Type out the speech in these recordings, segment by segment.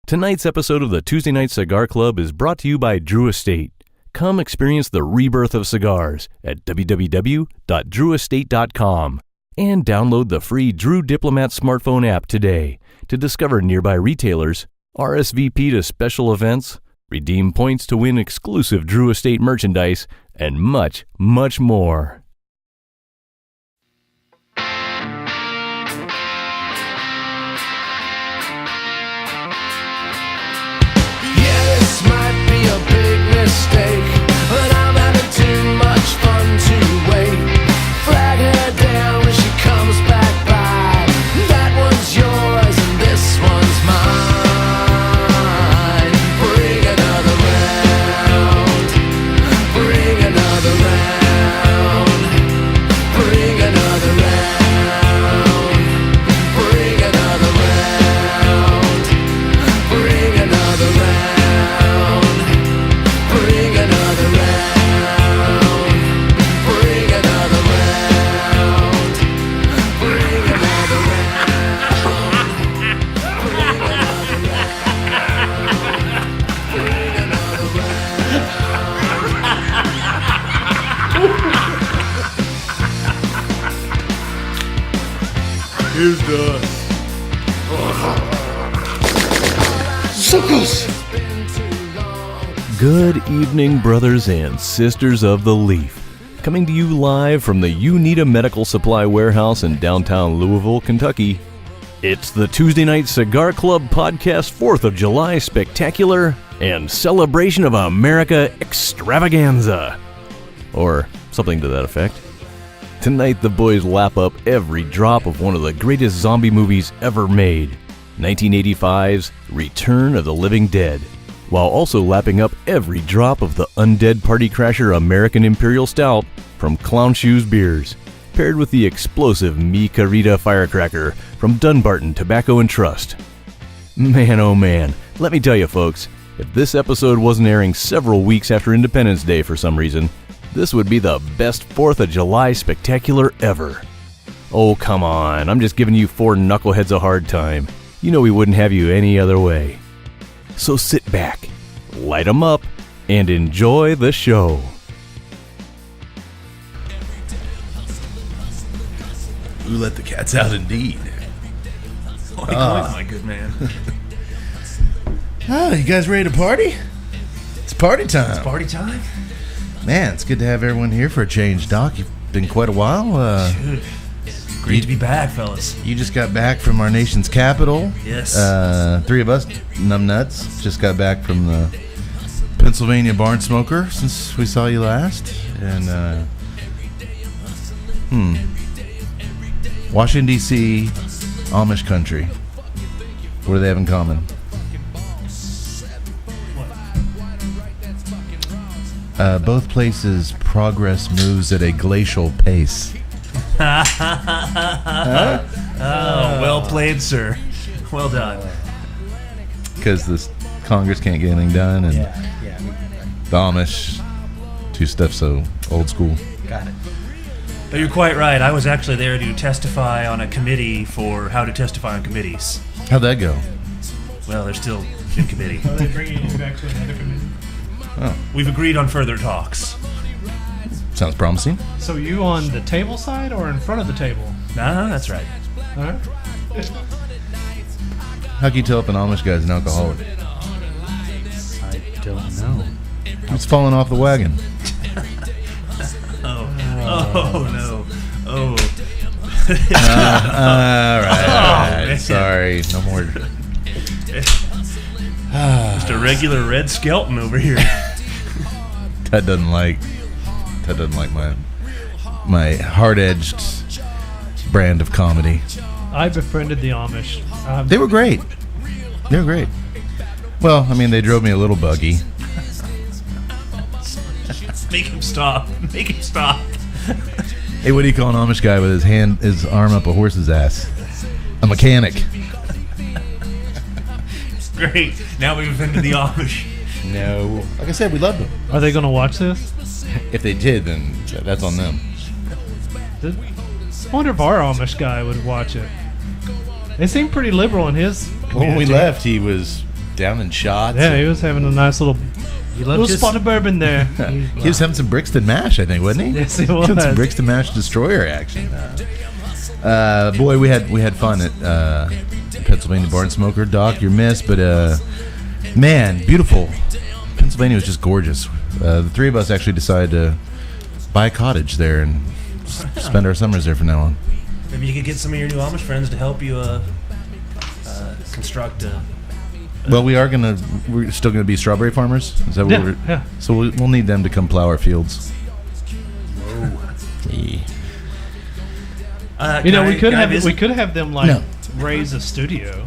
Tonight's episode of the Tuesday Night Cigar Club is brought to you by Drew Estate. Come experience the rebirth of cigars at www.drewestate.com and download the free Drew Diplomat smartphone app today to discover nearby retailers, RSVP to special events, redeem points to win exclusive Drew Estate merchandise, and much, much more. This might be a big mistake, but I'm having too much fun to wait. Flag her down when she comes back by. That one's yours and this one's mine. Bring another round. Bring another round. Bring another round. Bring another round. Bring another round. Here's the suckles. Good evening, brothers and sisters of the Leaf. Coming to you live from the Unita Medical Supply Warehouse in downtown Louisville, Kentucky. It's the Tuesday Night Cigar Club Podcast 4th of July Spectacular and Celebration of America Extravaganza. Or something to that effect. Tonight the boys lap up every drop of one of the greatest zombie movies ever made, 1985's Return of the Living Dead, while also lapping up every drop of the Undead Party Crasher American Imperial Stout from Clown Shoes Beers, paired with the explosive Mi Querida Firecracker from Dunbarton Tobacco Trust. Man, oh man, let me tell you folks, if this episode wasn't airing several weeks after Independence Day for some reason, this would be the best 4th of July spectacular ever. Oh, come on, I'm just giving you four knuckleheads a hard time. You know we wouldn't have you any other way. So sit back, light 'em up, and enjoy the show. Who let the cats out indeed? Oink, my good man. Oh, you guys ready to party? It's party time. It's party time? Man, it's good to have everyone here for a change, Doc. You've been quite a while. Dude, great to be back, fellas. You just got back from our nation's capital. Yes. Three of us, numbnuts, just got back from the Pennsylvania barn smoker since we saw you last. And, Washington, D.C., Amish country. What do they have in common? Both places progress moves at a glacial pace. Well played, sir. Well done. Because the Congress can't get anything done, and the Amish do stuff so old school. Got it. But you're quite right. I was actually there to testify on a committee for how to testify on committees. How'd that go? Well, they're still in committee. Are they bringing you back to another committee? Oh, We've agreed on further talks. sounds promising. So you on the table side or in front of the table? No, that's right. All right. How can you tell if an Amish guy's an alcoholic? I don't know. He's falling off the wagon. Oh no. Oh. All right. Man. Sorry. No more. Just a regular red skeleton over here. Ted doesn't like my hard-edged brand of comedy. I befriended the Amish. They were great. They were great. Well, I mean, they drove me a little buggy. Make him stop. Make him stop. Hey, what do you call an Amish guy with his arm up a horse's ass? A mechanic. Great. Now we've offended the Amish. No. Like I said, we loved them. Are they going to watch this? If they did, then that's on them. I wonder if our Amish guy would watch it. They seem pretty liberal in his community. When we left, he was Down in shots. Yeah, he was having a nice little spot of bourbon there. He was having some Brixton mash, I think, wasn't he? Yes, he was. Some Brixton mash destroyer action. Boy, we had fun at Pennsylvania Barn Smoker. Doc, you're missed, but man, beautiful. Pennsylvania was just gorgeous. The three of us actually decided to buy a cottage there and spend our summers there from now on. Maybe you could get some of your new Amish friends to help you construct a... Well, we're still gonna be strawberry farmers. Is that what we're? Yeah. So we'll need them to come plow our fields. Yeah. We could have them No. raise a studio.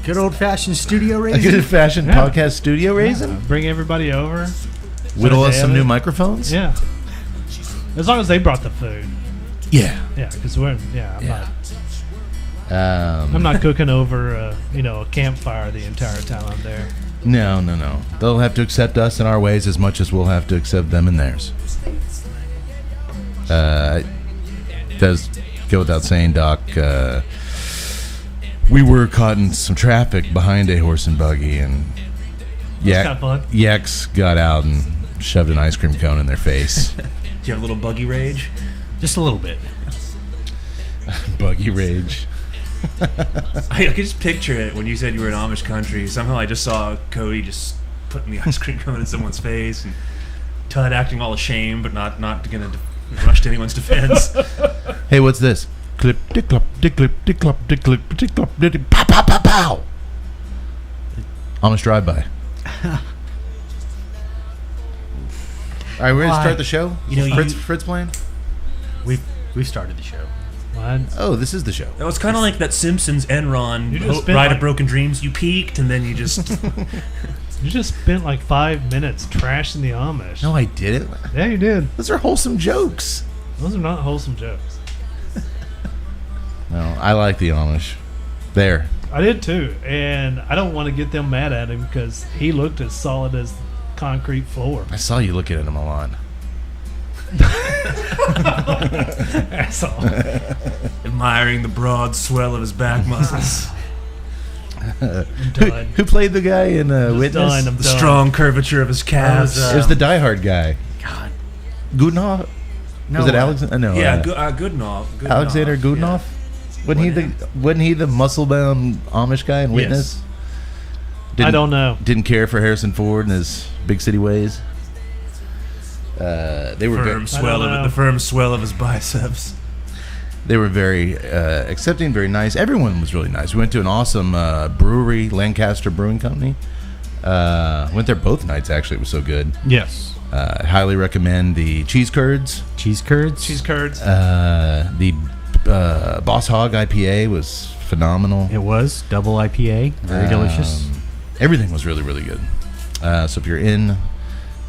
Good old-fashioned studio A raising. good-fashioned podcast studio raising. Bring everybody over. Whittle us some David. new microphones. Yeah. As long as they brought the food. Yeah. Yeah, because I'm Um, not cooking over a campfire the entire time I'm there. No. They'll have to accept us in our ways as much as we'll have to accept them in theirs. Does go without saying, Doc. We were caught in some traffic behind a horse and buggy, and kinda fun. Yaks got out and shoved an ice cream cone in their face. Do you have a little buggy rage? Just a little bit. Buggy rage. I could just picture it when you said you were in Amish country. Somehow I just saw Cody just putting the ice cream cone in someone's face, and Todd acting all ashamed but not going to rush to anyone's defense. Hey, what's this? Clip, dick, clop, dick, clip, dick, clop, dick, clip, dick, clop, dick, pow, pow, pow, pow. Amish drive-by. All right, we're going to start the show. Fritz playing? We've started the show. What? Oh, this is the show. It was kind of like that Simpsons Enron You just spent Ride of like- Broken Dreams. You peaked, and then you just... You just spent like 5 minutes trashing the Amish. No, I didn't. Yeah, you did. Those are wholesome jokes. Those are not wholesome jokes. No, I like the Amish. There. I did too, and I don't want to get them mad at him because he looked as solid as concrete floor. I saw you looking at him a lot. Asshole. admiring the broad swell of his back muscles. I'm done. Who played the guy in Witness? Done. I'm The done. strong curvature of his calves. It was the Die Hard guy. God. Goodenough? No, Was it Alexander? No. Goodenough. Alexander Goodenough? Wasn't he the muscle-bound Amish guy in Witness? I don't know. Didn't care for Harrison Ford and his big city ways. They were Firm swell of it, the firm swell of his biceps. They were very accepting, very nice. Everyone was really nice. We went to an awesome brewery, Lancaster Brewing Company. Went there both nights, actually. It was so good. Yes. Highly recommend the cheese curds. Cheese curds? Cheese curds. The Boss Hog IPA was phenomenal. It was. Double IPA. Very delicious. Everything was really, really good. So if you're in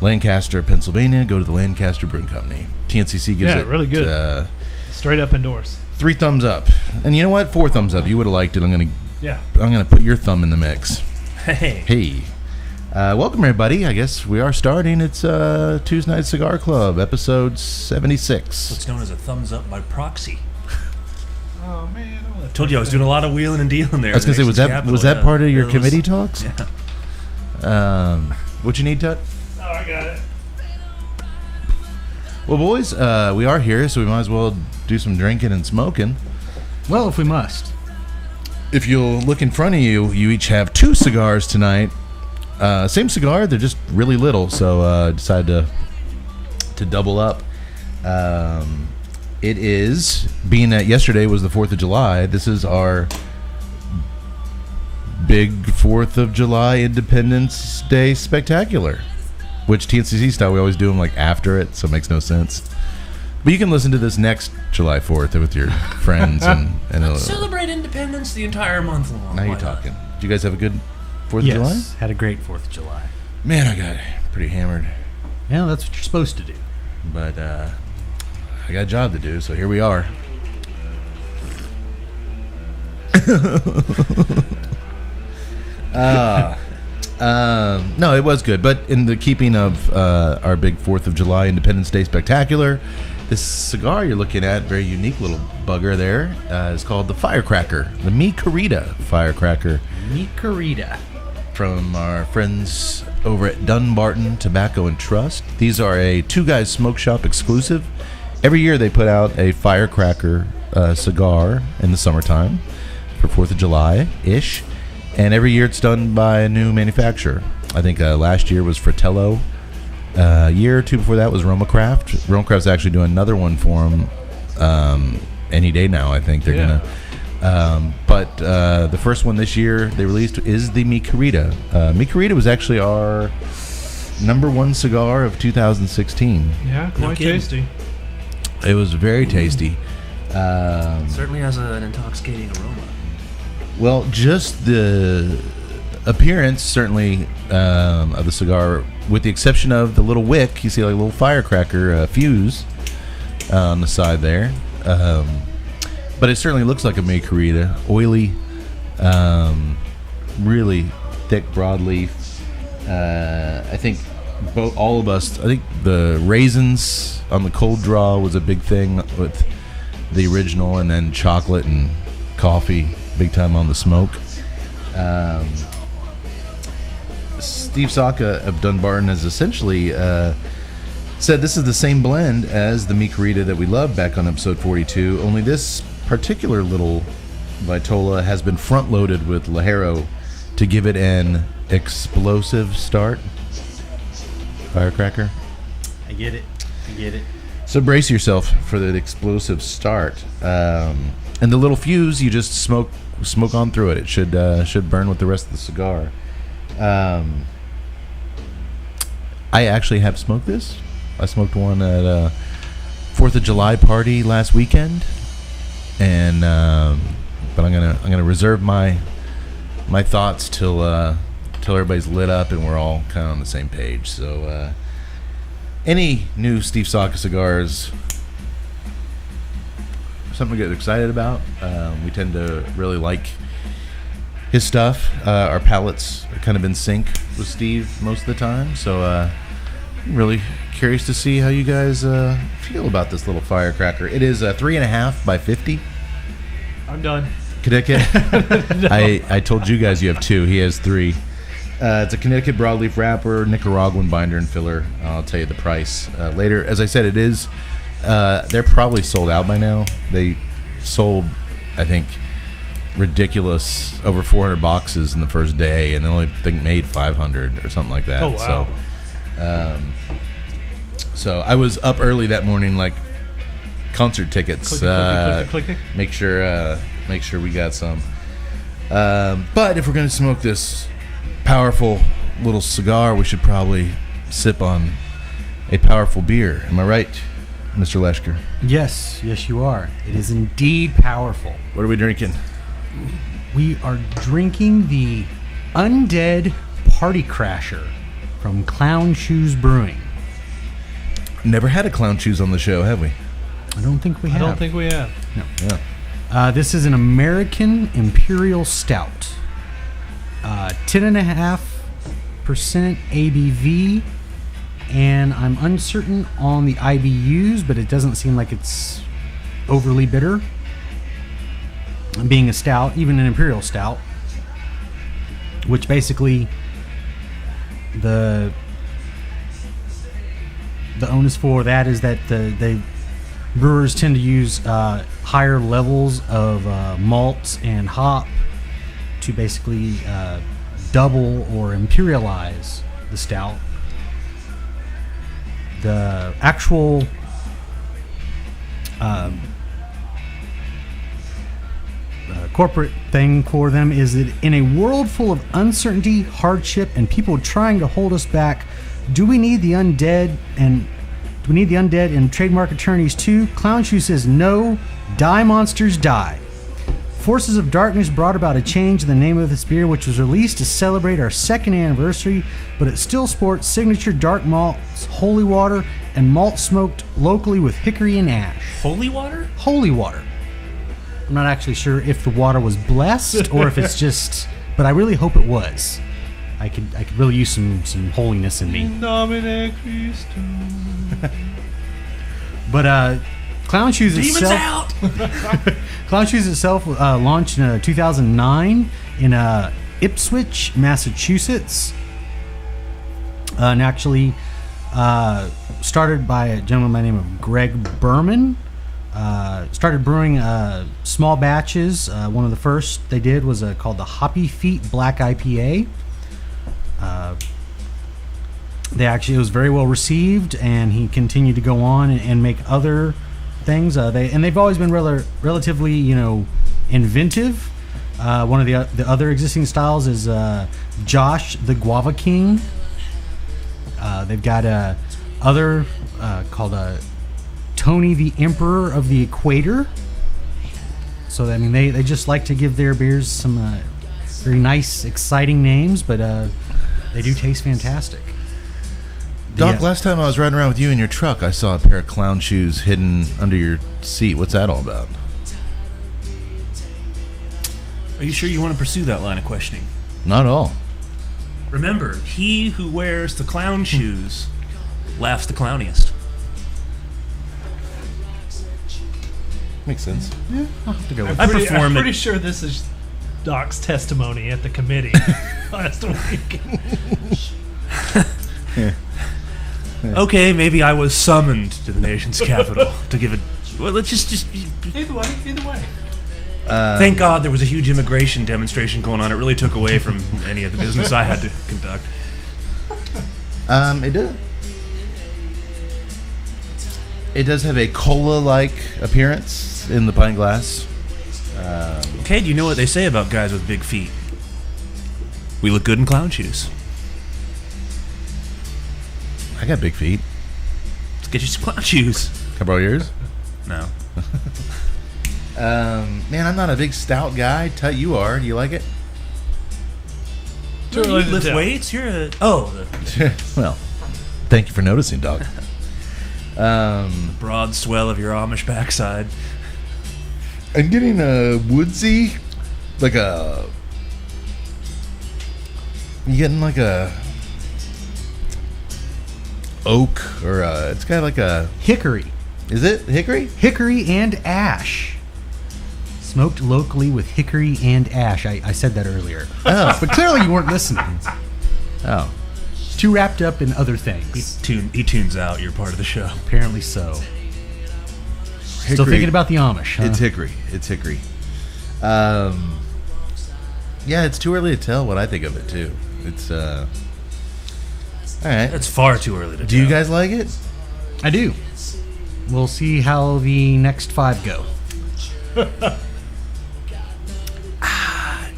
Lancaster, Pennsylvania, go to the Lancaster Brewing Company. TNCC gives it really good. Straight up endorse. 3 thumbs up. And you know what? 4 thumbs up. You would have liked it. I'm gonna put your thumb in the mix. Hey. Welcome everybody. I guess we are starting. It's Tuesday Night Cigar Club, episode 76. What's known as a thumbs up by proxy. Oh man! Told you I was doing a lot of wheeling and dealing there. I was gonna say, was that part of your committee talks? Yeah. What you need, Tut? Oh, I got it. Well, boys, we are here, so we might as well do some drinking and smoking. Well, if we must. If you'll look in front of you, you each have 2 cigars tonight. Same cigar, they're just really little, so decided to double up. It is, being that yesterday was the 4th of July, this is our big 4th of July Independence Day Spectacular, which TNCC style, we always do them like after it, so it makes no sense. But you can listen to this next July 4th with your friends and Celebrate independence the entire month long. now you're Why not? talking. Do you guys have a good 4th of Yes. July? Had a great 4th of July. Man, I got pretty hammered. Yeah, that's what you're supposed to do. But I got a job to do, so here we are. No, it was good. But in the keeping of our big 4th of July Independence Day Spectacular, this cigar you're looking at, very unique little bugger there, is called the Firecracker. The Mi Querida Firecracker. Mi Querida. from our friends over at Dunbarton Tobacco and Trust. These are a Two Guys Smoke Shop exclusive. Every year they put out a Firecracker cigar in the summertime for 4th of July-ish. And every year it's done by a new manufacturer. I think last year was Fratello. A year or two before that was Roma Craft. Roma Craft's actually doing another one for them any day now, I think. They're going to... But the first one this year they released is the Mi Querida. Mi Querida was actually our #1 cigar of 2016. Yeah, quite tasty. It was very tasty. Certainly has an intoxicating aroma. Well, just the appearance, certainly, of the cigar, with the exception of the little wick. You see like a little firecracker fuse on the side there. But it certainly looks like a Mi Querida. Oily, really thick broadleaf. I think all of us, I think the raisins on the cold draw was a big thing with the original, and then chocolate and coffee big time on the smoke. Steve Saka of Dunbarton has essentially said this is the same blend as the Mi Querida that we loved back on episode 42, only this particular little Vitola has been front loaded with Ligero to give it an explosive start. Firecracker? I get it. So brace yourself for the explosive start. And the little fuse, you just smoke on through it. It should burn with the rest of the cigar. I actually have smoked this. I smoked one at a 4th of July party last weekend, and but I'm gonna reserve my thoughts till everybody's lit up and we're all kind of on the same page. So any new Steve Saka cigars, something to get excited about. We tend to really like his stuff. Our palates are kind of in sync with Steve most of the time, so I'm really curious to see how you guys feel about this little Firecracker. It is 3.5 by 50. I'm done. Connecticut. No. I told you guys you have 2. He has 3. It's a Connecticut broadleaf wrapper, Nicaraguan binder and filler. I'll tell you the price later. As I said, it is. They're probably sold out by now. They sold, I think, ridiculous over 400 boxes in the first day, and they only made 500 or something like that. Oh wow! So I was up early that morning, like concert tickets. Click. Make sure we got some. But if we're gonna smoke this powerful little cigar, we should probably sip on a powerful beer. Am I right, Mr. Leschker? Yes, you are. It is indeed powerful. What are we drinking? We are drinking the Undead Party Crasher from Clown Shoes Brewing. Never had a Clown Shoes on the show, have we? I don't think we have. I don't think we have. No. Yeah. This is an American Imperial Stout. 10.5% ABV, and I'm uncertain on the IBUs, but it doesn't seem like it's overly bitter. Being a stout, even an Imperial Stout, which basically the onus for that is that the brewers tend to use higher levels of malts and hop to basically double or imperialize the stout. The actual corporate thing for them is that in a world full of uncertainty, hardship, and people trying to hold us back, do we need the undead and trademark attorneys too? Clown Shoe says no. Die monsters die. Forces of Darkness brought about a change in the name of this beer, which was released to celebrate our 2nd anniversary, but it still sports signature dark malts, holy water, and malt smoked locally with hickory and ash. Holy water? Holy water. I'm not actually sure if the water was blessed or if it's just, but I really hope it was. I could really use some holiness in me. Domine Christum. But Clown Shoes itself, Clown Shoes itself launched in 2009 in Ipswich, Massachusetts. And actually started by a gentleman by the name of Greg Berman. Started brewing small batches. One of the first they did was called the Hoppy Feet Black IPA. It was very well received, and he continued to go on and make other things. They've always been relatively, inventive. One of the other existing styles is Josh the Guava King. They've got other called Tony the Emperor of the Equator. So they just like to give their beers some very nice, exciting names, but they do taste fantastic. Doc, last time I was riding around with you in your truck, I saw a pair of clown shoes hidden under your seat. What's that all about? Are you sure you want to pursue that line of questioning? Not at all. Remember, he who wears the clown shoes laughs the clowniest. Makes sense. Yeah, I'll have to go with I'm it. I'm pretty it. sure this is Doc's testimony at the committee last week. Okay, maybe I was summoned to the nation's capital to give it. Well, let's just. Either way. Thank God there was a huge immigration demonstration going on. It really took away from any of the business I had to conduct. It does have a cola-like appearance in the pint glass. Okay, do you know what they say about guys with big feet? We look good in clown shoes. I got big feet. Let's get you some clown shoes. Can I borrow yours? No. Man, I'm not a big stout guy. Tell you are. Do you like it? Too You early to lift tell. weights? You're a... Well, thank you for noticing, Doc. broad swell of your Amish backside. I'm getting a woodsy, like a... You getting like a... oak, or it's got like a... Hickory. Is it hickory? Hickory and ash. Smoked locally with hickory and ash. I said that earlier. Oh. But clearly you weren't listening. Oh. Too wrapped up in other things. He tunes out. You're part of the show. Apparently so. Still Hickory. thinking about the Amish, huh? It's hickory. It's hickory. Yeah, it's too early to tell what I think of it, too. It's, all right. That's far too early to Do you tell. guys like it? I do. We'll see how the next 5 go.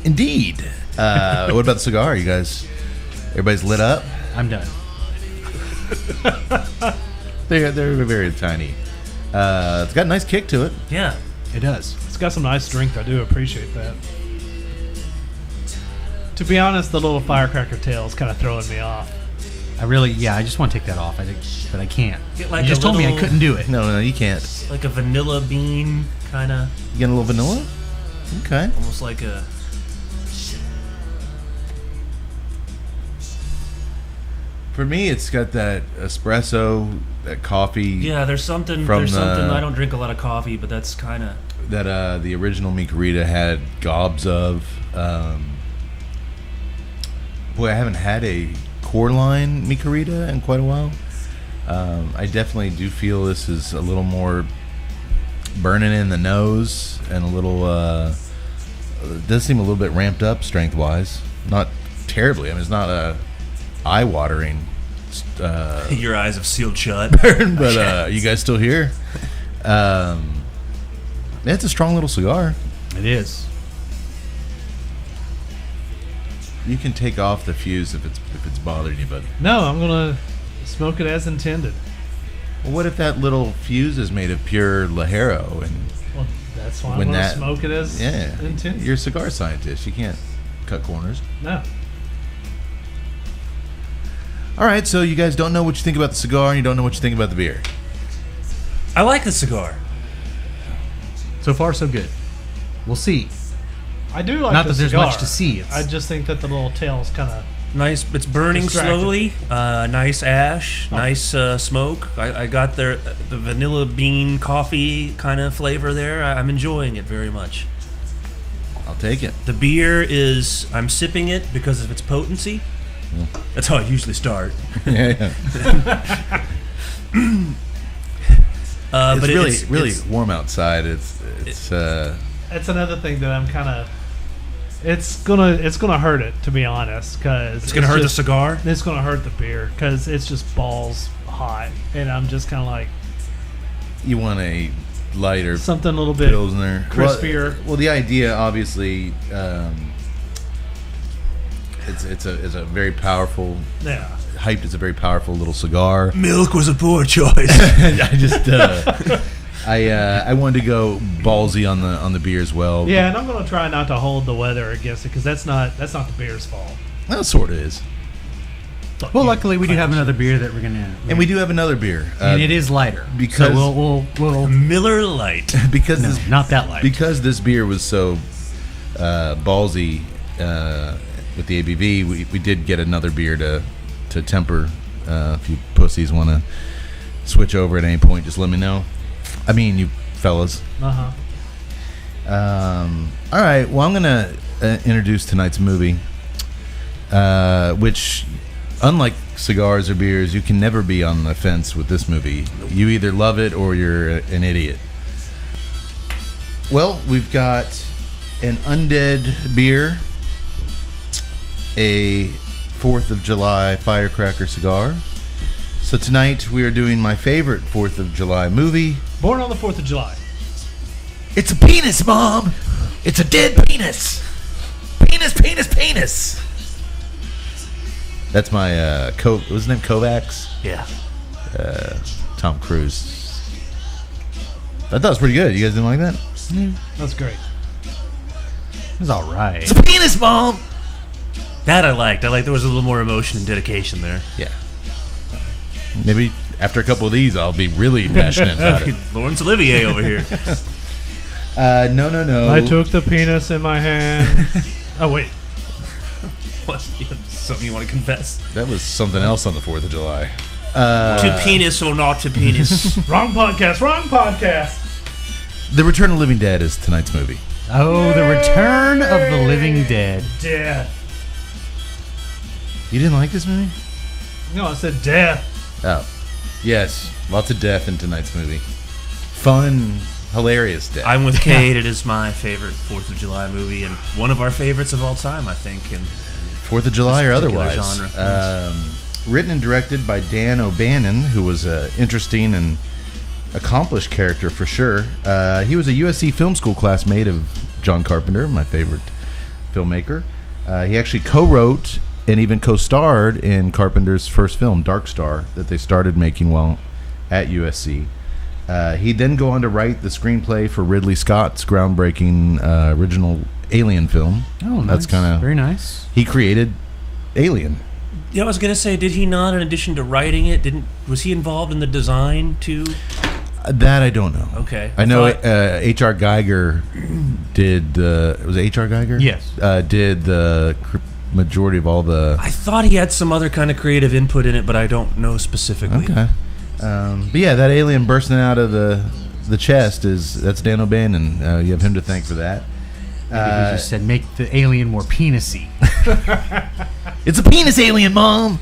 Indeed. What about the cigar? You guys, everybody's lit up? I'm done. They're very tiny. It's got a nice kick to it. Yeah. It does. It's got some nice strength. I do appreciate that. To be honest, the little firecracker tail is kind of throwing me off. I just want to take that off. But I can't. Get like You just a told me I little- couldn't do it. No, you can't. Like a vanilla bean, kind of. You get a little vanilla? Okay. Almost like a... For me, it's got that espresso, that coffee. Yeah, there's something. From I don't drink a lot of coffee, but that's kind of... That the original Mi Querida had gobs of. Boy, I haven't had a core line Mi Querida in quite a while. I definitely do feel this is a little more burning in the nose and a little. It does seem a little bit ramped up strength wise. Not terribly. I mean, it's not a eye-watering Your eyes have sealed shut. burn, but are you guys still here? It's a strong little cigar. It is. You can take off the fuse if it's bothering you, but No, I'm going to smoke it as intended. well, what if that little fuse is made of pure Lajero and Well, that's why I'm When going to that- smoke it as intended. you're a cigar scientist. You can't cut corners. No. All right, so you guys don't know what you think about the cigar, and you don't know what you think about the beer. I like the cigar. So far, so good. We'll see. I do like Not the that there's cigar. much to see. It's, I just think that the little tail is kind of... Nice. It's burning Distracted. slowly. Nice ash. Nice smoke. I got the vanilla bean coffee kind of flavor there. I'm enjoying it very much. I'll take it. The beer is, I'm sipping it because of its potency. That's how I usually start. Yeah. But it's really warm outside. It's That's another thing that I'm kind of. It's gonna hurt it, to be honest, because it's gonna hurt the cigar. It's gonna hurt the beer because it's just balls hot, and I'm just kind of like you want a lighter something a little bit Pilsner. crispier. Well, the idea, obviously, it's a very powerful. Yeah. Hyped is a very powerful little cigar. Milk was a poor choice. I just I wanted to go ballsy on the beer as well. Yeah, and I'm gonna try not to hold the weather against it because that's not the beer's fault. That sort of is. Well, luckily we do have another beer that we're gonna. And we do have another beer, and it is lighter because so we'll Miller Lite. because no, not that light. Because this beer was so ballsy with the ABV. We did get another beer to temper. If you pussies want to switch over at any point, just let me know. I mean, you fellas. Uh-huh. All right. Well, I'm gonna introduce tonight's movie, which, unlike cigars or beers, you can never be on the fence with this movie. You either love it or you're an idiot. Well, we've got an Undead beer, a 4th of July Firecracker cigar. So tonight we are doing my favorite 4th of July movie. Born on the 4th of July. It's a penis, Mom! It's a dead penis! Penis, penis, penis! That's my, what's his name? Kovacs? Yeah. Tom Cruise. I thought it was pretty good. You guys didn't like that? That's great. It's all right. It's a penis, Mom! That I liked. There was a little more emotion and dedication there. Yeah. Maybe after a couple of these, I'll be really passionate about it. Laurence Olivier over here. No. I took the penis in my hand. Oh, wait. What? Something you want to confess? That was something else on the 4th of July. To penis or not to penis? Wrong podcast. The Return of the Living Dead is tonight's movie. Oh, The Return of the Living Dead. Death. You didn't like this movie? No, I said death. Oh. Yes. Lots of death in tonight's movie. Fun, hilarious death. I'm with Kate. It is my favorite 4th of July movie and one of our favorites of all time, I think. And 4th of July or particular otherwise. genre. Written and directed by Dan O'Bannon, who was an interesting and accomplished character for sure. He was a USC Film School classmate of John Carpenter, my favorite filmmaker. He actually co-wrote and even co-starred in Carpenter's first film, Dark Star, that they started making while at USC. He'd then go on to write the screenplay for Ridley Scott's groundbreaking original Alien film. Oh, nice. That's kind of very nice. He created Alien. Yeah, I was gonna say, did he not? In addition to writing it, was he involved in the design too? That I don't know. Okay, I know H.R. Geiger did. Was it H.R. Geiger? Yes. Did the majority of all the. I thought he had some other kind of creative input in it, but I don't know specifically. Okay. But yeah, that alien bursting out of the chest that's Dan O'Bannon. You have him to thank for that. Maybe he just said make the alien more penisy. It's a penis alien, Mom.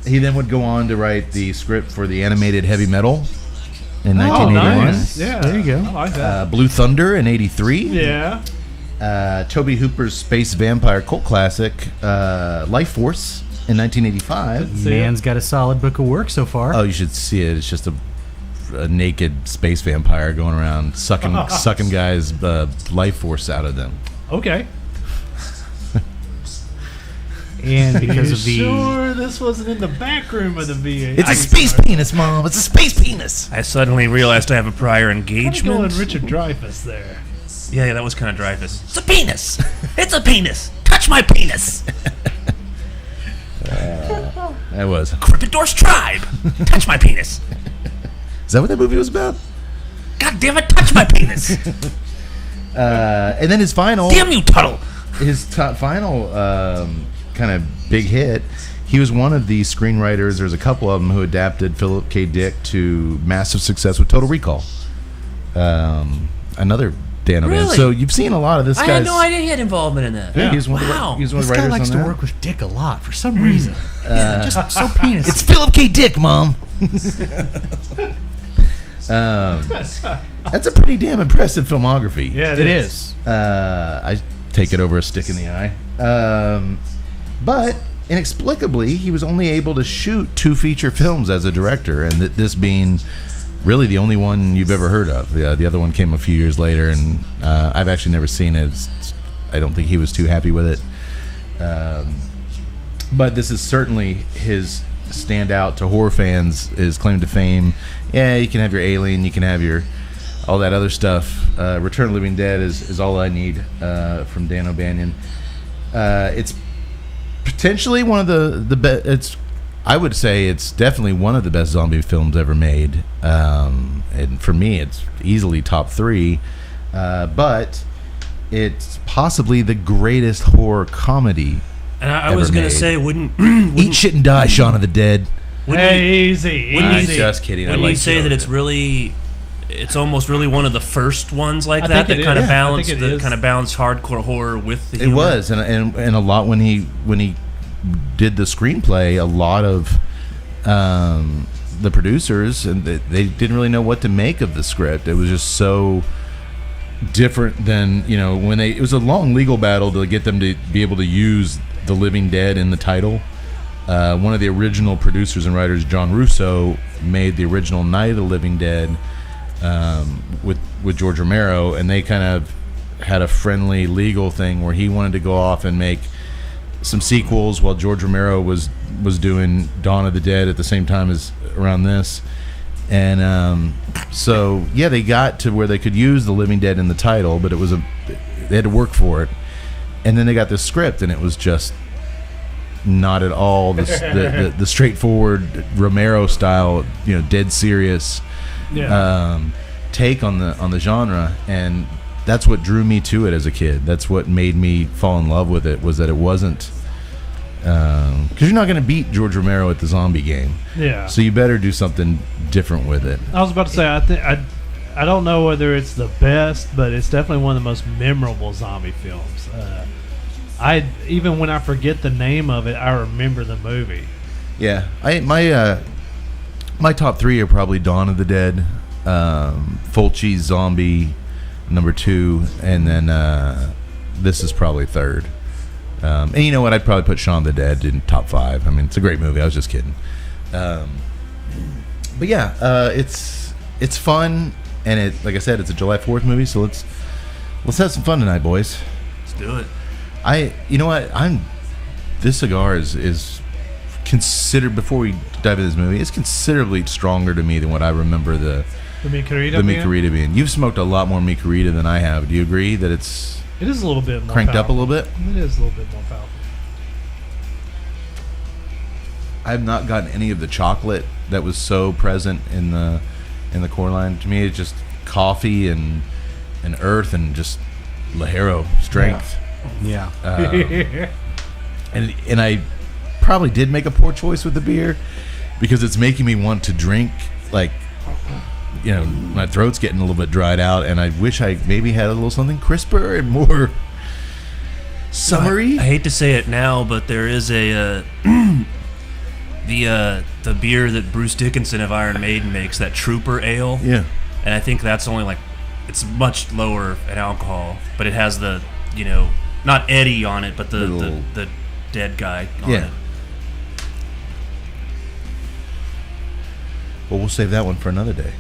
He then would go on to write the script for the animated Heavy Metal in 1981. Nice. Yeah, there you go. I like that. Blue Thunder in 83. Yeah. Toby Hooper's space vampire cult classic, Life Force in 1985. Man's got a solid book of work so far. Oh, you should see it. It's just a naked space vampire going around sucking guys' life force out of them. Okay. And because of the sure this wasn't in the back room of the VA. It's a space penis, Mom. It's a space penis. I suddenly realized I have a prior engagement. Going Richard Dreyfuss there. Yeah, that was kind of Dreyfuss. It's a penis. It's a penis. Touch my penis. That was Gryffindor's tribe. Touch my penis. Is that what that movie was about? God damn it! Touch my penis. And then his final. Damn you, Tuttle. His final kind of big hit. He was one of the screenwriters. There's a couple of them who adapted Philip K. Dick to massive success with Total Recall. Another Dan O'Bannon. Really? So you've seen a lot of this I guy's. had no idea he had involvement in that. Yeah, he's one Wow. of the, he's one of This the guy writers likes on to that. work with Dick a lot for some reason. Yeah, just so penis. It's Philip K. Dick, Mom. That's a pretty damn impressive filmography. Yeah, it is. I take it over a stick in the eye. But inexplicably, he was only able to shoot 2 feature films as a director, and this being really the only one you've ever heard of. The other one came a few years later, and I've actually never seen it. I don't think he was too happy with it. But this is certainly his standout to horror fans, his claim to fame. Yeah, you can have your Alien, you can have your all that other stuff. Return of the Living Dead is all I need from Dan O'Bannon. It's potentially one of the best. I would say it's definitely one of the best zombie films ever made. And for me, it's easily top 3. But it's possibly the greatest horror comedy. And I was going to say, wouldn't Eat Shit and Die, Shaun of the Dead. Easy. I'm just kidding. Wouldn't you say that it's almost really one of the first ones like that kind of balanced hardcore horror with the humor? It was, and a lot when he did the screenplay, a lot of the producers and they didn't really know what to make of the script. It was just so different than when it was a long legal battle to get them to be able to use The Living Dead in the title. One of the original producers and writers, John Russo, made the original Night of the Living Dead with George Romero, and they kind of had a friendly legal thing where he wanted to go off and make some sequels while George Romero was doing Dawn of the Dead at the same time as around this. And so yeah, they got to where they could use The Living Dead in the title, but they had to work for it. And then they got this script, and it was just not at all the straightforward Romero style, dead serious take on the genre. And that's what drew me to it as a kid. That's what made me fall in love with it, was that it wasn't because you're not going to beat George Romero at the zombie game. Yeah. So you better do something different with it. I was about to say, I don't know whether it's the best, but it's definitely one of the most memorable zombie films. Even when I forget the name of it, I remember the movie. Yeah, my top 3 are probably Dawn of the Dead, Fulci's Zombie, number 2, and then this is probably 3rd. And you know what? I'd probably put Shaun of the Dead in top 5. I mean, it's a great movie. I was just kidding. But yeah, it's fun, and like I said, it's a July 4th movie. So let's have some fun tonight, boys. Let's do it. You know what? This cigar is considered, before we dive into this movie, it's considerably stronger to me than what I remember the Mi Querida being. You've smoked a lot more Mi Querida than I have. Do you agree that It is a little bit more cranked powerful. up a little bit? It is a little bit more powerful. I have not gotten any of the chocolate that was so present in the core line. To me, it's just coffee and earth and just Lajero strength. Yeah. And I probably did make a poor choice with the beer because it's making me want to drink, like, my throat's getting a little bit dried out, and I wish I maybe had a little something crisper and more summery. I hate to say it now, but there is a the beer that Bruce Dickinson of Iron Maiden makes, that Trooper Ale. Yeah. And I think that's only it's much lower in alcohol, but it has the, not Eddie on it, but the dead guy on it. Well, we'll save that one for another day.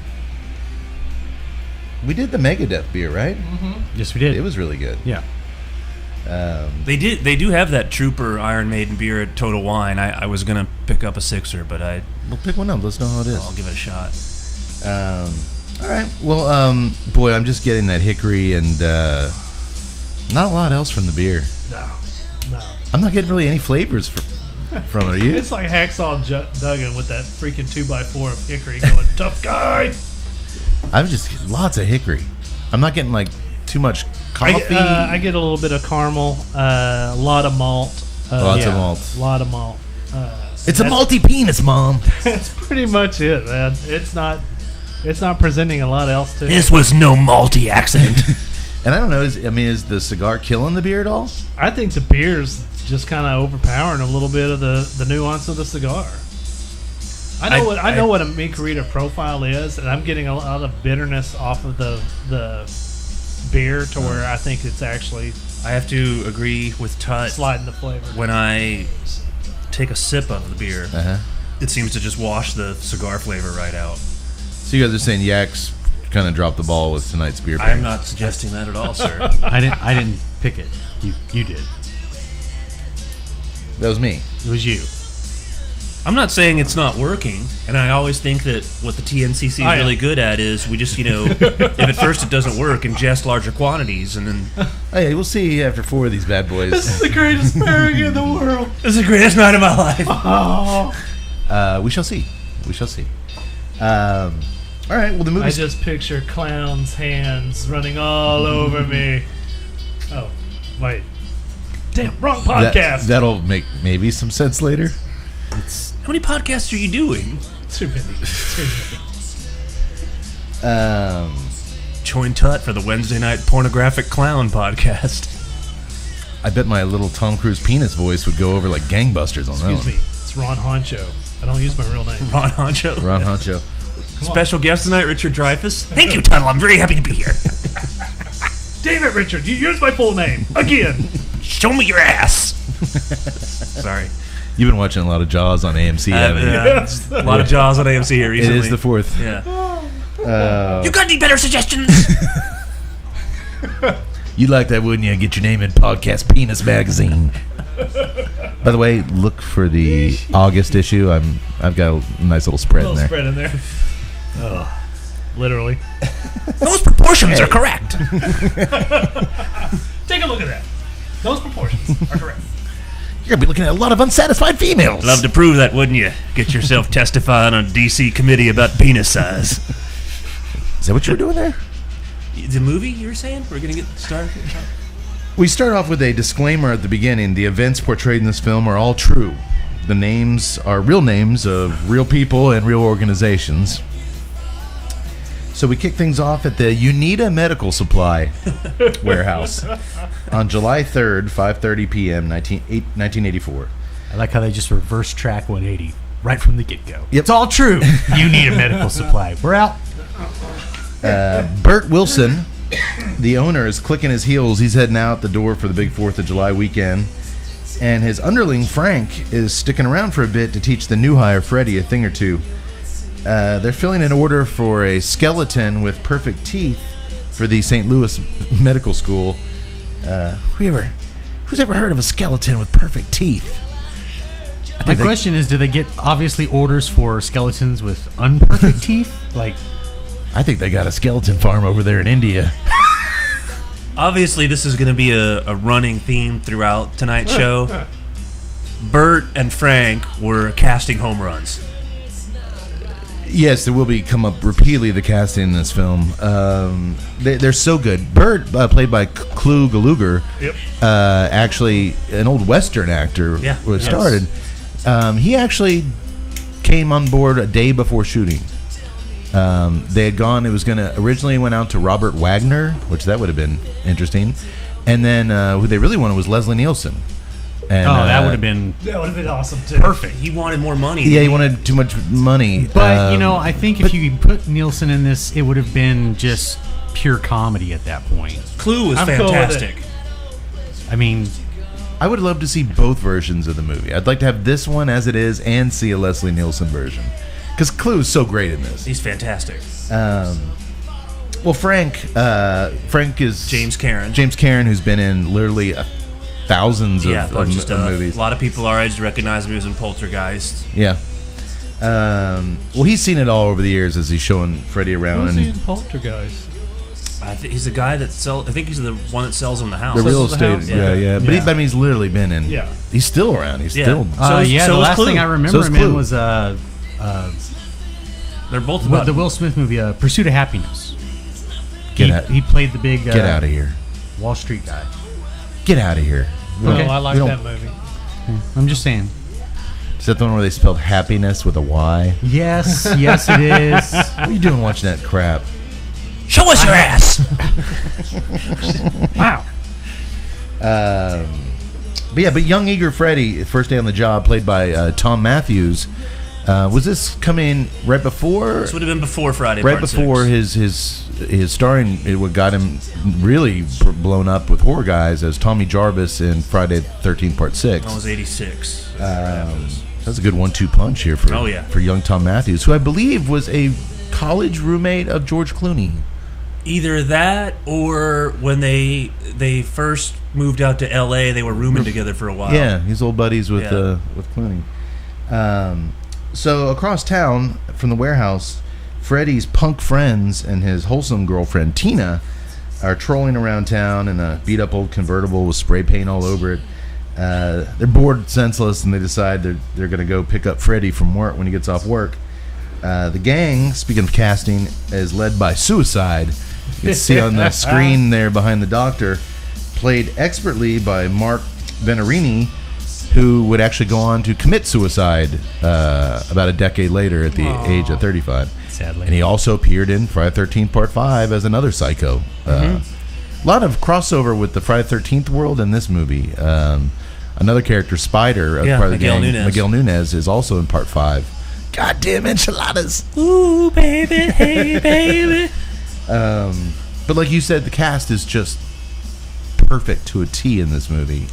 We did the Megadeth beer, right? Mm-hmm. Yes, we did. It was really good. Yeah. They do have that Trooper Iron Maiden beer at Total Wine. I was gonna pick up a 6er, but We'll pick one up. Let's know how it is. I'll give it a shot. All right. Well, boy, I'm just getting that hickory and not a lot else from the beer. No. I'm not getting really any flavors from it. Are you? It's like Hacksaw Duggan with that freaking 2x4 of hickory going, tough guy. I'm just lots of hickory. I'm not getting too much coffee. I get a little bit of caramel, a lot of malt. Lots of malt. A lot of malt. It's a malty penis, Mom. That's pretty much it, man. It's not presenting a lot else to it. This was no malty accident. And I don't know. Is the cigar killing the beer at all? I think the beer's just kind of overpowering a little bit of the nuance of the cigar. I know what a Mi Querida profile is, and I'm getting a lot of bitterness off of the beer to where I think it's actually I have to agree with Tut. sliding the flavor. When I take a sip of the beer, it seems to just wash the cigar flavor right out. So you guys are saying Yak's kind of dropped the ball with tonight's beer I'm pairing. not suggesting that at all, sir. I didn't pick it. You did. That was me. It was you. I'm not saying it's not working, and I always think that what the TNCC is really good at is we just, if at first it doesn't work, ingest larger quantities, and then... Oh, yeah, we'll see after 4 of these bad boys. This is the greatest pairing in the world. This is the greatest night of my life. Oh. We shall see. We shall see. All right, well, the movie... I just picture clowns' hands running all over me. Oh, wait. Damn, wrong podcast. That'll make maybe some sense later. How many podcasts are you doing? Too many. Join Tut for the Wednesday Night Pornographic Clown podcast. I bet my little Tom Cruise penis voice would go over like gangbusters on that Excuse one. me. It's Ron Honcho. I don't use my real name. Ron Honcho. Ron Honcho. Special guest tonight, Richard Dreyfuss. Thank you, Tuttle. I'm very happy to be here. Damn it, Richard. You used my full name. Again. Show me your ass. Sorry. You've been watching a lot of Jaws on AMC, haven't you? A lot of Jaws on AMC here It recently. is the 4th. Yeah. You got any better suggestions? You'd like that, wouldn't you? Get your name in Podcast Penis Magazine. By the way, look for the August issue. I've got a nice little spread in there. Spread in there. Oh, literally. Those proportions are correct. Take a look at that. Those proportions are correct. You're going to be looking at a lot of unsatisfied females. Love to prove that, wouldn't you? Get yourself testifying on a DC committee about penis size. Is that what you were doing there? The movie you were saying? We're going to get started? We start off with a disclaimer at the beginning. The events portrayed in this film are all true. The names are real names of real people and real organizations. So we kick things off at the Unida Medical Supply warehouse on July 3rd, 5:30 p.m., 1984. I like how they just reverse track 180 right from the get-go. Yep. It's all true. You need a medical supply. We're out. Bert Wilson, the owner, is clicking his heels. He's heading out the door for the big 4th of July weekend. And his underling, Frank, is sticking around for a bit to teach the new hire, Freddie, a thing or two. They're filling an order for a skeleton with perfect teeth for the St. Louis Medical School. Who's ever heard of a skeleton with perfect teeth? My question is, do they get obviously orders for skeletons with unperfect teeth? Like, I think they got a skeleton farm over there in India. Obviously, this is going to be a running theme throughout tonight's show. Bert and Frank were casting home runs. Yes, there will be come up repeatedly the casting in this film. They're so good. Bert, played by Clu Galuger, actually an old Western actor, was started. He actually came on board a day before shooting. They had gone. It was going to originally went out to Robert Wagner, which that would have been interesting, and then who they really wanted was Leslie Nielsen. And, that would have been awesome too. perfect. He wanted more money. Yeah, he wanted too much money. But, I think if you put Nielsen in this, it would have been just pure comedy at that point. Clue was I'm cool with fantastic. I mean, I would love to see both versions of the movie. I'd like to have this one as it is and see a Leslie Nielsen version. Because Clue is so great in this. He's fantastic. Well, Frank is James Karen. James Karen, who's been in literally thousands of movies. A lot of people our age recognize him. He was in Poltergeist. Yeah. Well, he's seen it all over the years as he's showing Freddie around. Who's he in Poltergeist? I think he's the guy that sells. I think he's the one that sells him the house. The real Sells the estate, house? yeah. But, Yeah. But he's literally been in. Yeah. He's still around. He's Yeah. still. So the is last Clue. thing I remember So is him in Clue. was They're both the about Will Smith movie, Pursuit of Happiness. Get out. He played the big Get out of here. Wall Street guy. Get out of here. Okay. I like We that don't- movie. I'm just saying. Is that the one where they spelled happiness with a Y? Yes, yes, it is. What are you doing watching that crap? Show us your ass. Wow. But young eager Freddy, first day on the job, played by Tom Matthews. Was this coming right before? This would have been before Friday. Right Part before 6. his starring. What got him really blown up with horror guys as Tommy Jarvis in Friday the 13th Part 6. That was 86. That's a good 1-2 punch here for young Tom Matthews, who I believe was a college roommate of George Clooney. Either that, or when they first moved out to L.A., they were rooming together for a while. Yeah, he's old buddies with Clooney. So across town from the warehouse, Freddy's punk friends and his wholesome girlfriend Tina are trolling around town in a beat-up old convertible with spray paint all over it. They're bored senseless, and they decide they're going to go pick up Freddy from work when he gets off work. The gang, speaking of casting, is led by Suicide. You can see on the screen there behind the doctor, played expertly by Mark Venerini, who would actually go on to commit suicide about a decade later at the age of 35. Sadly. And he also appeared in Friday the 13th Part 5 as another psycho. A lot of crossover with the Friday the 13th world in this movie. Another character, Spider, part of the gang, Miguel Nunez, is also in Part 5. Goddamn enchiladas. Ooh, baby, hey, baby. But like you said, the cast is just perfect to a T in this movie.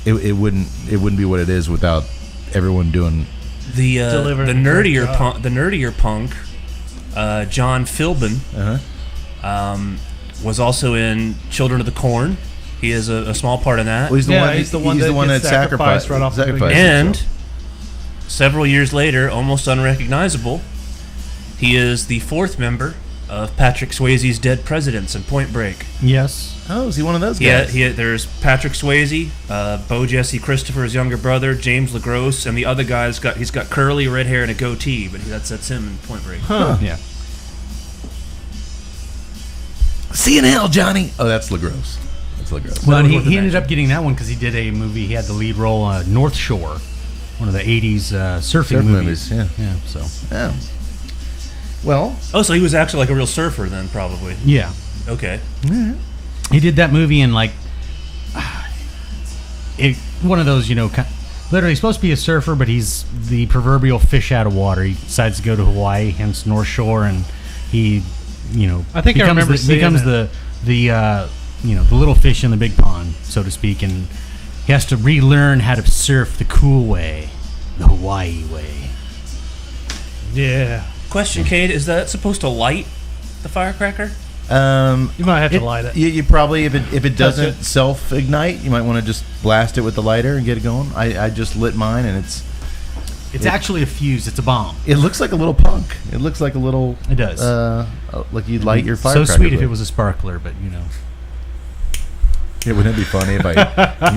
It wouldn't be what it is without everyone doing The nerdier punk, John Philbin, was also in Children of the Corn. He is a small part in that. Well, he's the one that gets sacrificed right off the beginning. And several years later, almost unrecognizable, he is the fourth member of Patrick Swayze's Dead Presidents in Point Break. Yes. Oh, is he one of those guys? Yeah, there's Patrick Swayze, Bo Jesse Christopher's younger brother, James LaGrosse, and the other guy's he's got curly red hair and a goatee, but that's him in Point Break. Huh. Yeah. See you in hell, Johnny. Oh, that's LaGrosse. That's LaGrosse. Well, he ended up getting that one because he did a movie. He had the lead role, North Shore, one of the 80s surfing movies. Yeah. So. Yeah. Well. Oh, so he was actually like a real surfer then, probably. Yeah. Okay. He did that movie in like one of those, literally supposed to be a surfer, but he's the proverbial fish out of water. He decides to go to Hawaii, hence North Shore, and he, I think I remember becomes the little fish in the big pond, so to speak, and he has to relearn how to surf the cool way, the Hawaii way. Yeah. Question, Cade, is that supposed to light the firecracker? You might have to light it. You probably, if it doesn't self-ignite, you might want to just blast it with the lighter and get it going. I just lit mine, and it's actually a fuse. It's a bomb. It looks like a little punk. It looks like a little. It does. Like you'd light your firecracker. So sweet if it was a sparkler, but Yeah, wouldn't it be funny if it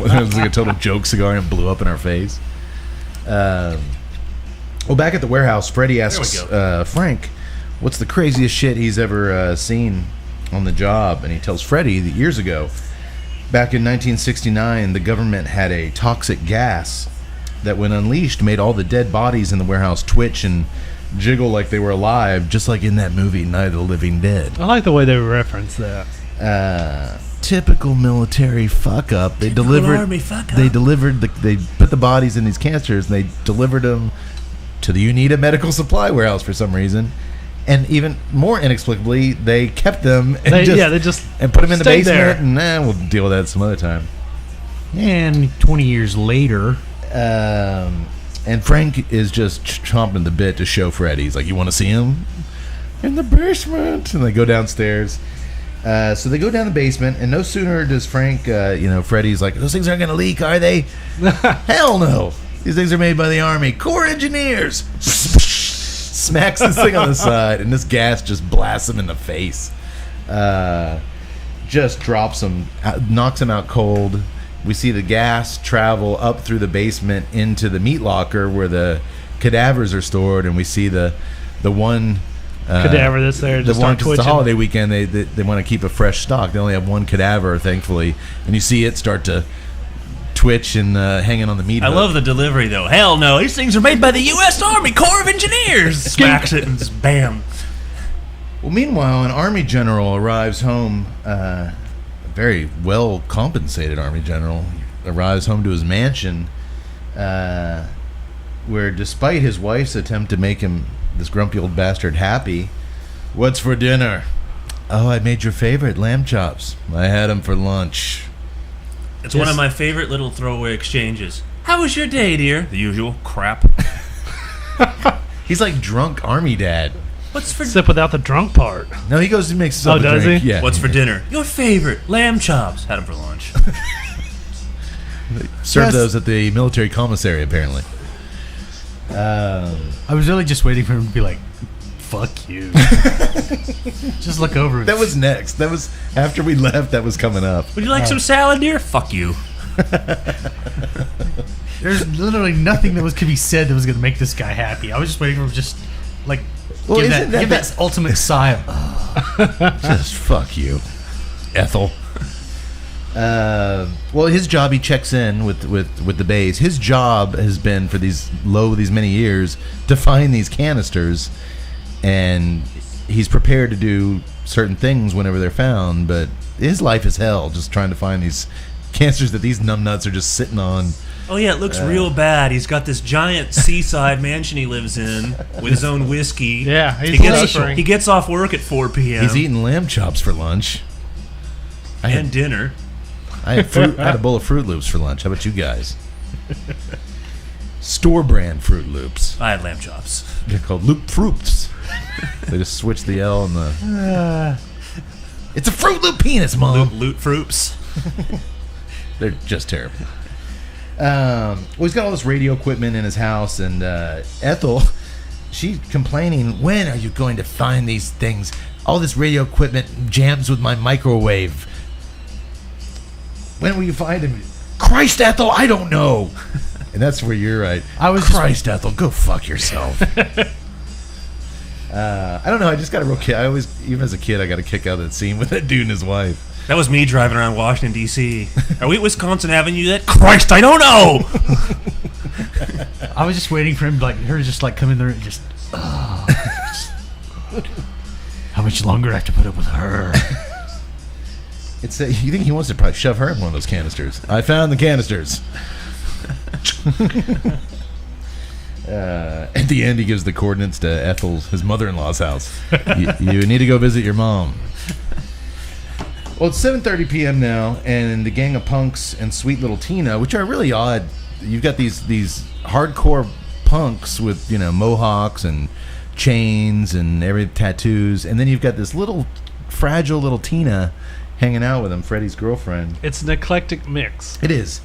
was like a total joke cigar and it blew up in our face? Well, back at the warehouse, Freddy asks Frank, what's the craziest shit he's ever seen on the job? And he tells Freddy that years ago, back in 1969, the government had a toxic gas that, when unleashed, made all the dead bodies in the warehouse twitch and jiggle like they were alive, just like in that movie Night of the Living Dead. I like the way they reference that. Typical military fuck up. They delivered. They put the bodies in these canisters and they delivered them to the Unida Medical Supply Warehouse for some reason. And even more inexplicably, they kept them and they just put them in the basement there. and we'll deal with that some other time. And 20 years later, and Frank is just chomping the bit to show Freddy. He's like, "You want to see him in the basement?" And they go downstairs. So they go down the basement, and no sooner does Frank, Freddy's like, "Those things aren't going to leak, are they?" Hell no. These things are made by the Army Corps engineers. Smacks this thing on the side, and this gas just blasts him in the face. Just drops him, knocks him out cold. We see the gas travel up through the basement into the meat locker where the cadavers are stored, and we see the one cadaver that's there. The just one, 'cause it's twitching. a holiday weekend. They want to keep a fresh stock. They only have one cadaver, thankfully, and you see it start to twitch and hanging on the meat. I love the delivery though. Hell no, these things are made by the U.S. Army Corps of Engineers. Smacks it and just bam. Well, meanwhile, an army general arrives home, a very well compensated army general, arrives home to his mansion, where despite his wife's attempt to make him, this grumpy old bastard, happy, what's for dinner? Oh, I made your favorite, lamb chops. I had them for lunch. It's one of my favorite little throwaway exchanges. How was your day, dear? The usual crap. He's like drunk army dad. What's for Except without the drunk part. No, he goes and makes himself a does drink. he? Yeah. What's for dinner? Your favorite, lamb chops. Had them for lunch. Serve Yes. those at the military commissary, apparently. I was really just waiting for him to be like, "Fuck you." Just look over. That was next. That was after we left. That was coming up. Would you like some salad, dear? Fuck you. There's literally nothing that could be said that was going to make this guy happy. I was just waiting for him to just like Well, give isn't that ultimate sigh of, Just fuck you, Ethel. Well, his job, he checks in with the base. His job has been for these many years to find these canisters, and he's prepared to do certain things whenever they're found. But his life is hell, just trying to find these canisters that these numbnuts are just sitting on. Oh yeah, it looks real bad. He's got this giant seaside mansion he lives in with his own whiskey. Yeah, he he's gets off work at 4 p.m. He's eating lamb chops for lunch. and dinner. I had a bowl of Fruit Loops for lunch. How about you guys? Store brand Fruit Loops. I had lamb chops. They're called Loop Fruits. They just switch the L and the. It's a Fruit Loop penis, Mom. Loot fruits. They're just terrible. Well, he's got all this radio equipment in his house, and Ethel, she's complaining, when are you going to find these things? All this radio equipment jams with my microwave. When will you find him? Christ, Ethel, I don't know. And that's where you're right. Christ, Ethel, go fuck yourself. I don't know, I just got a real kick. I always, even as a kid, I got a kick out of that scene with that dude and his wife. That was me driving around Washington, D.C. Are we at Wisconsin Avenue yet? Christ, I don't know! I was just waiting for him, her to just come in there and just. How much longer do I have to put up with her? It's you think he wants to probably shove her in one of those canisters? I found the canisters. At the end, he gives the coordinates to his mother-in-law's house. You need to go visit your mom. Well, it's 7:30 p.m. now, and the gang of punks and sweet little Tina, which are really odd. You've got these hardcore punks with mohawks and chains and tattoos, and then you've got this little fragile little Tina hanging out with him, Freddie's girlfriend. It's an eclectic mix. It is.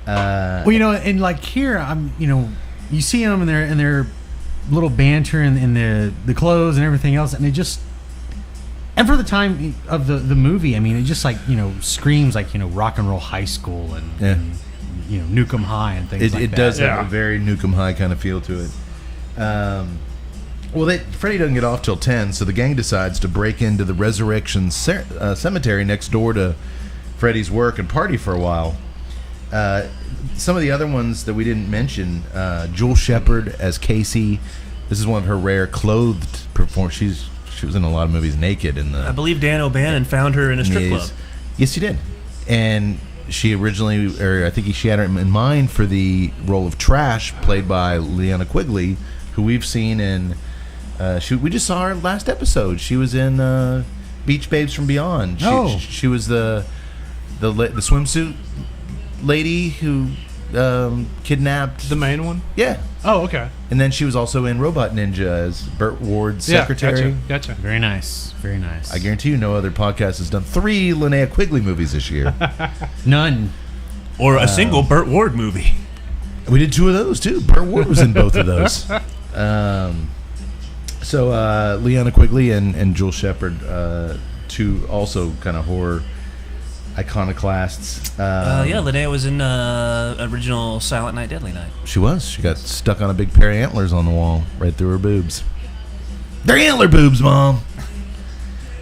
Well, and like here, you see them in their little banter and the clothes and everything else, and it just. And for the time of the movie, I mean, it just screams like rock and roll high school and Nukem High and things like that. It does have a very Nukem High kind of feel to it. Well, Freddie doesn't get off till 10, so the gang decides to break into the Resurrection Cemetery next door to Freddie's work and party for a while. Some of the other ones that we didn't mention, Jewel Shepard as Casey. This is one of her rare clothed performances. She was in a lot of movies naked. I believe Dan O'Bannon found her in a strip club. Yes, he did. And she originally, I think she had her in mind for the role of Trash, played by Leanna Quigley, who we've seen in. We just saw her last episode. She was in Beach Babes from Beyond. She was the swimsuit lady who kidnapped the main one. Yeah. Oh, okay. And then she was also in Robot Ninja as Burt Ward's secretary. Gotcha. Very nice. Very nice. I guarantee you no other podcast has done 3 Linnea Quigley movies this year. None. Or a single Burt Ward movie. We did 2 of those, too. Burt Ward was in both of those. So Leanna Quigley and Jewel Shepard, 2 also kind of horror iconoclasts. Linnea was in original Silent Night, Deadly Night. She was. She got stuck on a big pair of antlers on the wall right through her boobs. They're antler boobs, Mom!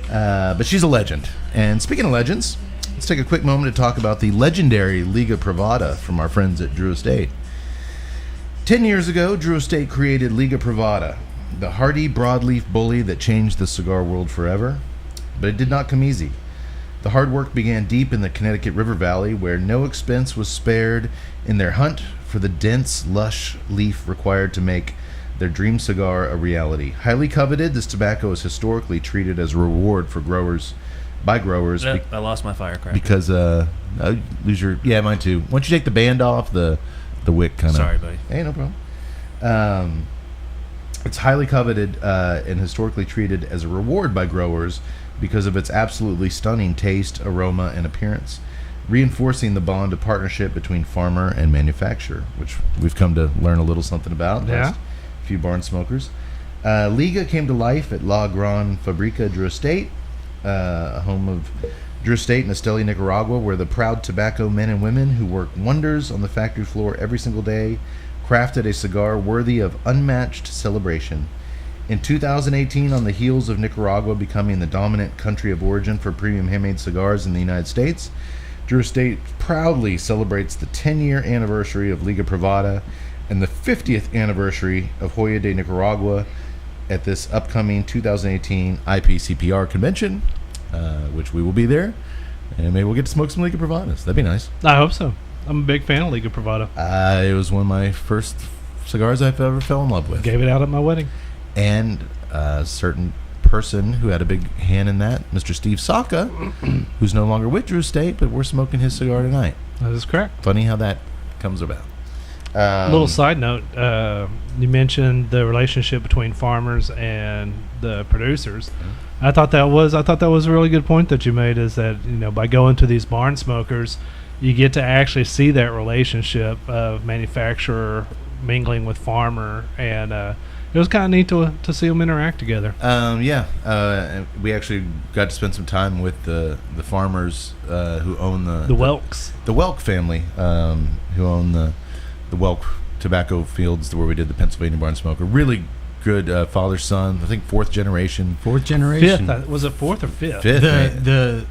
But she's a legend. And speaking of legends, let's take a quick moment to talk about the legendary Liga Privada from our friends at Drew Estate. 10 years ago, Drew Estate created Liga Privada. the hardy broadleaf bully that changed the cigar world forever. But it did not come easy. The hard work began deep in the Connecticut River Valley, where no expense was spared in their hunt for the dense, lush leaf required to make their dream cigar a reality. Highly coveted, this tobacco is historically treated as a reward for growers, by growers. I lost my firecracker. Because I lose your... Yeah, mine too. Once you take the band off, the wick kind of... Sorry, buddy. Hey, no problem. It's highly coveted and historically treated as a reward by growers because of its absolutely stunning taste, aroma, and appearance, reinforcing the bond of partnership between farmer and manufacturer, which we've come to learn a little something about. Yeah. A few barn smokers. Liga came to life at La Gran Fabrica Drew Estate, a home of Drew Estate in Esteli, Nicaragua, where the proud tobacco men and women who work wonders on the factory floor every single day crafted a cigar worthy of unmatched celebration. In 2018, on the heels of Nicaragua becoming the dominant country of origin for premium handmade cigars in the United States, Drew Estate proudly celebrates the 10-year anniversary of Liga Privada and the 50th anniversary of Joya de Nicaragua at this upcoming 2018 IPCPR convention, which we will be there, and maybe we'll get to smoke some Liga Privadas. That'd be nice. I hope so. I'm a big fan of Liga Privada. It was one of my first cigars I've ever fell in love with. Gave it out at my wedding. And a certain person who had a big hand in that, Mr. Steve Saka, who's no longer with Drew Estate, but we're smoking his cigar tonight. That is correct. Funny how that comes about. Little side note, you mentioned the relationship between farmers and the producers. I thought that was a really good point that you made, is that, you know, by going to these barn smokers, you get to actually see that relationship of manufacturer mingling with farmer, and it was kind of neat to see them interact together. We actually got to spend some time with the farmers who own the Welks. The Welk family, who own the Welk tobacco fields where we did the Pennsylvania Barn Smoker. Really good father-son, I think fourth generation. Fifth. Was it fourth or fifth? Fifth. The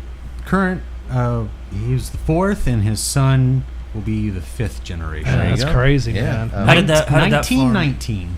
current, he was the fourth, and his son will be the fifth generation. That's crazy, Yeah. man. How did that 1919.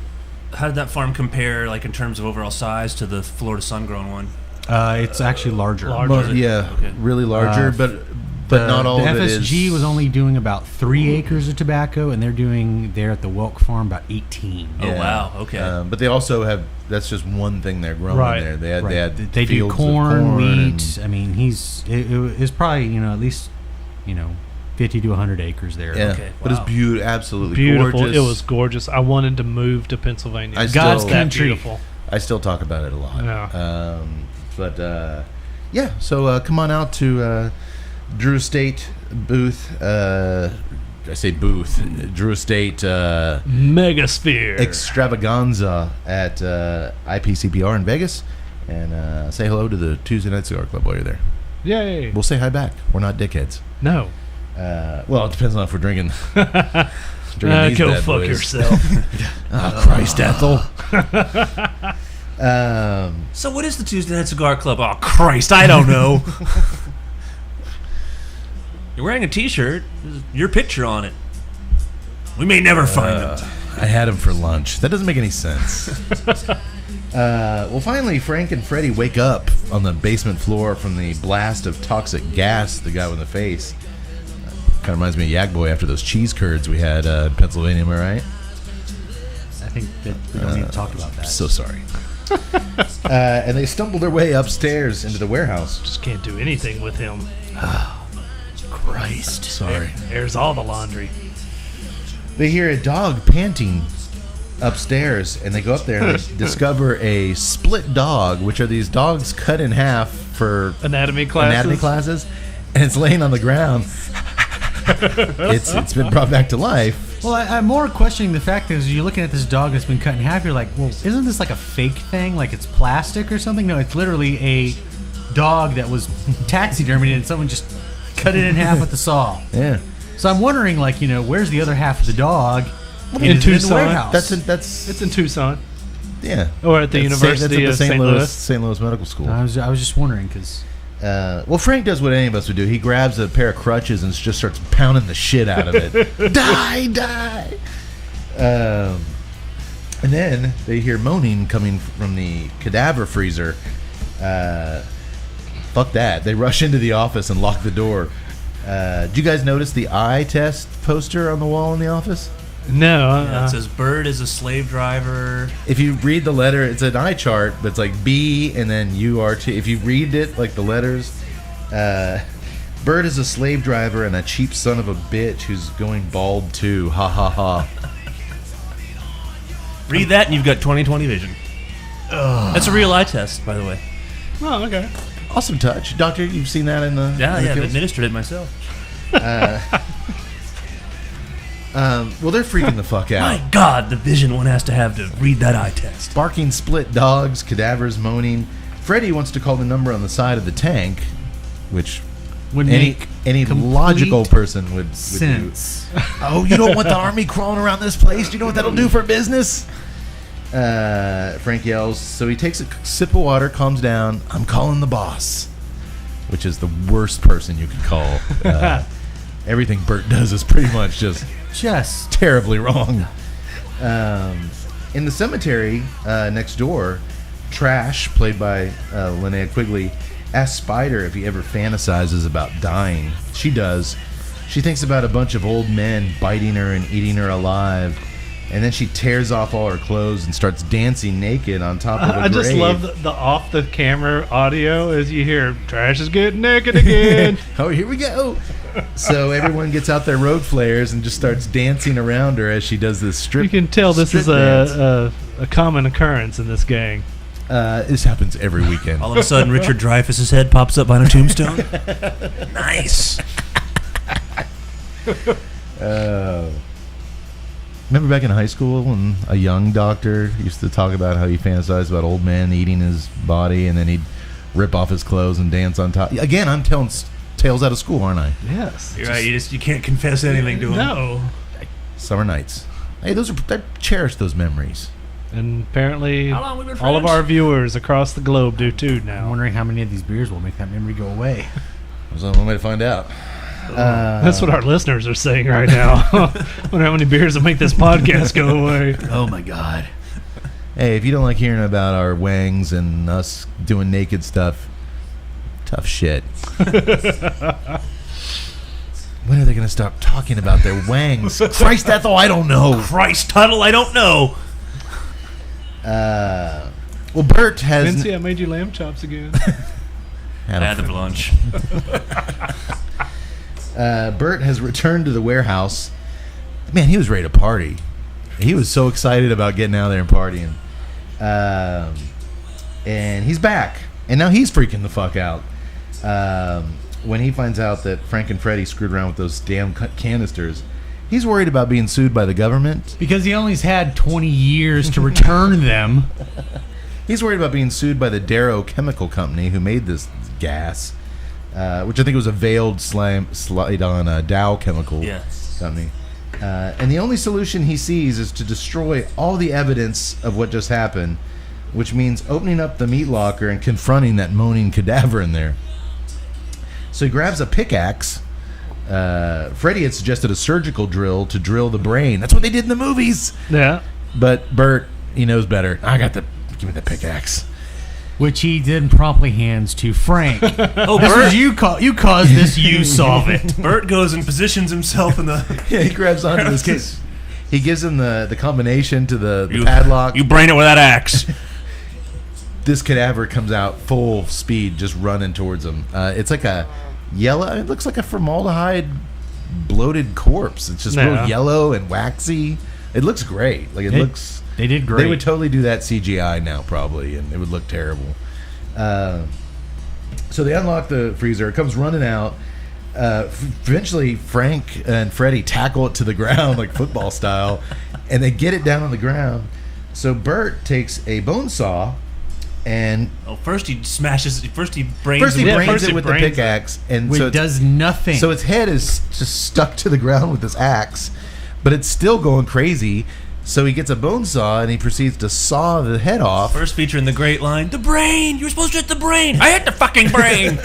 How did that farm compare, like in terms of overall size, to the Florida Sun-Grown one? It's actually larger. Okay. Really larger, but not all the of it is. FSG was only doing about 3 acres of tobacco, and they're doing there at the Welk farm about 18. Oh, wow. Okay. But they also have, that's just one thing they're growing Right. there. They had They do fields of corn, wheat. and- I mean, it's probably, at least 50 to 100 acres there. Yeah, Okay, but wow. it's absolutely Beautiful. gorgeous. It was gorgeous. I wanted to move to Pennsylvania. I God's still- that country. beautiful. I still talk about it a lot. Yeah. So come on out to Drew Estate booth. I say booth. Drew Estate Megasphere. extravaganza at IPCPR in Vegas, and say hello to the Tuesday Night Cigar Club while you're there. Yay. We'll say hi back. We're not dickheads. No. Well, it depends on if we're drinking. these Go bad fuck boys. yourself. Oh, Christ, Ethel. So what is the Tuesday Night Cigar Club? Oh, Christ, I don't know. You're wearing a T-shirt. There's your picture on it. We may never find him. I had him for lunch. That doesn't make any sense. Well, finally, Frank and Freddie wake up on the basement floor from the blast of toxic gas that got in the face. Kind of reminds me of Yak Boy after those cheese curds we had in Pennsylvania, am I right? I think that we don't need to talk about that. So sorry. And they stumbled their way upstairs into the warehouse. Just can't do anything with him. Christ. Sorry. There's all the laundry. They hear a dog panting upstairs, and they go up there and they discover a split dog, which are these dogs cut in half for Anatomy classes. and it's laying on the ground. It's been brought back to life. Well, I'm more questioning the fact that as you're looking at this dog that's been cut in half, you're like, well, isn't this like a fake thing? Like it's plastic or something? No, it's literally a dog that was taxidermied and someone just cut it in half with the saw. Yeah. So I'm wondering, like, where's the other half of the dog? In the Tucson. warehouse? That's It's in Tucson. yeah. Or at the University of St. Louis. St. Louis Medical School. I was just wondering because Well, Frank does what any of us would do. He grabs a pair of crutches and just starts pounding the shit out of it. Die! And then they hear moaning coming from the cadaver freezer. Fuck that. They rush into the office and lock the door. Did you guys notice the eye test poster on the wall in the office? No. It says Bird is a slave driver. If you read the letter, it's an eye chart, but it's like B and then URT. If you read it, like the letters, Bird is a slave driver and a cheap son of a bitch who's going bald too. Ha ha ha. Read that and you've got 20/20 vision. That's a real eye test, by the way. Oh, okay. Awesome touch. Doctor, you've seen that in the... Yeah, in the I've fields? administered it myself. Well, they're freaking the fuck out. My God, the vision one has to have to read that eye test. Barking split dogs, cadavers moaning. Freddy wants to call the number on the side of the tank, which Would any make logical complete person would do. sense. Oh, you don't want the army crawling around this place? Do you know what that'll do for business? Frank yells. So he takes a sip of water, calms down. I'm calling the boss, which is the worst person you could call. Everything Bert does is pretty much just terribly wrong. In the cemetery next door, Trash, played by Linnea Quigley, asks Spider if he ever fantasizes about dying. She does. She thinks about a bunch of old men biting her and eating her alive. And then she tears off all her clothes and starts dancing naked on top of a grave. I just love the off-the-camera audio as you hear, Trash is getting naked again. Oh, here we go. So everyone gets out their road flares and just starts dancing around her as she does this strip. You can tell this is dance. a common occurrence in this gang. This happens every weekend. All of a sudden, Richard Dreyfuss's head pops up on a tombstone. Nice. Remember back in high school when a young doctor used to talk about how he fantasized about old men eating his body and then he'd rip off his clothes and dance on top? Again, I'm telling tales out of school, aren't I? Yes. You're right. You can't confess anything to him. No. Summer nights. Hey, I cherish those memories. And apparently How long we been all of friends? our viewers across the globe do too I'm now. wondering how many of these beers will make that memory go away. There's only one way to find out. That's what our listeners are saying right now. I wonder how many beers will make this podcast go away. Oh my god. Hey, if you don't like hearing about our wangs and us doing naked stuff, tough shit. When are they going to stop talking about their wangs? Christ, Ethel, I don't know. Christ, Tuttle, I don't know. Well, Bert has... Vincy, I made you lamb chops again. I had them for lunch. Bert has returned to the warehouse. Man, he was ready to party. He was so excited about getting out there and partying. And he's back. And now he's freaking the fuck out. When he finds out that Frank and Freddy screwed around with those damn canisters, he's worried about being sued by the government. Because he only's had 20 years to return them. He's worried about being sued by the Darrow Chemical Company who made this gas, which I think was a veiled slide on Dow Chemical Company. And the only solution he sees is to destroy all the evidence of what just happened, which means opening up the meat locker and confronting that moaning cadaver in there. So he grabs a pickaxe. Freddy had suggested a surgical drill to drill the brain. That's what they did in the movies. Yeah. But Bert, he knows better. Give me the pickaxe. Which he then promptly hands to Frank. Oh, This Bert. was you caused this, you solve it. Bert goes and positions himself in the... Yeah, he grabs onto this case. He gives him the combination to the padlock. You brain it with that axe. This cadaver comes out full speed, just running towards him. It's like a yellow. It looks like a formaldehyde bloated corpse. It's just real yellow and waxy. It looks great. Like it looks. They did great. They would totally do that CGI now, probably, and it would look terrible. So they unlock the freezer. It comes running out. Eventually, Frank and Freddy tackle it to the ground like football style, and they get it down on the ground. So Bert takes a bone saw. And First he brains it with the pickaxe, and Which so does nothing. So its head is just stuck to the ground with this axe, but it's still going crazy. So he gets a bone saw and he proceeds to saw the head off. First feature in the great line: "The brain. You were supposed to hit the brain. I hit the fucking brain."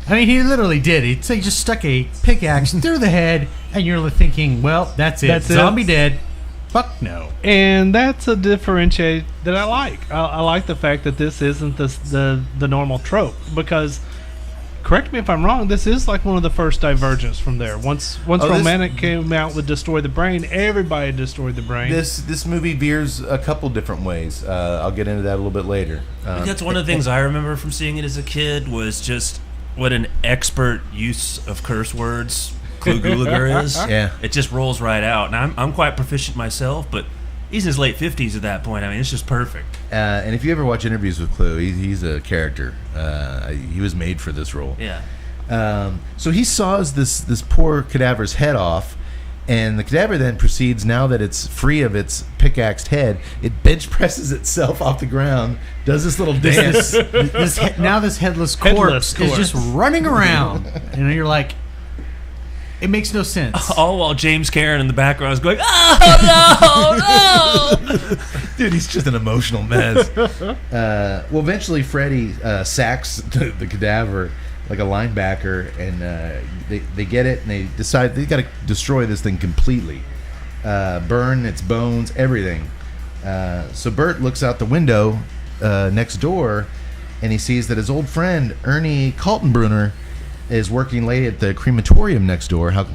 I mean, he literally did. He just stuck a pickaxe through the head, and you're thinking, well, that's it. That's it. Zombie dead. Fuck no. And that's a differentiate that I like. I like the fact that this isn't the normal trope, because, correct me if I'm wrong, this is like one of the first divergence from there. Once Romantic came out with Destroy the Brain, everybody destroyed the brain. This movie veers a couple different ways. I'll get into that a little bit later. That's one of the things I remember from seeing it as a kid, was just what an expert use of curse words Clu Gulager is. Yeah. It just rolls right out. And I'm quite proficient myself, but he's in his late 50s at that point. I mean, it's just perfect. And if you ever watch interviews with Clu, he's a character. He was made for this role. Yeah. So he saws this poor cadaver's head off, and the cadaver then proceeds, now that it's free of its pickaxed head, it bench presses itself off the ground, does this little dance. This headless corpse is just running around, and you're like, it makes no sense. All while James Cairn in the background is going, oh, no! Dude, he's just an emotional mess. Well, eventually Freddy sacks the cadaver like a linebacker, and they get it, and they decide they got to destroy this thing completely. Burn its bones, everything. So Bert looks out the window next door, and he sees that his old friend, Ernie Kaltenbrunner, is working late at the crematorium next door. How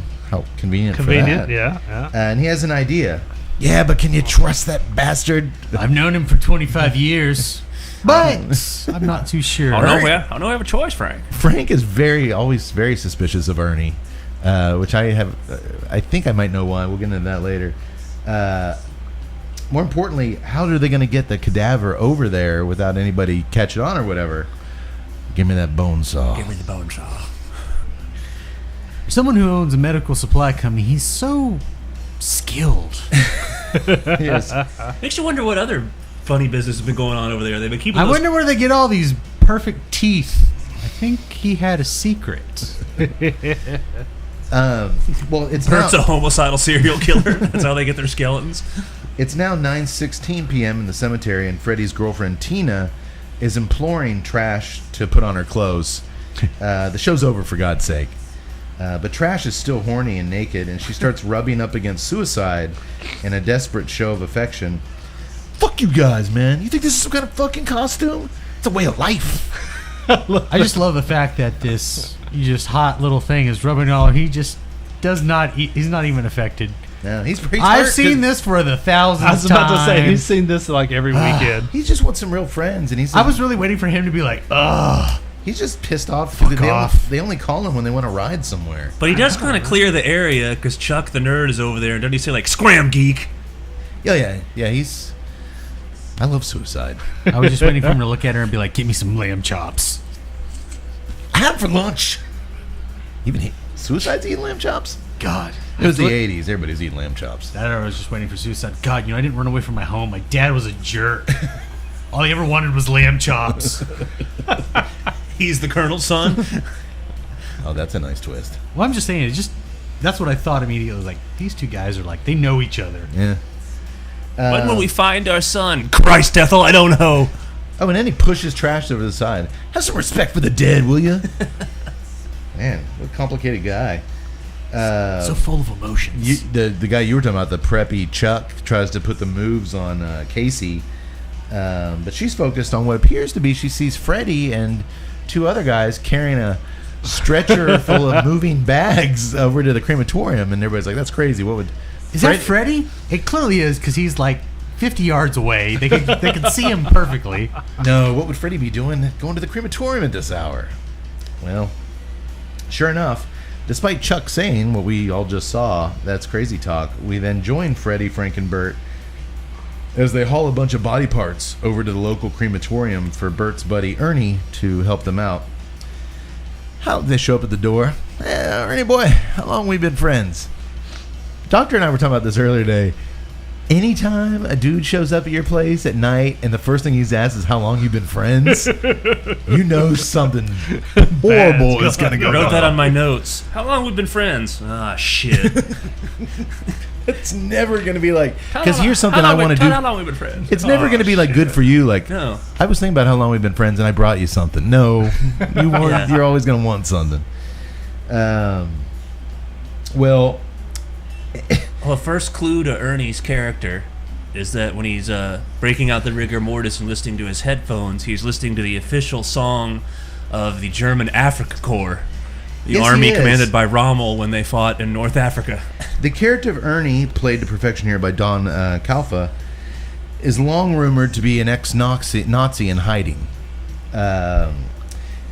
convenient for that. Yeah. And he has an idea. Yeah, but can you trust that bastard? I've known him for 25 years, but I'm not too sure. I don't know we have a choice, Frank. Frank is always very suspicious of Ernie, which I think I might know why. We'll get into that later. More importantly, how are they going to get the cadaver over there without anybody catching on or whatever? Give me that bone saw. Give me the bone saw. Someone who owns a medical supply company, he's so skilled. Yes. Makes you wonder what other funny business has been going on over there. They've been keeping. I wonder where they get all these perfect teeth. I think he had a secret. Well, it's Bert's now, a homicidal serial killer. That's how they get their skeletons. It's now 9:16 p.m. in the cemetery, and Freddy's girlfriend Tina is imploring Trash to put on her clothes. The show's over, for God's sake. But Trash is still horny and naked, and she starts rubbing up against Suicide in a desperate show of affection. Fuck you guys, man. You think this is some kind of fucking costume? It's a way of life. I just love the fact that this just hot little thing is rubbing all. He just does not. He's not even affected. No, he's I've seen this for the 1,000th time. I was about to say, he's seen this like every weekend. He just wants some real friends, and I was really waiting for him to be like, ugh. He's just pissed off. Fuck off. They only call him when they want to ride somewhere. But he does kind of clear the area because Chuck the nerd is over there, and doesn't he say like "scram geek"? Yeah. I love Suicide. I was just waiting for him to look at her and be like, "Give me some lamb chops." I had it for lunch. Even Suicide's eating lamb chops. God, It was the 80s. Everybody's eating lamb chops. That I was just waiting for Suicide. God, I didn't run away from my home. My dad was a jerk. All he ever wanted was lamb chops. He's the Colonel's son. Oh, that's a nice twist. Well, I'm just saying, that's what I thought immediately. I was like, these two guys are like, they know each other. Yeah. When will we find our son? Christ, Ethel, I don't know. Oh, and then he pushes Trash over the side. Have some respect for the dead, will you? Man, what a complicated guy. So full of emotions. The guy you were talking about, the preppy Chuck, tries to put the moves on Casey. But she's focused on what appears to be, she sees Freddy and two other guys carrying a stretcher full of moving bags over to the crematorium, and everybody's like, that's crazy. What would... Is that Freddy? It clearly is, because he's like 50 yards away. They can see him perfectly. No, what would Freddy be doing going to the crematorium at this hour? Well, sure enough, despite Chuck saying what we all just saw, that's crazy talk, we then join Freddy, Frank, and Bert as they haul a bunch of body parts over to the local crematorium for Bert's buddy Ernie to help them out. How did they show up at the door? Ernie boy, how long we been friends? Doctor and I were talking about this earlier today. Anytime a dude shows up at your place at night and the first thing he's asked is how long you've been friends, you know something horrible is going to go on. I wrote that on my notes. How long we've been friends? Ah, shit. It's never going to be like, because here's something I want to do. How long we've been friends? It's never going to be like good for you. Like, no. I was thinking about how long we've been friends and I brought you something. No, you're always going to want something. Well, Well, first clue to Ernie's character is that when he's breaking out the rigor mortis and listening to his headphones, he's listening to the official song of the German Africa Corps, the Yes, army he is. commanded by Rommel when they fought in North Africa. The character of Ernie, played to perfection here by Don Calfa, is long rumored to be an ex-Nazi in hiding.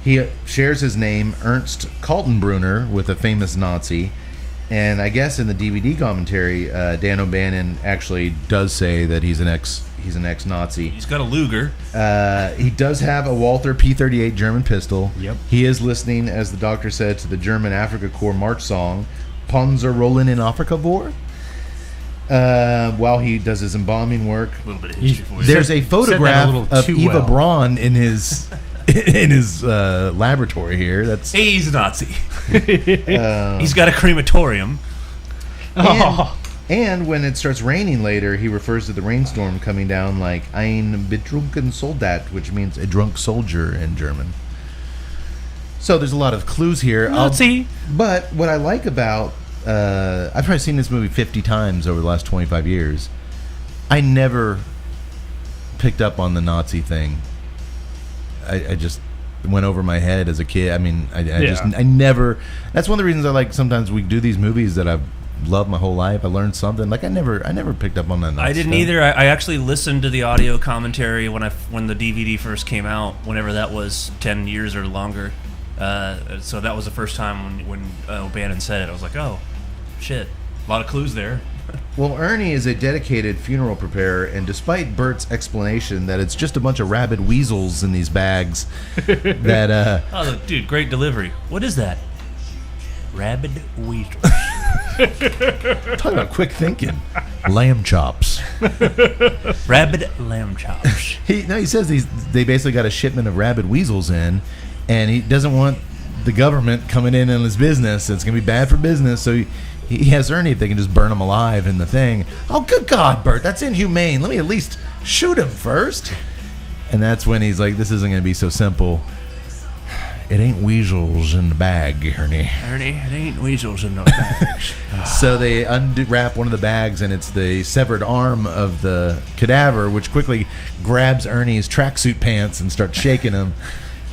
He shares his name, Ernst Kaltenbrunner, with a famous Nazi. And I guess in the DVD commentary, Dan O'Bannon actually does say that he's an ex-Nazi. He's got a Luger. He does have a Walther P38 German pistol. Yep. He is listening, as the doctor said, to the German Africa Corps march song, Panzer Rollen in Afrika vor, while he does his embalming work. A little bit of history for you. There's a Said that a photograph little of too Eva well. Braun in his laboratory here. That's He's a Nazi. He's got a crematorium. and when it starts raining later, he refers to the rainstorm coming down like ein betrunken Soldat, which means a drunk soldier in German. So there's a lot of clues here. Nazi. But what I like about I've probably seen this movie 50 times over the last 25 years. I never picked up on the Nazi thing. I just went over my head as a kid. I mean, I never. That's one of the reasons I like. Sometimes we do these movies that I've loved my whole life. I learned something. Like I never picked up on that. Nazi I didn't stuff. either. I actually listened to the audio commentary when the DVD first came out, whenever that was, 10 years or longer. So that was the first time when O'Bannon said it. I was like, oh, shit. A lot of clues there. Well, Ernie is a dedicated funeral preparer, and despite Bert's explanation that it's just a bunch of rabid weasels in these bags, that Oh, dude, great delivery. What is that? Rabid weasel. talk about quick thinking, lamb chops. Rabid lamb chops. He says they basically got a shipment of rabid weasels in, and he doesn't want the government coming in on his business. It's gonna be bad for business, so he has Ernie if they can just burn him alive in the thing. Oh, good God, Bert, that's inhumane. Let me at least shoot him first. And that's when he's like, this isn't gonna be so simple. It ain't weasels in the bag, Ernie. Ernie, it ain't weasels in those bags. So they unwrap one of the bags, and it's the severed arm of the cadaver, which quickly grabs Ernie's tracksuit pants and starts shaking him.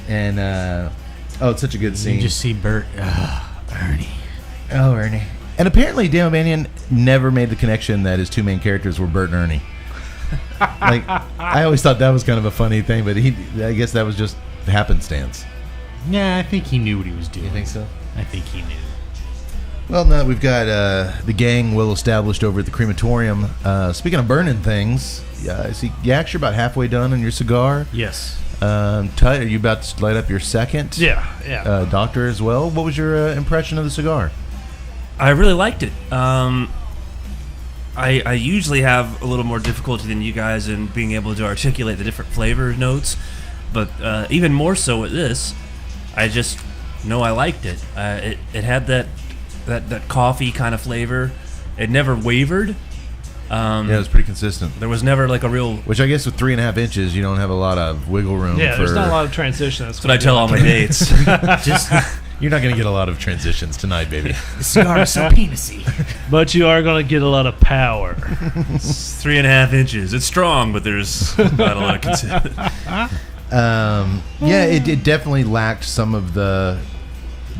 And it's such a good scene. You just see Bert. Ernie. Oh, Ernie. And apparently Dan O'Bannon never made the connection that his two main characters were Bert and Ernie. Like, I always thought that was kind of a funny thing, but I guess that was just happenstance. Yeah, I think he knew what he was doing. You think so? I think he knew. Well, now that we've got the gang well established over at the crematorium, speaking of burning things, I see Yax, you're about halfway done on your cigar. Yes. Tut, are you about to light up your second? Yeah. Doctor as well. What was your impression of the cigar? I really liked it. I usually have a little more difficulty than you guys in being able to articulate the different flavor notes, but even more so with this, I just know I liked it. It had that coffee kind of flavor. It never wavered. Yeah, it was pretty consistent. There was never like a real. Which I guess with 3.5 inches, you don't have a lot of wiggle room. Yeah, for, there's not a lot of transition. That's what I tell all my dates. Just You're not going to get a lot of transitions tonight, baby. the cigar is so penisy. But you are going to get a lot of power. 3.5 inches. It's strong, but there's not a lot of consistency. Yeah, it definitely lacked some of the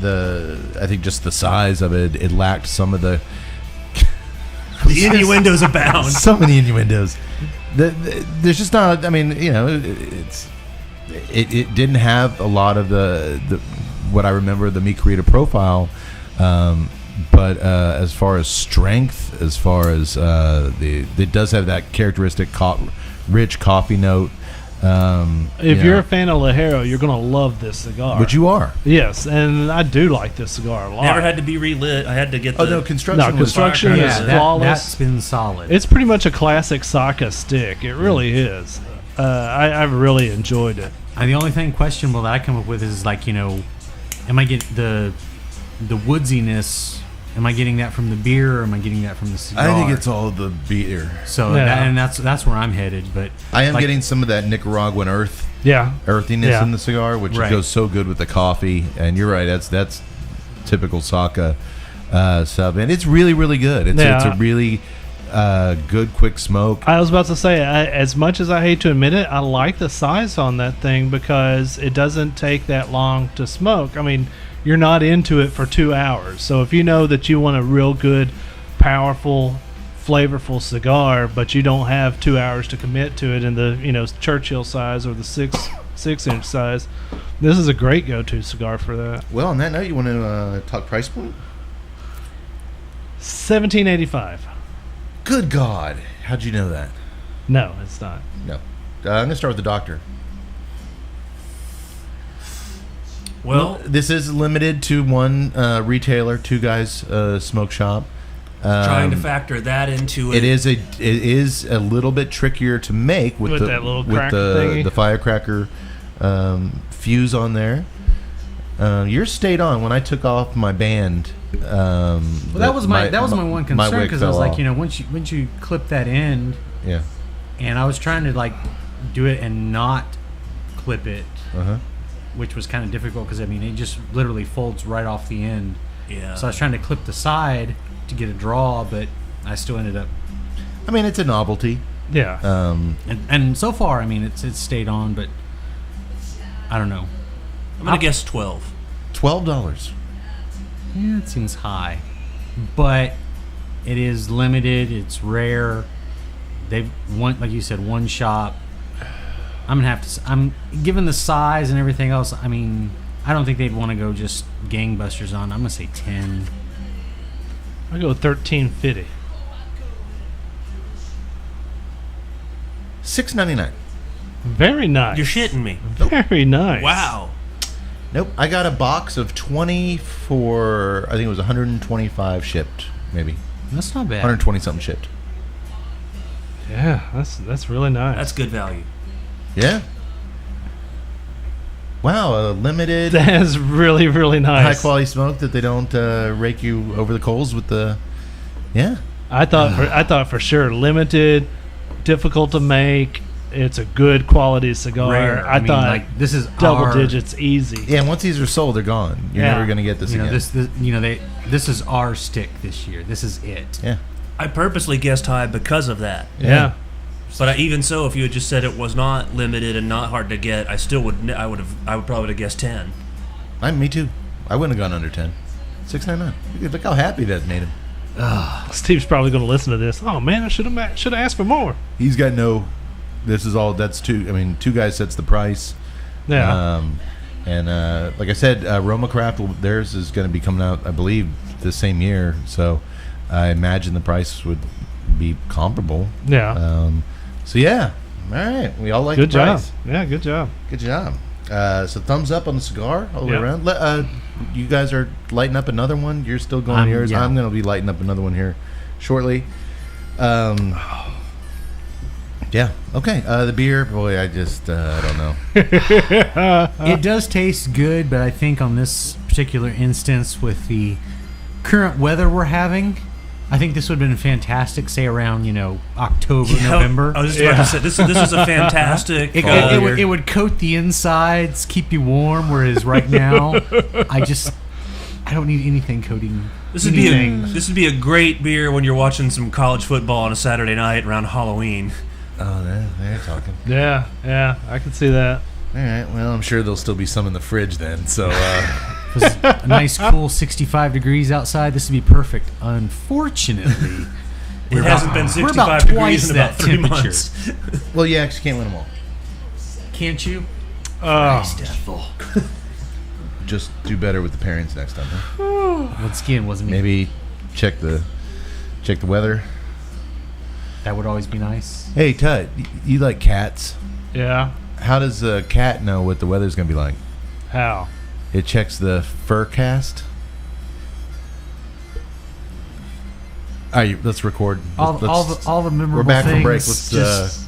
I think just the size of it. It lacked some of the The innuendos abound. so many innuendos. There's just not. I mean, it didn't have a lot of the what I remember the Mi Querida profile. But as far as strength, as far as it does have that characteristic rich coffee note. If you're a fan of Lajero, you're going to love this cigar. Which you are. Yes, and I do like this cigar a lot. Never had to be relit. I had to get the... Oh, no, construction was construction fire. is Yeah, flawless. that's been solid. It's pretty much a classic Saka stick. It really is. I've really enjoyed it. The only thing questionable that I come up with is like, am I getting the woodsiness? Am I getting that from the beer, or am I getting that from the cigar? I think it's all the beer. So Yeah. that's where I'm headed. But I am like, getting some of that Nicaraguan Yeah. earthiness Yeah. in the cigar, which Right. goes so good with the coffee. And you're right, that's typical Saka. sub, and it's really, really good. It's a really good, quick smoke. I was about to say, as much as I hate to admit it, I like the size on that thing because it doesn't take that long to smoke. I mean, you're not into it for 2 hours. So if you know that you want a real good, powerful, flavorful cigar, but you don't have 2 hours to commit to it in the Churchill size or the 6-inch size, this is a great go-to cigar for that. Well, on that note, you want to talk price point? $17.85. Good God. How'd you know that? No, it's not. No. I'm going to start with the doctor. Well, this is limited to one retailer, Two Guys Smoke Shop. Trying to factor that into it. It is a little bit trickier to make with that little crack thingy. The Firecracker fuse on there. Yours stayed on when I took off my band. That was my one concern, because I was like, once you clip that end, yeah, and I was trying to like do it and not clip it, which was kind of difficult because it just literally folds right off the end. Yeah. So I was trying to clip the side to get a draw, but I still ended up. It's a novelty. Yeah. And so far, it's stayed on, but I don't know. I'm gonna guess $12. $12. Yeah, it seems high, but it is limited. It's rare. They've like you said, one shop. I'm gonna have to. I'm given the size and everything else. I don't think they'd want to go just gangbusters on. I'm gonna say 10. I'll go $13.50. $6.99. Very nice. You're shitting me. Very nice. Wow. Nope. I got a box of 20 for, I think it was 125 shipped, maybe. That's not bad. 120 something shipped. Yeah, that's really nice. That's good value. Yeah. Wow, a limited, That is really, really nice. high quality smoke that they don't rake you over the coals with the. Yeah. I thought for sure limited, difficult to make. It's a good quality cigar. Rare. I thought like, this is double digits easy. Yeah, and once these are sold, they're gone. You're never going to get this again. This is our stick this year. This is it. Yeah. I purposely guessed high because of that. Yeah. But even so, if you had just said it was not limited and not hard to get, I would probably have guessed 10. Me too. I wouldn't have gone under 10. $6.99. Look how happy that made him. Steve's probably going to listen to this. Oh man, I should have asked for more. He's got no. This is all. That's two. Two Guys sets the price. Yeah. And like I said, Roma Craft, theirs is going to be coming out, I believe, this same year. So I imagine the price would be comparable. Yeah. So yeah. All right. We all like good the price. job. Yeah, good job. Good job. So thumbs up on the cigar all the way Yeah. around. You guys are lighting up another one. You're still going yours. Yeah. I'm going to be lighting up another one here shortly. Yeah. Okay. The beer, boy, I just I don't know. It does taste good, but I think on this particular instance, with the current weather we're having, I think this would have been fantastic, say around October, November. I was just about to say this is a fantastic. It would coat the insides, keep you warm. Whereas right now, I don't need anything coating. This would be a great beer when you're watching some college football on a Saturday night around Halloween. Oh, they're talking. Yeah, I can see that. All right. Well, I'm sure there'll still be some in the fridge then. So, It was a nice, cool 65 degrees outside. This would be perfect. Unfortunately, It hasn't been we're about 65 twice degrees in about that 3 temperature. months. well, you actually can't win them all. Can't you? Oh, Just do better with the pairings next time. Huh? Once again, wasn't me. Maybe check the weather. That would always be nice. Hey, Tut, you like cats? yeah. How does a cat know what the weather's going to be like? How? It checks the Furcast. All right, let's record. All the memorable We're back things. from break. Let's.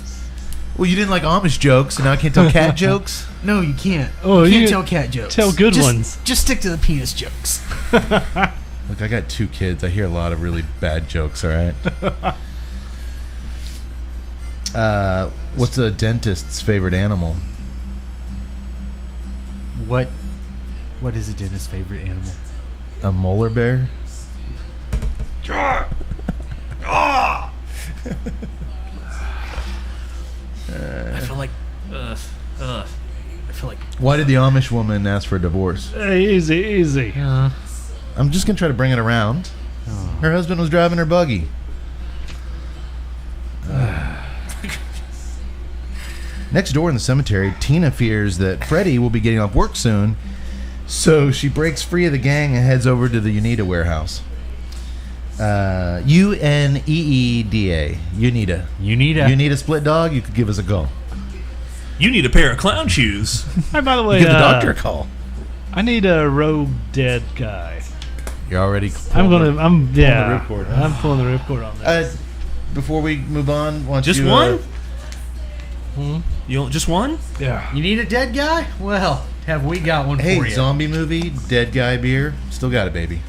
Well, you didn't like Amish jokes, and now I can't tell cat jokes. No, you can't. Oh, you can't you tell cat jokes. tell good ones. Just stick to the penis jokes. Look, I got 2 kids. I hear a lot of really bad jokes. All right. What's a dentist's favorite animal? What is a dentist's favorite animal? A molar bear. I feel like. I feel like. Why did the Amish woman ask for a divorce? Easy. I'm just gonna try to bring it around. Her husband was driving her buggy. Next door in the cemetery, Tina fears that Freddie will be getting off work soon, so she breaks free of the gang and heads over to the Unida warehouse. UNEEDA. Unida. You need a split dog? You could give us a call. You need a pair of clown shoes. Hey, by the way, Give the doctor a call. I need a rogue dead guy. You're already. I'm the ripcord, huh? I'm pulling the ripcord on this. Before we move on, why don't Just you, one? You just one? Yeah. You need a dead guy? Well, have we got one Hey, for you? zombie movie, dead guy beer. Still got it, baby.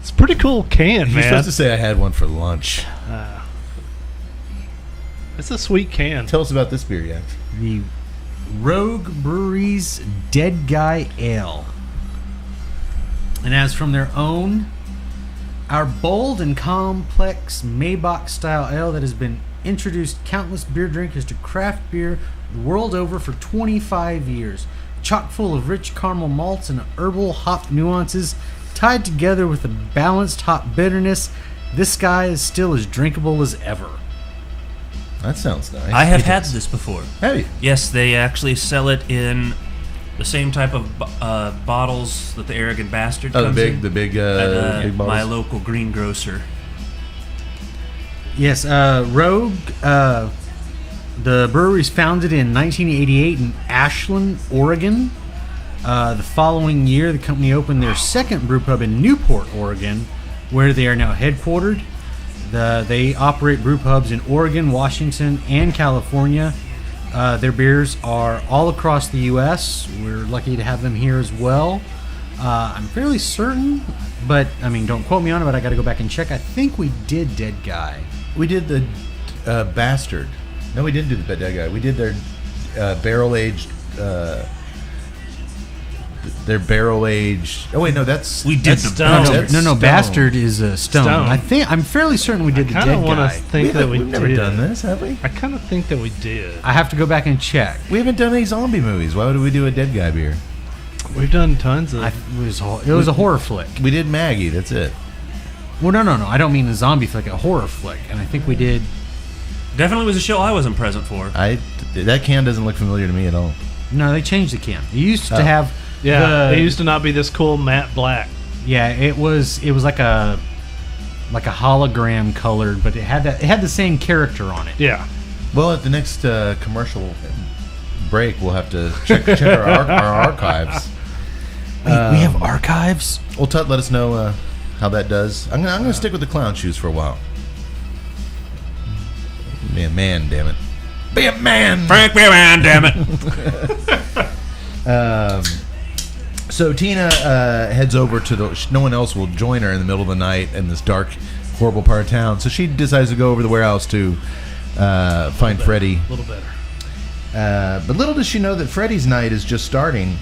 It's a pretty cool can, You're man. supposed to say I had one for lunch. It's a sweet can. Tell us about this beer, Yak. The Rogue Brewery's Dead Guy Ale. And as from their own, our bold and complex Maybach-style ale that has been introduced countless beer drinkers to craft beer the world over for 25 years. Chock full of rich caramel malts and herbal hop nuances, tied together with a balanced hop bitterness, this guy is still as drinkable as ever. That sounds nice. I have had this before. Have you? Yes, they actually sell it in the same type of bottles that the Arrogant Bastard comes in. The big At bottles. my local greengrocer. Yes, Rogue, the brewery's founded in 1988 in Ashland, Oregon. The following year, the company opened their second brew pub in Newport, Oregon, where they are now headquartered. They operate brew pubs in Oregon, Washington, and California. Their beers are all across the U.S. We're lucky to have them here as well. I'm fairly certain, but, I mean, don't quote me on it, but I got to go back and check. I think we did Dead Guy. We did the Bastard. No, we didn't do the dead guy. We did their barrel-aged... their barrel-aged... Oh, wait, no, that's... We did That's the Stone. That's No, Stone. Bastard is Stone. Stone. I'm fairly certain we did the I kind Dead of want to Guy. think that we We've did. never done this, have we? I kind of think that we did. I have to go back and check. We haven't done any zombie movies. Why would we do a dead guy beer? We've done tons of. It was a horror flick. We did Maggie, that's it. Well, no. I don't mean a zombie flick, a horror flick. And I think we did. Definitely was a show I wasn't present for. That can doesn't look familiar to me at all. No, they changed the can. It used to have. Yeah, it used to not be this cool matte black. Yeah, it was like a hologram colored, but it had the same character on it. Yeah. Well, at the next commercial break, we'll have to check our archives. Wait, we have archives? Well, Tut, let us know how that does. I'm gonna stick with the clown shoes for a while. Be a man, damn it. Be a man! Frank man, damn it. So Tina heads over to no one else will join her in the middle of the night in this dark, horrible part of town. So she decides to go over to the warehouse to find Freddie. A little better. But little does she know that Freddie's night is just starting.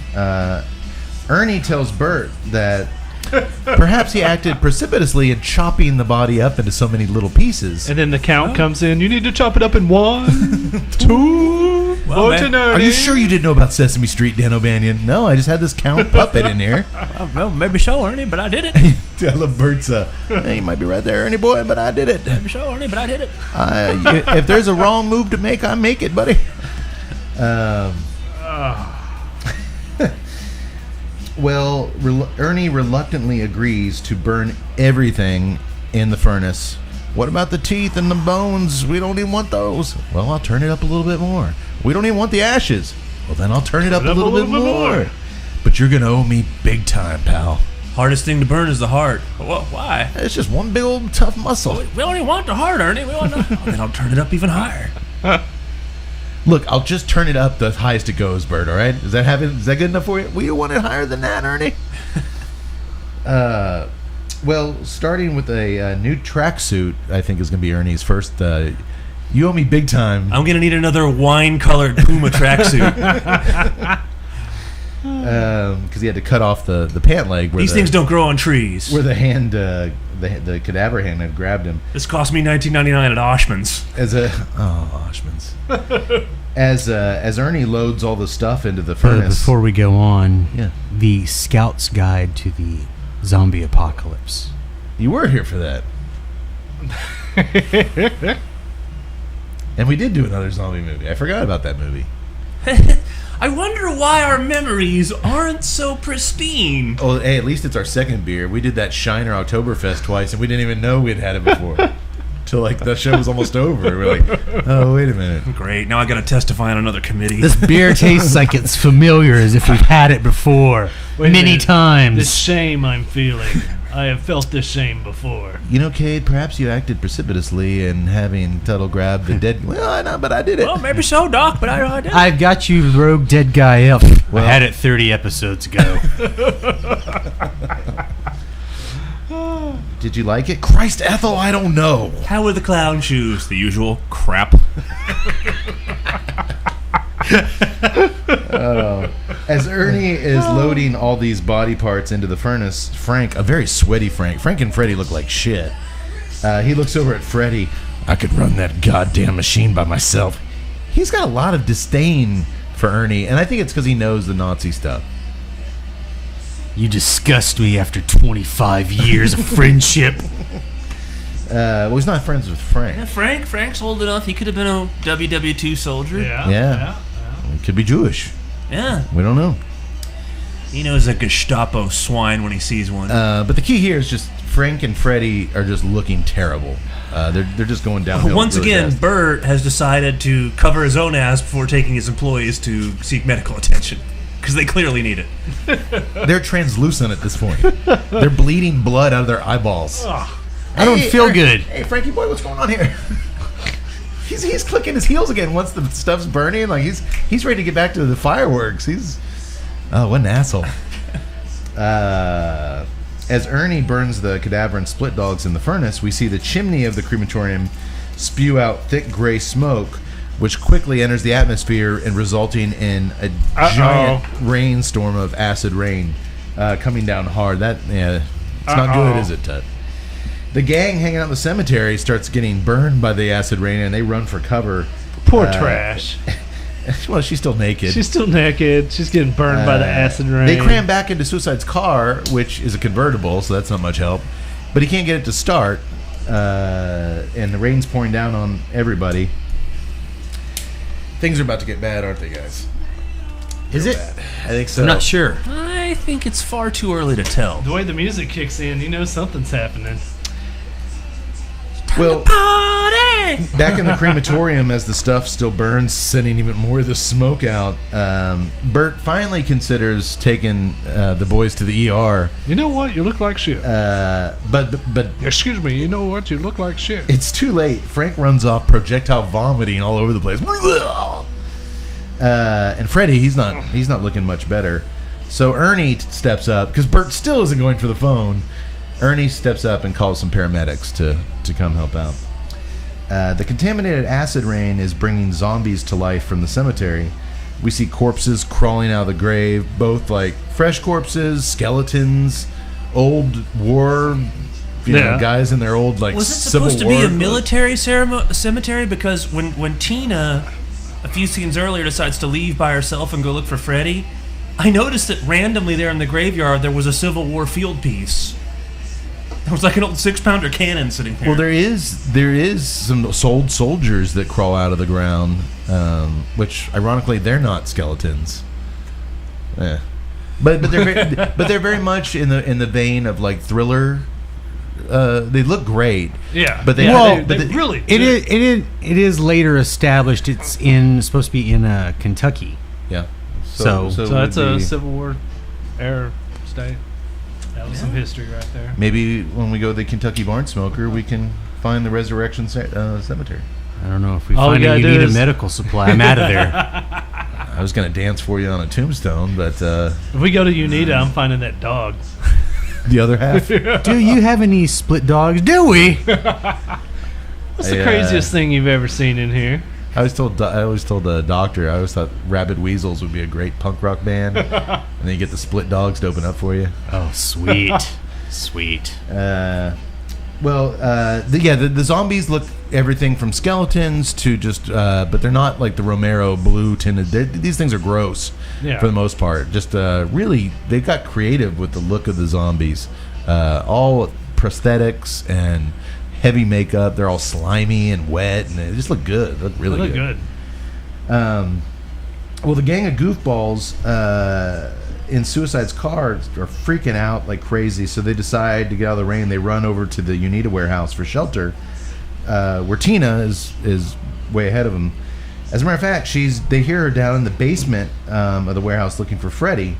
Ernie tells Bert that perhaps he acted precipitously in chopping the body up into so many little pieces. And then the count comes in. You need to chop it up in 1, 2. Are you sure you didn't know about Sesame Street, Dan O'Banion? No, I just had this count puppet in here. Well, maybe so, Ernie, but I did it. I love Bert's, hey, you might be right there, Ernie boy, but I did it. Maybe so, Ernie, but I did it. If there's a wrong move to make, I make it, buddy. Well, Ernie reluctantly agrees to burn everything in the furnace. What about the teeth and the bones? We don't even want those. Well, I'll turn it up a little bit more. We don't even want the ashes. Well, then I'll turn it up a little bit more. But you're going to owe me big time, pal. Hardest thing to burn is the heart. Well, why? It's just one big old tough muscle. We don't even want the heart, Ernie. We want the... Then I'll turn it up even higher. Look, I'll just turn it up the highest it goes, Bert, all right? Is that good enough for you? Well, you want it higher than that, Ernie? Well, starting with a new tracksuit, I think is going to be Ernie's first. You owe me big time. I'm going to need another wine-colored Puma tracksuit. because he had to cut off the pant leg. Where These things don't grow on trees. Where the hand, the cadaver hand had grabbed him. This cost me $19.99 at Oshman's. Oshman's. As Ernie loads all the stuff into the furnace. Before we go on, Yeah. the Scout's Guide to the Zombie Apocalypse. You were here for that. And we did do another zombie movie. I forgot about that movie. I wonder why our memories aren't so pristine. Oh, hey, at least it's our second beer. We did that Shiner Oktoberfest twice, and we didn't even know we'd had it before. Till like the show was almost over. We're like, oh, wait a minute. Great, now I gotta testify on another committee. This beer tastes like it's familiar, as if we've had it before Wait a many minute. times. This shame I'm feeling. I have felt this shame before. You know, Cade, perhaps you acted precipitously in having Tuttle grab the dead. Well, I know, but I did it. Well, maybe so, Doc, but I did. I've got you, rogue dead guy up. Well- I had it 30 episodes ago. Did you like it? Christ, Ethel, I don't know. How were the clown shoes? The usual crap. As Ernie is loading all these body parts into the furnace, Frank, a very sweaty Frank and Freddy look like shit. He looks over at Freddy. I could run that goddamn machine by myself. He's got a lot of disdain for Ernie, and I think it's because he knows the Nazi stuff. You disgust me after 25 years of friendship. Well, he's not friends with Frank. Yeah, Frank's old enough. He could have been a WW2 soldier. Yeah. He could be Jewish. Yeah. We don't know. He knows a Gestapo swine when he sees one. But the key here is just Frank and Freddy are just looking terrible. They're just going downhill. Once really again, fast. Bert has decided to cover his own ass before taking his employees to seek medical attention. Because they clearly need it. They're translucent at this point. They're bleeding blood out of their eyeballs. I don't feel good. Hey, Frankie boy, what's going on here? He's clicking his heels again once the stuff's burning. Like he's ready to get back to the fireworks. What an asshole. As Ernie burns the cadaver and split dogs in the furnace, we see the chimney of the crematorium spew out thick gray smoke, which quickly enters the atmosphere and resulting in a giant rainstorm of acid rain coming down hard. It's not good, is it, Tut? The gang hanging out in the cemetery starts getting burned by the acid rain, and they run for cover. Poor trash. Well, she's still naked. She's still naked. She's getting burned by the acid rain. They cram back into Suicide's car, which is a convertible, so that's not much help. But he can't get it to start, and the rain's pouring down on everybody. Things are about to get bad, aren't they, guys? Is it? I think so. I'm not sure. I think it's far too early to tell. The way the music kicks in, you know something's happening. Well, Party! back in the crematorium, as the stuff still burns, sending even more of the smoke out, Bert finally considers taking the boys to the ER. You know what? You look like shit. But Excuse me. You know what? You look like shit. it's too late. Frank runs off, projectile vomiting all over the place. And Freddy, he's not looking much better. So Ernie steps up, because Bert still isn't going for the phone. Ernie steps up and calls some paramedics to come help out. The contaminated acid rain is bringing zombies to life from the cemetery. We see corpses crawling out of the grave, both like fresh corpses, skeletons, old war, guys in their old like Was it Civil supposed to War be a clothes. military cemetery? Because when Tina, a few scenes earlier, decides to leave by herself and go look for Freddy, I noticed that randomly there in the graveyard there was a Civil War field piece. There was like an old 6-pounder cannon sitting there. Well, there is some old soldiers that crawl out of the ground, which ironically they're not skeletons. But they're very much in the vein of like Thriller. They look great. Yeah. But they really. It is later established. It's supposed to be in Kentucky. Yeah. So that's would a be- Civil War era state. That was some history right there. Maybe when we go to the Kentucky Barn Smoker, we can find the Resurrection Cemetery. I don't know if we All we find it. gotta You do need a is- medical supply. I'm out of there. I was gonna dance for you on a tombstone, but If we go to Unita, I'm finding that dog. the other half. Do you have any split dogs? Do we? What's the craziest thing you've ever seen in here? I always told the doctor, I always thought Rabid Weasels would be a great punk rock band. And then you get the Split Dogs to open up for you. Oh, sweet. Sweet. The zombies look everything from skeletons to just, but they're not like the Romero blue tinted. These things are gross for the most part. Just really, they got creative with the look of the zombies. All prosthetics and heavy makeup. They're all slimy and wet, and they just look good. They look really good. Well, the gang of goofballs in Suicide's car are freaking out like crazy, so they decide to get out of the rain. They run over to the Unita warehouse for shelter, where Tina is way ahead of them. As a matter of fact, they hear her down in the basement of the warehouse looking for Freddy,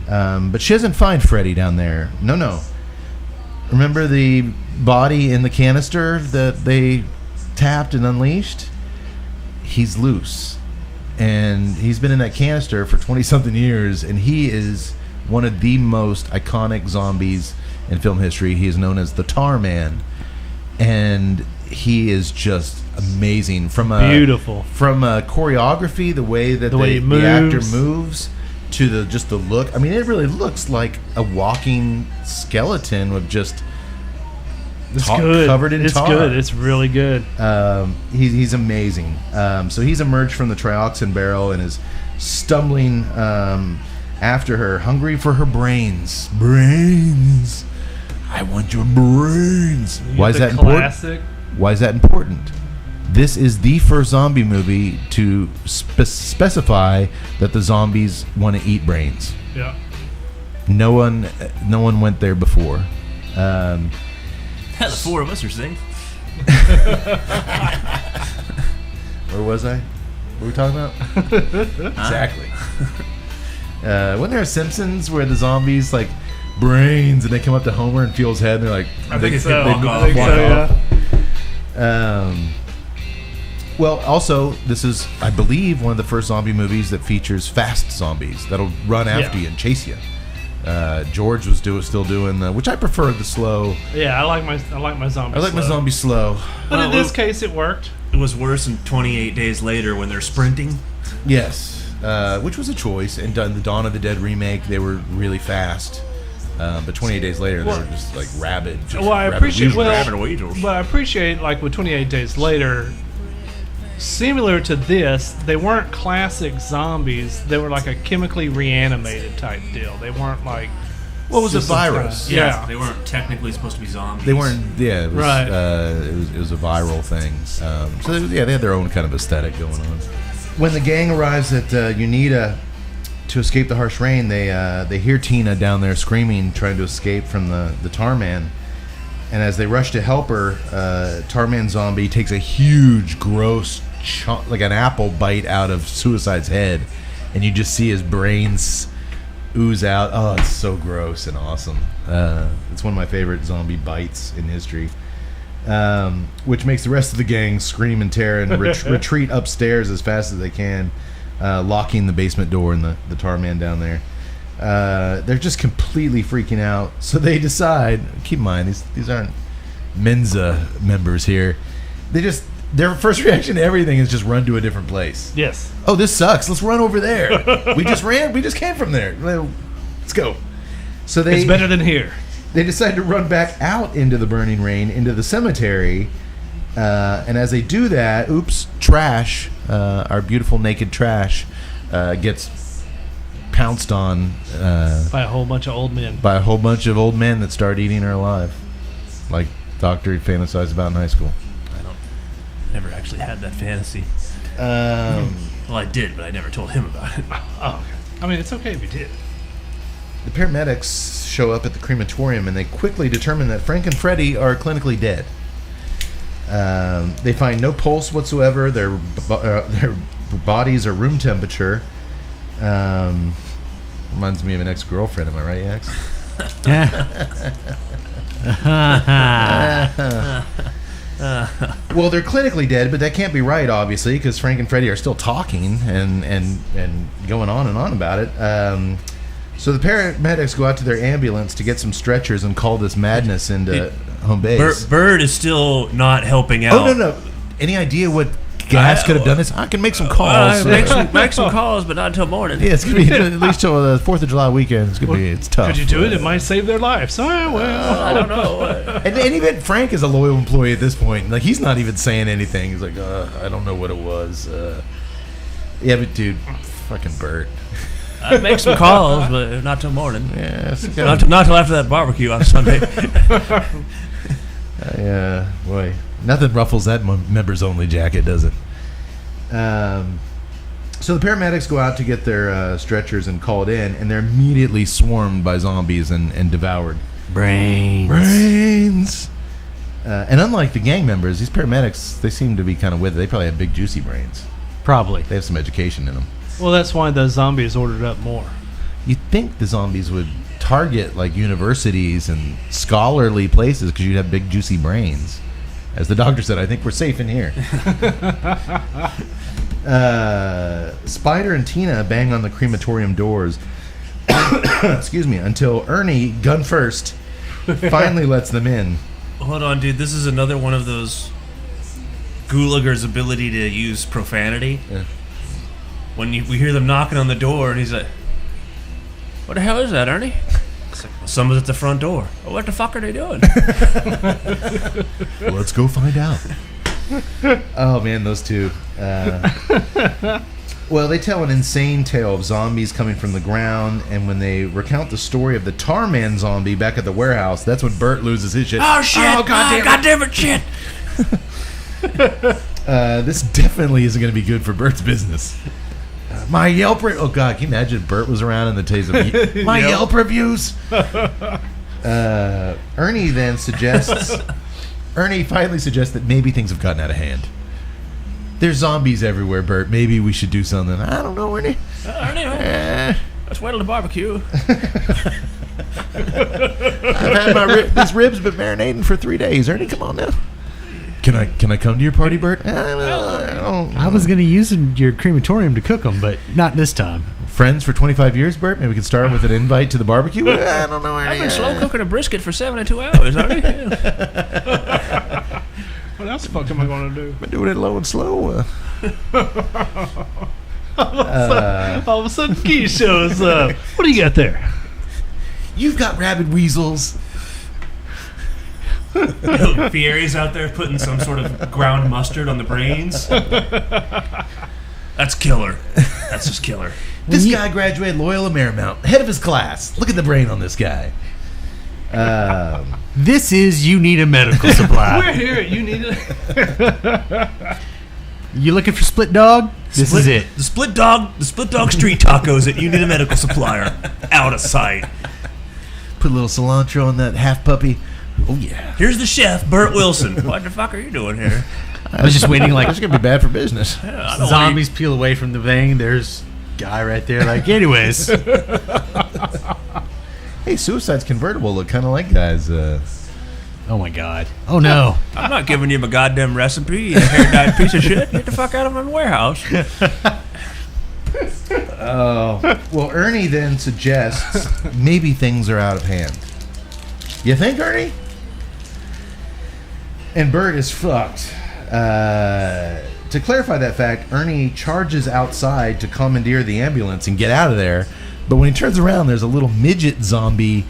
but she doesn't find Freddy down there. No. Remember the body in the canister that they tapped and unleashed? He's loose. And he's been in that canister for 20-something years, and he is one of the most iconic zombies in film history. He is known as the Tar Man, and he is just amazing. Beautiful. From choreography, the way that the actor moves, to the look. I mean, it really looks like a walking skeleton with just covered in tar. It's good. It's really good. He's amazing. So he's emerged from the trioxin barrel and is stumbling after her, hungry for her brains. Brains. I want your brains. Why is that important? Why is that important? This is the first zombie movie to specify that the zombies want to eat brains. Yeah. No one went there before. The four of us are saying. Where was I? What were we talking about? Exactly. Wasn't there a Simpsons where the zombies like brains and they come up to Homer and feel his head and they're like, I think it's so. Well, also, this is, I believe, one of the first zombie movies that features fast zombies that'll run after you and chase you. George was still doing the, which I prefer the slow. Yeah, I like my zombie. I like my zombie slow. But in this case, it worked. It was worse in 28 Days Later when they're sprinting. Yes, which was a choice. And the Dawn of the Dead remake, they were really fast. But 28 Days Later, they were just like rabid. I appreciate like with 28 Days Later. Similar to this, they weren't classic zombies. They were like a chemically reanimated type deal. They weren't like... What was a virus? Yeah. They weren't technically supposed to be zombies. They weren't... Yeah, it was, right. It was a viral thing. So, they had their own kind of aesthetic going on. When the gang arrives at Unita to escape the harsh rain, they hear Tina down there screaming, trying to escape from the Tar Man. And as they rush to help her, Tar Man zombie takes a huge, gross chunk, like an apple bite out of Suicide's head, and you just see his brains ooze out. Oh, it's so gross and awesome. It's one of my favorite zombie bites in history, which makes the rest of the gang scream in terror and retreat upstairs as fast as they can, locking the basement door and the Tar Man down there. They're just completely freaking out, so they decide, keep in mind these aren't Mensa members here, their first reaction to everything is just run to a different place. Yes. Oh, this sucks, let's run over there. We just came from there, let's go. So it's better than here. They decide to run back out into the burning rain, into the cemetery, and as they do that, Trash, our beautiful naked Trash, gets pounced on by a whole bunch of old men. By a whole bunch of old men that start eating her alive, like Doctor fantasized about in high school. Never actually had that fantasy. Well, I did, but I never told him about it. Oh, okay. I mean, it's okay if you did. The paramedics show up at the crematorium, and they quickly determine that Frank and Freddy are clinically dead. They find no pulse whatsoever. Their bodies are room temperature. Reminds me of an ex-girlfriend. Am I right, Yax? Well, they're clinically dead, but that can't be right, obviously, because Frank and Freddy are still talking and going on and on about it. So the paramedics go out to their ambulance to get some stretchers and call this madness into home base. Bird is still not helping out. Oh, no. Any idea what gas could have done this. I can make some calls. Make some calls, but not until morning. Yeah, it's gonna be at least till the 4th of July weekend. It's tough. Could you do it? It might save their lives. Oh, well. I don't know. And even Frank is a loyal employee at this point. Like, he's not even saying anything. He's like, I don't know what it was. Yeah, but dude, fucking Bert. I'd make some calls, but not till morning. Yeah, Not till after that barbecue on Sunday. Yeah, boy, nothing ruffles that members only jacket, does it? So the paramedics go out to get their stretchers and called in, and they're immediately swarmed by zombies and devoured. Brains. And unlike the gang members, these paramedics, they seem to be kind of with it. They probably have big juicy brains. Probably. They have some education in them. Well, that's why the zombies ordered up more. You'd think the zombies would target like universities and scholarly places because you'd have big juicy brains. As the doctor said, I think we're safe in here. Spider and Tina bang on the crematorium doors. Excuse me, until Ernie, gun first, finally lets them in. Hold on, dude. This is another one of those Gulager's ability to use profanity. Yeah. When we hear them knocking on the door, and he's like, "What the hell is that, Ernie?" It's like, well, someone's at the front door. Well, what the fuck are they doing? Let's go find out. Oh man, those two. Well, they tell an insane tale of zombies coming from the ground, and when they recount the story of the Tarman zombie back at the warehouse, that's when Bert loses his shit. Oh shit! Oh goddamn it, shit! This definitely isn't going to be good for Bert's business. My Yelp oh god, can you imagine if Bert was around in the days of my Yelp reviews? Ernie finally suggests that maybe things have gotten out of hand. There's zombies everywhere, Bert. Maybe we should do something. I don't know, Ernie. Ernie, let's wait till the barbecue. I've had these ribs been marinating for 3 days. Ernie, come on now. Can I come to your party, Bert? I was going to use your crematorium to cook them, but not this time. Friends for 25 years, Bert? Maybe we can start with an invite to the barbecue? I don't know, Ernie. I've been slow cooking a brisket for 72 hours, Ernie. What else the fuck am I going to do? Been doing it low and slow. All of a sudden, Key shows up. What do you got there? You've got rabid weasels. Fieri's out there putting some sort of ground mustard on the brains. That's killer. That's just killer. This guy graduated Loyola Marymount, head of his class. Look at the brain on this guy. This is You Need a Medical Supply. We're here. You need it. You looking for split dog? This is it. The split dog street tacos at You Need a Medical Supplier. Out of sight. Put a little cilantro on that half puppy. Oh yeah. Here's the chef, Bert Wilson. What the fuck are you doing here? I was just waiting like It's gonna be bad for business. I don't zombies peel away from the thing. There's guy right there like, anyways. Hey, Suicide's convertible look kind of like guys. Oh my god. Oh no. I'm not giving you my goddamn recipe, you hair-dyed piece of shit. Get the fuck out of my warehouse. Oh. Well, Ernie then suggests maybe things are out of hand. You think, Ernie? And Bert is fucked. To clarify that fact, Ernie charges outside to commandeer the ambulance and get out of there. But when he turns around, there's a little midget zombie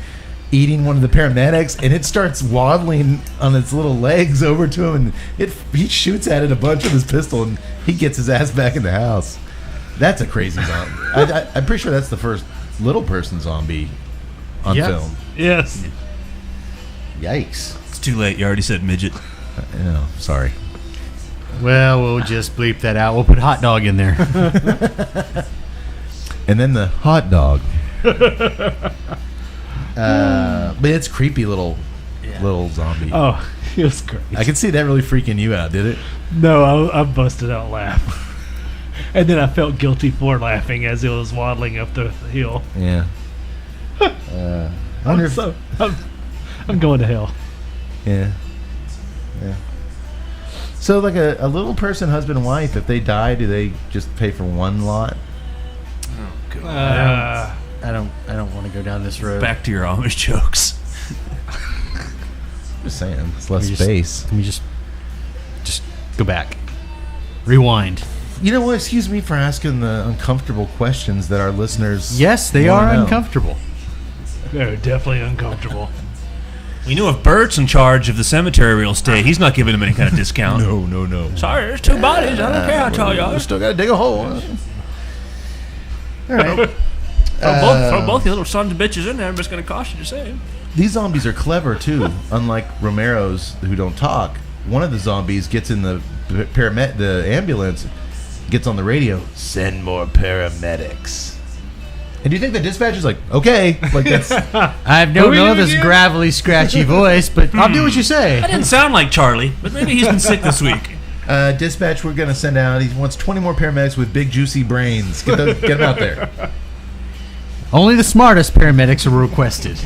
eating one of the paramedics, and it starts waddling on its little legs over to him, and he shoots at it a bunch with his pistol, and he gets his ass back in the house. That's a crazy zombie. I'm pretty sure that's the first little person zombie on film. Yes. Yikes. It's too late. You already said midget. No, sorry. Well, we'll just bleep that out. We'll put hot dog in there. And then the hot dog. But it's creepy little zombie. Oh, it was great. I can see that really freaking you out, did it? No, I busted out laughing. And then I felt guilty for laughing as it was waddling up the hill. Yeah. I'm going to hell. Yeah. So, like a little person, husband and wife, if they die, do they just pay for one lot? Oh god. I don't want to go down this road. Back to your Amish jokes. Just saying, it's less space. Let me just go back. Rewind. You know what? Excuse me for asking the uncomfortable questions that our listeners. Yes, they wanna are know. uncomfortable. They're definitely uncomfortable. We know if Bert's in charge of the cemetery real estate, he's not giving him any kind of discount. No. Sorry, there's 2 bodies. I don't care. I tell y'all. We still got to dig a hole. All right. Throw both your little sons of bitches in there. I'm just going to cost you the same. These zombies are clever too. Unlike Romero's, who don't talk, one of the zombies gets in the ambulance, gets on the radio. Send more paramedics. And do you think the dispatcher's like, okay, like that's? I don't know this gravelly, scratchy voice, but I'll do what you say. That didn't sound like Charlie, but maybe he's been sick this week. Dispatch, we're gonna send out. He wants 20 more paramedics with big juicy brains. Get them out there. Only the smartest paramedics are requested.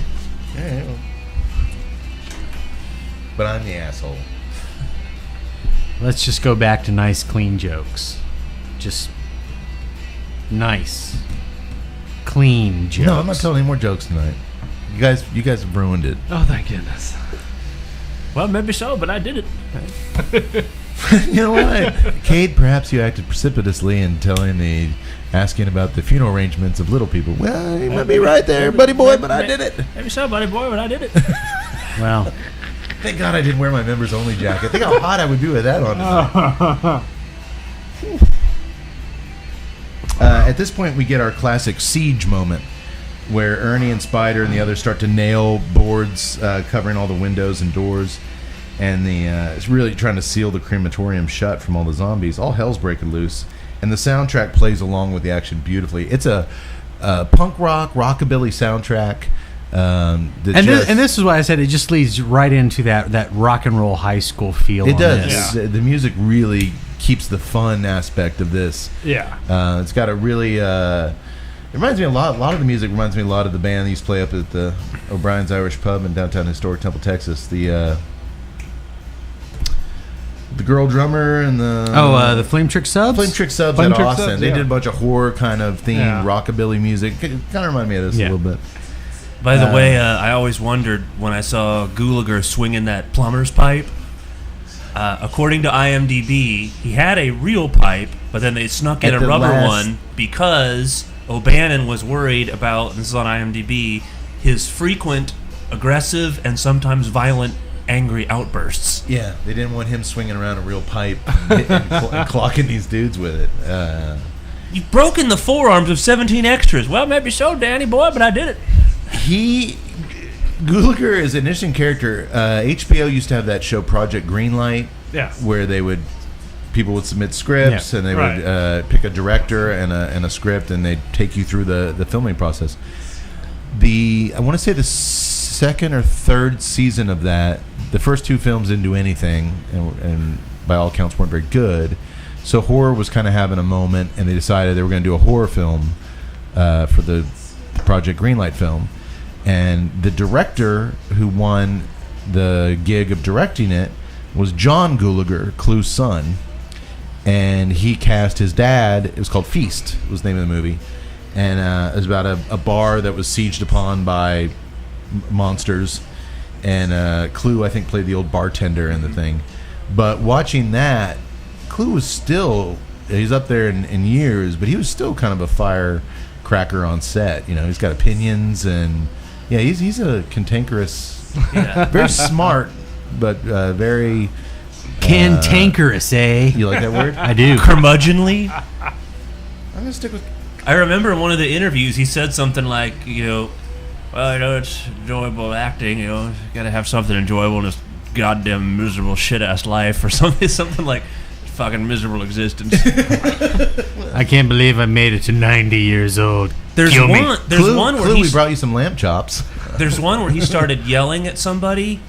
But I'm the asshole. Let's just go back to nice, clean jokes. Just nice, clean jokes. No, I'm not telling any more jokes tonight. You guys have ruined it. Oh, thank goodness. Well, maybe so, but I did it. You know what, Cade? Perhaps you acted precipitously in asking about the funeral arrangements of little people. Well, you might be right there, buddy boy, but I did it. Maybe so, buddy boy, but I did it. Well, Thank God I didn't wear my members only jacket. Think how hot I would be with that on. At this point, we get our classic siege moment, where Ernie and Spider and the others start to nail boards covering all the windows and doors, and it's really trying to seal the crematorium shut from all the zombies. All hell's breaking loose, and the soundtrack plays along with the action beautifully. It's a punk rock, rockabilly soundtrack. This is why I said it just leads right into that rock and roll high school feel. It does. This. The music really keeps the fun aspect of this. Yeah. It's got a really. It reminds me a lot. A lot of the music reminds me a lot of the band that used to play up at the O'Brien's Irish Pub in downtown historic Temple, Texas. The girl drummer and the Flame Trick Subs. Flame Trick Subs Flame at Trick Austin. Subs, They yeah. did a bunch of horror kind of themed Yeah. rockabilly music. It kind of reminded me of this a little bit. By the way, I always wondered when I saw Gulager swinging that plumber's pipe. According to IMDb, he had a real pipe, but then they snuck in At a the rubber last- one because O'Bannon was worried about, and this is on IMDb, his frequent, aggressive, and sometimes violent, angry outbursts. Yeah, they didn't want him swinging around a real pipe and clocking these dudes with it. You've broken the forearms of 17 extras. Well, maybe so, Danny boy, but I did it. Gulager is an interesting character. HBO used to have that show Project Greenlight, Yeah. where people would submit scripts and they Right. would pick a director and a script, and they'd take you through the filming process. I want to say the second or third season of that, the first 2 films didn't do anything, and by all accounts weren't very good. So horror was kind of having a moment, and they decided they were going to do a horror film for the Project Greenlight film. And the director who won the gig of directing it was John Gulager, Clue's son. And he cast his dad. It was called Feast, was the name of the movie. And it was about a bar that was sieged upon by monsters. And Clue, I think, played the old bartender in the thing. But watching that, Clue was still, he's up there in years, but he was still kind of a firecracker on set. You know, he's got opinions, and yeah, he's a cantankerous, very smart, but very Cantankerous, eh? You like that word? I do. Curmudgeonly. I'm gonna stick with. I remember in one of the interviews he said something like, well, it's enjoyable acting, you gotta have something enjoyable in this goddamn miserable shit-ass life, or something like fucking miserable existence. I can't believe I made it to 90 years old. There's Kill me. one where Clue, he we brought you some lamb chops. there's one where he started yelling at somebody,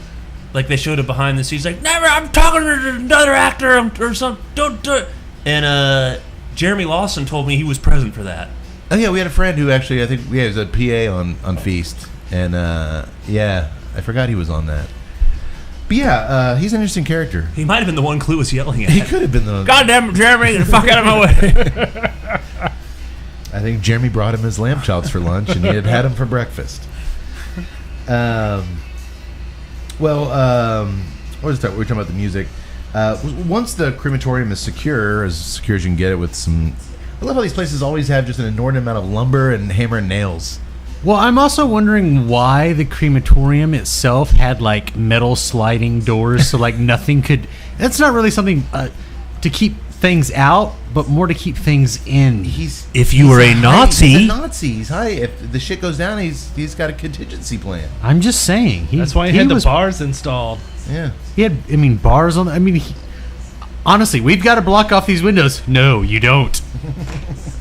like they showed it behind the scenes, like, never, I'm talking to another actor or something, don't do it. And Jeremy Lawson told me he was present for that. Oh yeah, we had a friend who actually, I think, he was a PA on Feast, and yeah, I forgot he was on that. But yeah, he's an interesting character. He might have been the one Clue was yelling at. He could have been the. Goddamn Jeremy, get the fuck out of my way. I think Jeremy brought him his lamb chops for lunch, and he had them for breakfast. What was that? We were talking about the music. Once the crematorium is secure as you can get it with some... I love how these places always have just an inordinate amount of lumber and hammer and nails. Well, I'm also wondering why the crematorium itself had like metal sliding doors, so like nothing could. That's not really something to keep things out, but more to keep things in. If you were a Nazi, he's a Nazi. He's high. If the shit goes down, he's got a contingency plan. I'm just saying. That's why he had the bars installed. Yeah, he had, bars on. Honestly, we've got to block off these windows. No, you don't.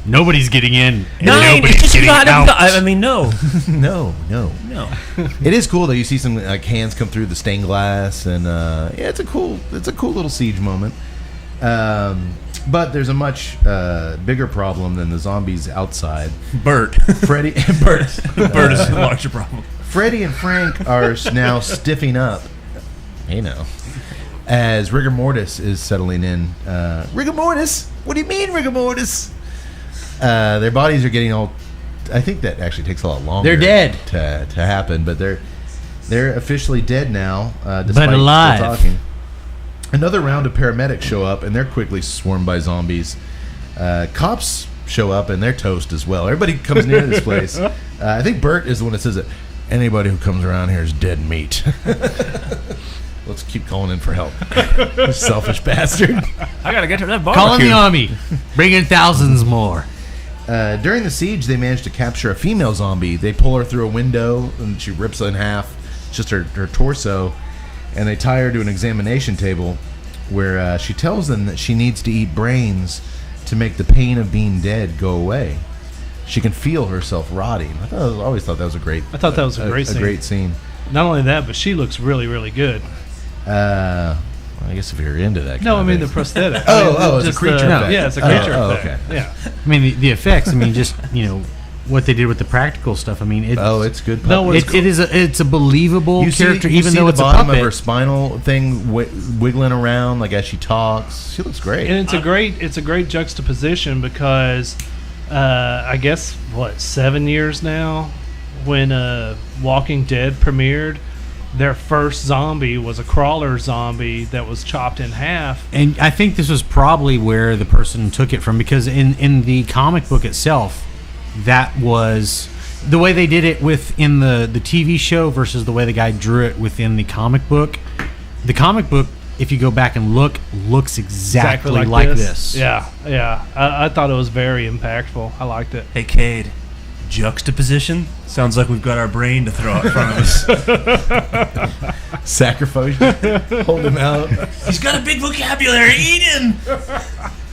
Nobody's getting in. And nobody's getting out. No. no. It is cool though. You see some like hands come through the stained glass, and it's a cool little siege moment. But there's a much bigger problem than the zombies outside. Bert is the larger problem. Freddy and Frank are now stiffing up. Hey, no. As rigor mortis is settling in. Rigor mortis? What do you mean, rigor mortis? Their bodies are getting all... I think that actually takes a lot longer. They're dead. To happen, but they're officially dead now. Despite but alive. Still talking. Another round of paramedics show up, and they're quickly swarmed by zombies. Cops show up, and they're toast as well. Everybody comes near this place. I think Bert is the one that says it. Anybody who comes around here is dead meat. Let's keep calling in for help. Selfish bastard. I gotta get to that barbecue. Calling the army. Bring in thousands more. During the siege, they managed to capture a female zombie. They pull her through a window, and she rips in half, just her torso, and they tie her to an examination table where she tells them that she needs to eat brains to make the pain of being dead go away. She can feel herself rotting. I always thought that was a great. I thought that was a great scene. A great scene. Not only that, but she looks really, really good. Well, I guess if you're into that. No, I mean the prosthetic. It's a creature effect. Yeah, it's a creature effect. Okay. Yeah. I mean the effects. I mean just what they did with the practical stuff. I mean it's good. No, it's a believable character, even though it's a bottom puppet. Of her spinal thing wiggling around like as she talks. She looks great. And it's a great juxtaposition because I guess 7 years now when Walking Dead premiered. Their first zombie was a crawler zombie that was chopped in half. And I think this was probably where the person took it from, because in the comic book itself, that was the way they did it within the TV show versus the way the guy drew it within the comic book. The comic book, if you go back and looks exactly like this. Yeah. I thought it was very impactful. I liked it. Hey, Cade. Juxtaposition sounds like we've got our brain to throw out in front of us. Sacrifice. Hold him out. He's got a big vocabulary. Eat him.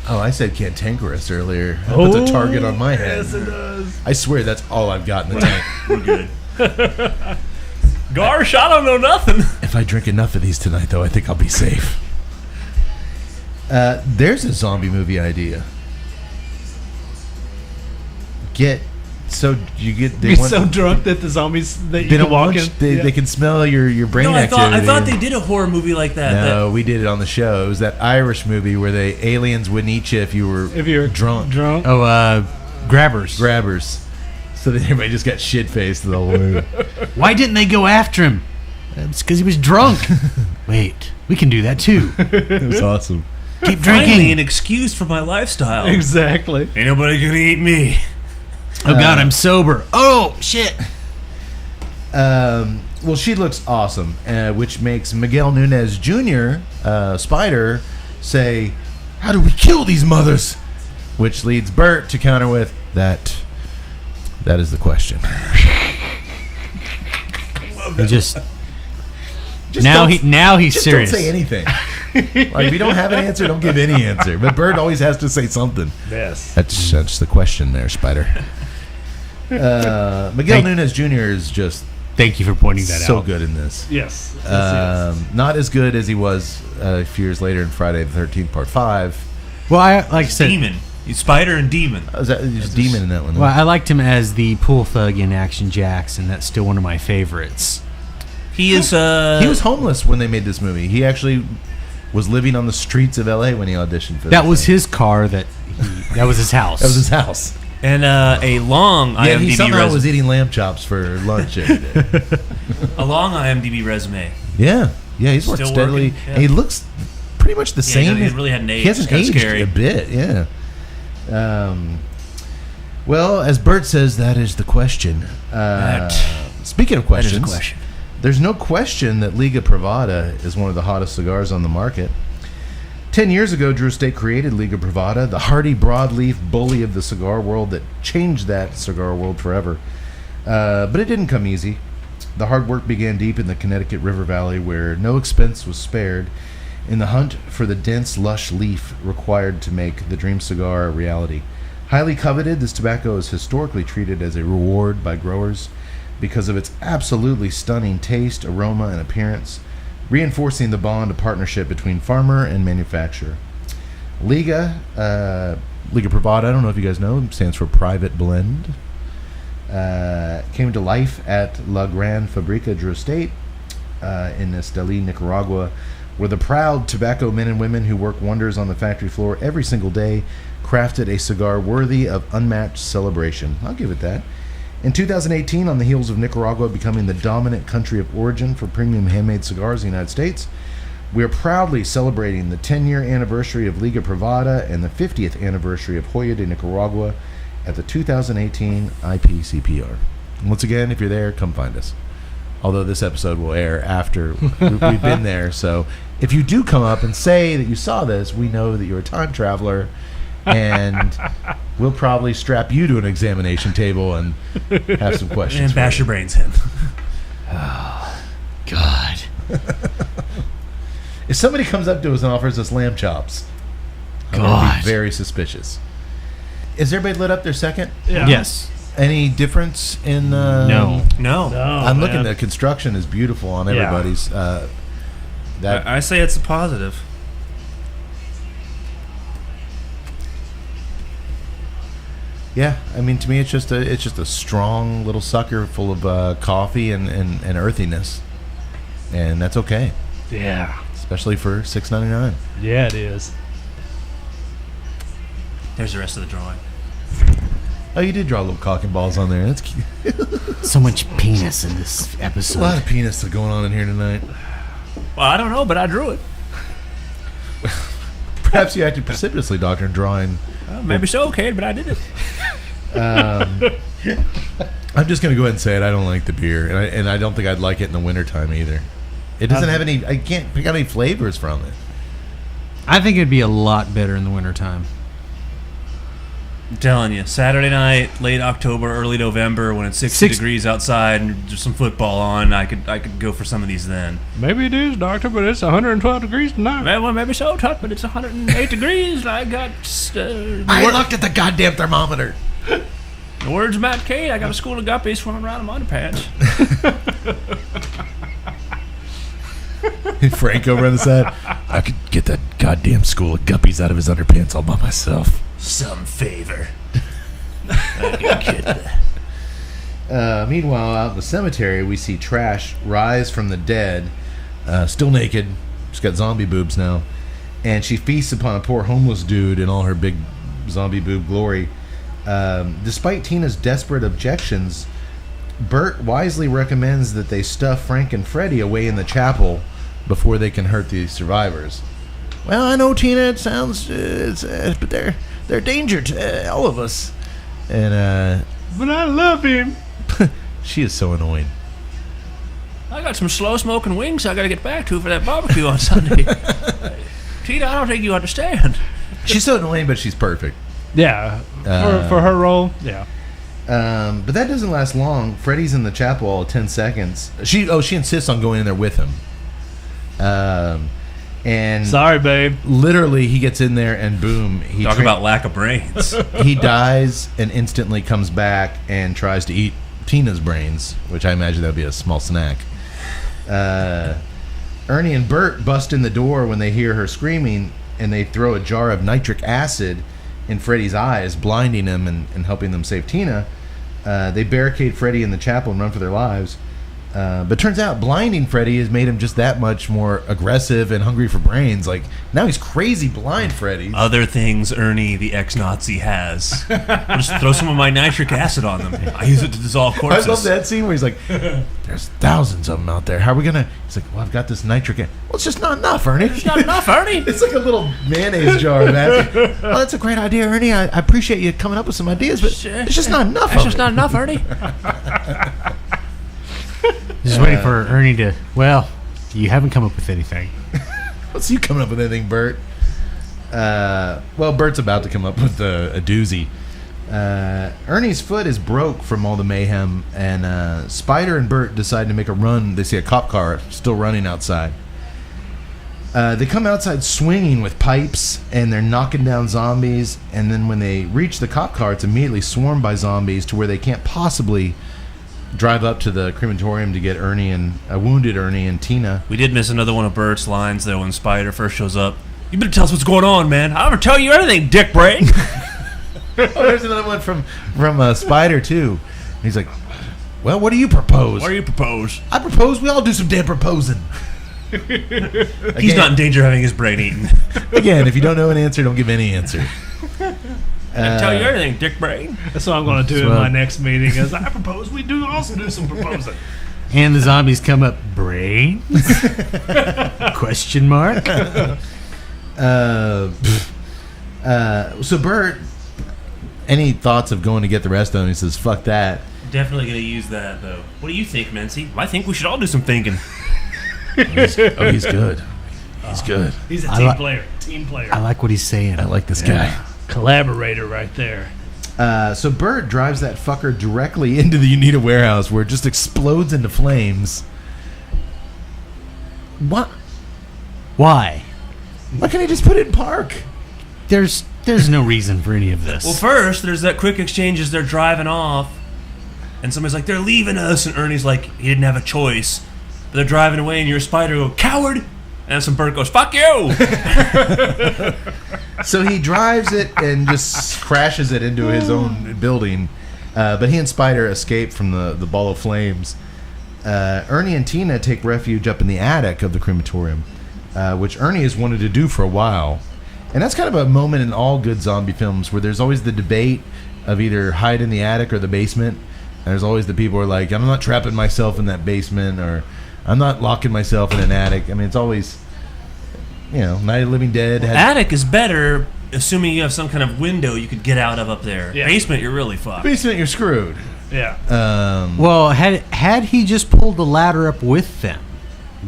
Oh, I said cantankerous earlier. That puts a target on my head. Yes, it does. I swear that's all I've got in the tank. We're good. Gosh, I don't know nothing. If I drink enough of these tonight, though, I think I'll be safe. There's a zombie movie idea. Be so drunk that the zombies that you can walk in. They can smell your brain activity. I thought they did a horror movie like that. No, we did it on the show. It was that Irish movie where the aliens wouldn't eat you if you were drunk. Oh, Grabbers. So then everybody just got shit faced the whole movie. Why didn't they go after him? It's because he was drunk. Wait, we can do that too. It was awesome. Keep drinking. Finally, an excuse for my lifestyle. Exactly. Ain't nobody gonna eat me. Oh God, I'm sober. Oh shit. Well, she looks awesome, which makes Miguel Nunez Jr., Spider, say, "How do we kill these mothers?" Which leads Bert to counter with, "That is the question." Now he's just serious. Don't say anything. Like, if you don't have an answer, don't give any answer. But Bert always has to say something. Yes. That's the question there, Spider. Miguel Nunez Jr. is just thank you for pointing that out. So good in this. Yes. Not as good as he was a few years later in Friday the 13th Part 5. Well, I said Demon. He's Spider and Demon. He's Demon in that one. Well, I liked him as the pool thug in Action Jacks, and that's still one of my favorites. He is. He was homeless when they made this movie. He actually was living on the streets of L.A. when he auditioned for that. Was his car. That was his house. That was his house. And a long IMDb he somehow resume. was eating lamb chops for lunch every day. A long IMDb resume. Yeah, he's worked Still steadily. working, yeah. And he looks pretty much the same. He really hadn't aged. He hasn't It's kinda aged scary. a bit, yeah. Well, as Bert says, that is the question. Speaking of questions, That is a question. there's no question that Liga Privada is one of the hottest cigars on the market. 10 years ago, Drew Estate created Liga Privada, the hardy broadleaf bully of the cigar world that changed that cigar world forever. But it didn't come easy. The hard work began deep in the Connecticut River Valley, where no expense was spared in the hunt for the dense, lush leaf required to make the dream cigar a reality. Highly coveted, this tobacco is historically treated as a reward by growers because of its absolutely stunning taste, aroma, and appearance, reinforcing the bond of partnership between farmer and manufacturer. Liga Privada, I don't know if you guys know, stands for Private Blend. Came to life at La Gran Fabrica Drew Estate in Esteli, Nicaragua, where the proud tobacco men and women who work wonders on the factory floor every single day crafted a cigar worthy of unmatched celebration. I'll give it that. In 2018, on the heels of Nicaragua becoming the dominant country of origin for premium handmade cigars in the United States, we are proudly celebrating the 10-year anniversary of Liga Privada and the 50th anniversary of Joya de Nicaragua at the 2018 IPCPR. And once again, if you're there, come find us. Although this episode will air after we've been there. So if you do come up and say that you saw this, we know that you're a time traveler, and we'll probably strap you to an examination table and have some questions. And bash your brains in. God. If somebody comes up to us and offers us lamb chops, I'm going to God. be very suspicious. Is everybody lit up their second? Yeah. Yes. Any difference in... No. No. I'm looking man. at the construction is beautiful on Yeah. everybody's. That I say it's a positive. Yeah, I mean, to me, it's just a strong little sucker full of coffee and earthiness, and that's okay, Yeah. especially for $6.99. Yeah, it is. There's the rest of the drawing. Oh, you did draw little cock and balls on there. That's cute. So much penis in this There's a episode. lot of penis going on in here tonight. Well, I don't know, but I drew it. Perhaps you acted precipitously, Doctor, in drawing. Maybe so, okay, but I did it. I'm just gonna go ahead and say it. I don't like the beer, and I don't think I'd like it in the wintertime either. It doesn't have any. I can't pick out any flavors from it. I think it'd be a lot better in the wintertime. I'm telling you, Saturday night, late October, early November, when it's 60 degrees outside and there's some football on, I could go for some of these then. Maybe it is, Doctor, but it's 112 degrees tonight. Well, maybe so, Tuck, but it's 108 degrees, and I got I looked at the goddamn thermometer. the words of Matt Cade. I got a school of guppies swimming around in my underpants. Frank over on the side. I could get that goddamn school of guppies out of his underpants all by myself. Some favor. I can get that. Meanwhile, out in the cemetery, we see Trash rise from the dead, still naked. She's got zombie boobs now, and she feasts upon a poor homeless dude in all her big zombie boob glory. Despite Tina's desperate objections, Bert wisely recommends that they stuff Frank and Freddy away in the chapel before they can hurt the survivors. Well, I know, Tina, it sounds, but they're a danger to all of us. And But I love him. she is so annoying. I got some slow smoking wings I got to get back to for that barbecue on Sunday. Tina, I don't think you understand. She's so annoying, but she's perfect. Yeah. For her role, yeah. But that doesn't last long. Freddy's in the chapel all 10 seconds. She insists on going in there with him. And Sorry, babe. literally he gets in there and boom, he Talk about lack of brains. he dies and instantly comes back and tries to eat Tina's brains, which I imagine that would be a small snack. Ernie and Bert bust in the door when they hear her screaming, and they throw a jar of nitric acid in Freddy's eyes, blinding him and helping them save Tina. They barricade Freddy in the chapel and run for their lives. But turns out blinding Freddy has made him just that much more aggressive and hungry for brains. Like, now he's crazy blind Freddy. Other things Ernie, the ex-Nazi, has. I'll just throw some of my nitric acid on them. I use it to dissolve corpses. I love that scene where he's like, there's thousands of them out there. How are we going to... He's like, well, I've got this nitric acid. Well, it's just not enough, Ernie. It's not enough, Ernie. It's like a little mayonnaise jar, man. Well, that's a great idea, Ernie. I appreciate you coming up with some ideas, but it's just not enough. It's just not enough, Ernie. Just waiting for Ernie to. Well, you haven't come up with anything. What's you coming up with anything, Bert? Well, Bert's about to come up with a doozy. Ernie's foot is broke from all the mayhem, and Spider and Bert decide to make a run. They see a cop car still running outside. They come outside swinging with pipes, and they're knocking down zombies. And then when they reach the cop car, it's immediately swarmed by zombies to where they can't possibly drive up to the crematorium to get Ernie and wounded Ernie and Tina. We did miss another one of Bert's lines, though, when Spider first shows up. You better tell us what's going on, man. I'll never tell you anything, dick brain. There's another one from Spider, too. He's like, well, what do you propose? What do you propose? I propose we all do some damn proposing. He's not in danger of having his brain eaten. Again, if you don't know an answer, don't give any answer. I tell you everything, dick brain. That's what I'm going to do in my next meeting. Is I propose we also do some proposing. And the zombies come up. Brains? Question mark. So Bert, any thoughts of going to get the rest of them? He says, "Fuck that." Definitely going to use that, though. What do you think, Mency? I think we should all do some thinking. He's good. He's good. He's a team player. Team player. I like what he's saying. I like this guy. Collaborator right there. So Bert drives that fucker directly into the Unita warehouse, where it just explodes into flames. What? Why? Why can't he just put it in park? There's no reason for any of this. Well, first, there's that quick exchange as they're driving off, and somebody's like, they're leaving us, and Ernie's like, he didn't have a choice. But they're driving away, and you're a Spider, go, coward! And some Bert goes, fuck you! So he drives it and just crashes it into his own building. But he and Spider escape from the ball of flames. Ernie and Tina take refuge up in the attic of the crematorium, which Ernie has wanted to do for a while. And that's kind of a moment in all good zombie films where there's always the debate of either hide in the attic or the basement. And there's always the people who are like, I'm not trapping myself in that basement, or I'm not locking myself in an attic. I mean, it's always, Night of the Living Dead. Attic is better, assuming you have some kind of window you could get out of up there. Yeah. Basement, you're really fucked. Basement, you're screwed. Yeah. Well, had he just pulled the ladder up with them,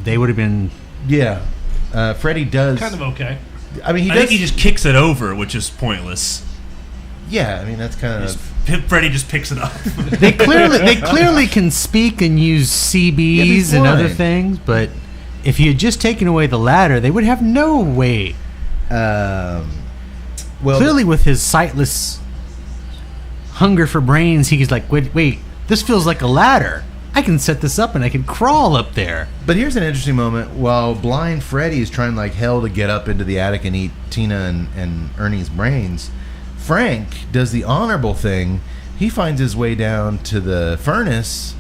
they would have been... Yeah. Freddy does... Kind of okay. I mean, I think he just kicks it over, which is pointless. Yeah, I mean, that's kind of... Freddy just picks it up. They clearly can speak and use CBs and other things, but if you had just taken away the ladder, they would have no way. Well, clearly, with his sightless hunger for brains, he's like, wait, this feels like a ladder. I can set this up and I can crawl up there. But here's an interesting moment. While blind Freddy is trying like hell to get up into the attic and eat Tina and Ernie's brains, Frank does the honorable thing. He finds his way down to the furnace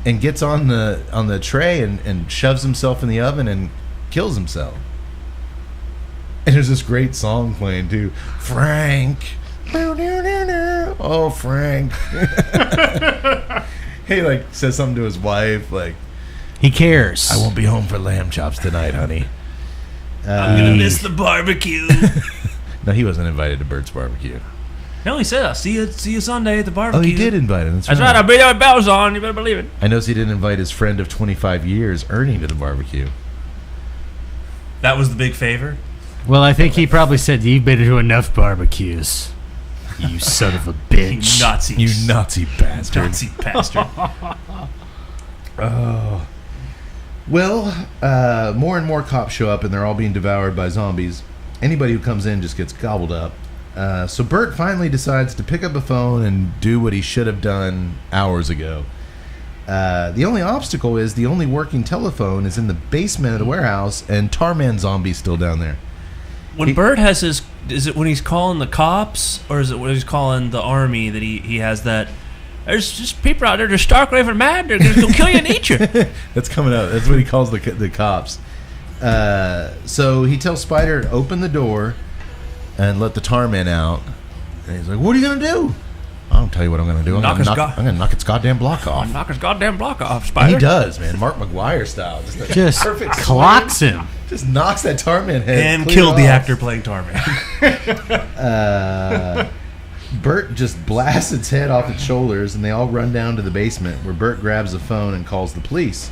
and gets on the tray and shoves himself in the oven and kills himself. And there's this great song playing too. Frank. Oh, Frank. He like says something to his wife like, he cares. I won't be home for lamb chops tonight, honey. I'm gonna miss the barbecue. No, he wasn't invited to Bert's barbecue. No, he said, I'll see you Sunday at the barbecue. Oh, he did invite him. That's right. I'll be there with bells on. You better believe it. I noticed he didn't invite his friend of 25 years, Ernie, to the barbecue. That was the big favor? Well, I think he probably said, you've been to enough barbecues. You son of a bitch. You Nazis. You Nazi bastard. Nazi bastard. Oh. Well, more and more cops show up, and they're all being devoured by zombies. Anybody who comes in just gets gobbled up. So Bert finally decides to pick up a phone and do what he should have done hours ago. The only obstacle is the only working telephone is in the basement of the warehouse, and Tarman Zombie's still down there. When Bert has his... Is it when he's calling the cops, or is it when he's calling the army that he has that There's just people out there just stark raving mad. They're going to kill you and eat you. That's coming up. That's what he calls the cops. So he tells Spider to open the door and let the tar man out. And he's like, "What are you gonna do?" "I don't tell you what I'm gonna do. I'm gonna knock its goddamn block off." Knock his goddamn block off, And Spider. he does, man. Mark McGuire style. Just perfect clocks swing. him. Just knocks that tar man head And clear killed the off. actor playing Tarman. Bert just blasts its head off its shoulders, and they all run down to the basement, where Bert grabs the phone and calls the police.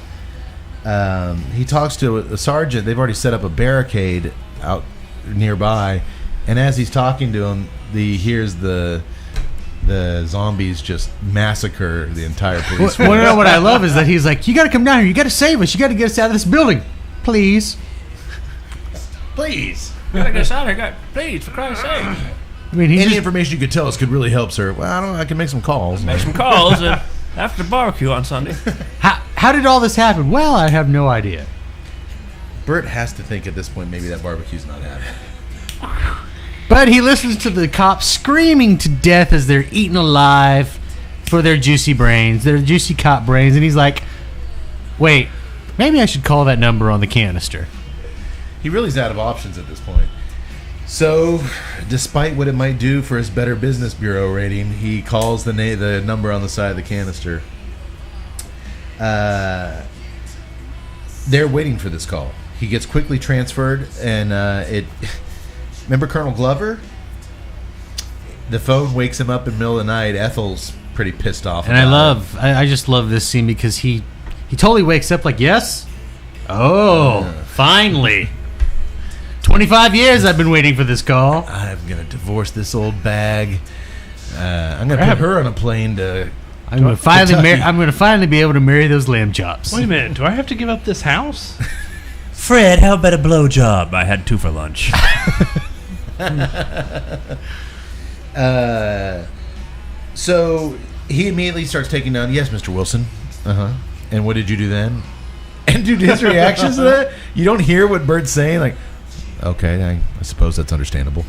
He talks to a sergeant. They've already set up a barricade out nearby, and as he's talking to him, he hears the zombies just massacre the entire police force. Well, what I love is that he's like, "You got to come down here. You got to save us. You got to get us out of this building, please." Please. Gotta get us out of here, please, for Christ's sake. I mean, he's Any just, information you could tell us could really help, sir. Well, I don't know. I can make some calls. Make some calls after the barbecue on Sunday. how did all this happen? Well, I have no idea. Bert has to think at this point maybe that barbecue's not happening. But he listens to the cops screaming to death as they're eaten alive for their juicy brains, their juicy cop brains, and he's like, "Wait, maybe I should call that number on the canister." He really is out of options at this point. So, despite what it might do for his Better Business Bureau rating, he calls the number on the side of the canister. They're waiting for this call. He gets quickly transferred, and remember Colonel Glover? The phone wakes him up in the middle of the night. Ethel's pretty pissed off. And I just love this scene because he totally wakes up like, "Yes? Oh, finally. 25 years I've been waiting for this call." I'm going to divorce this old bag. I'm going to put her on a plane to... I'm going to finally be able to marry those lamb chops. Wait a minute. Do I have to give up this house? Fred, how about a blowjob? I had 2 for lunch. So he immediately starts taking down, "Yes, Mr. Wilson." Uh-huh. "And what did you do then?" And dude, his reactions to that, you don't hear what Bert's saying, like, "Okay, I suppose that's understandable."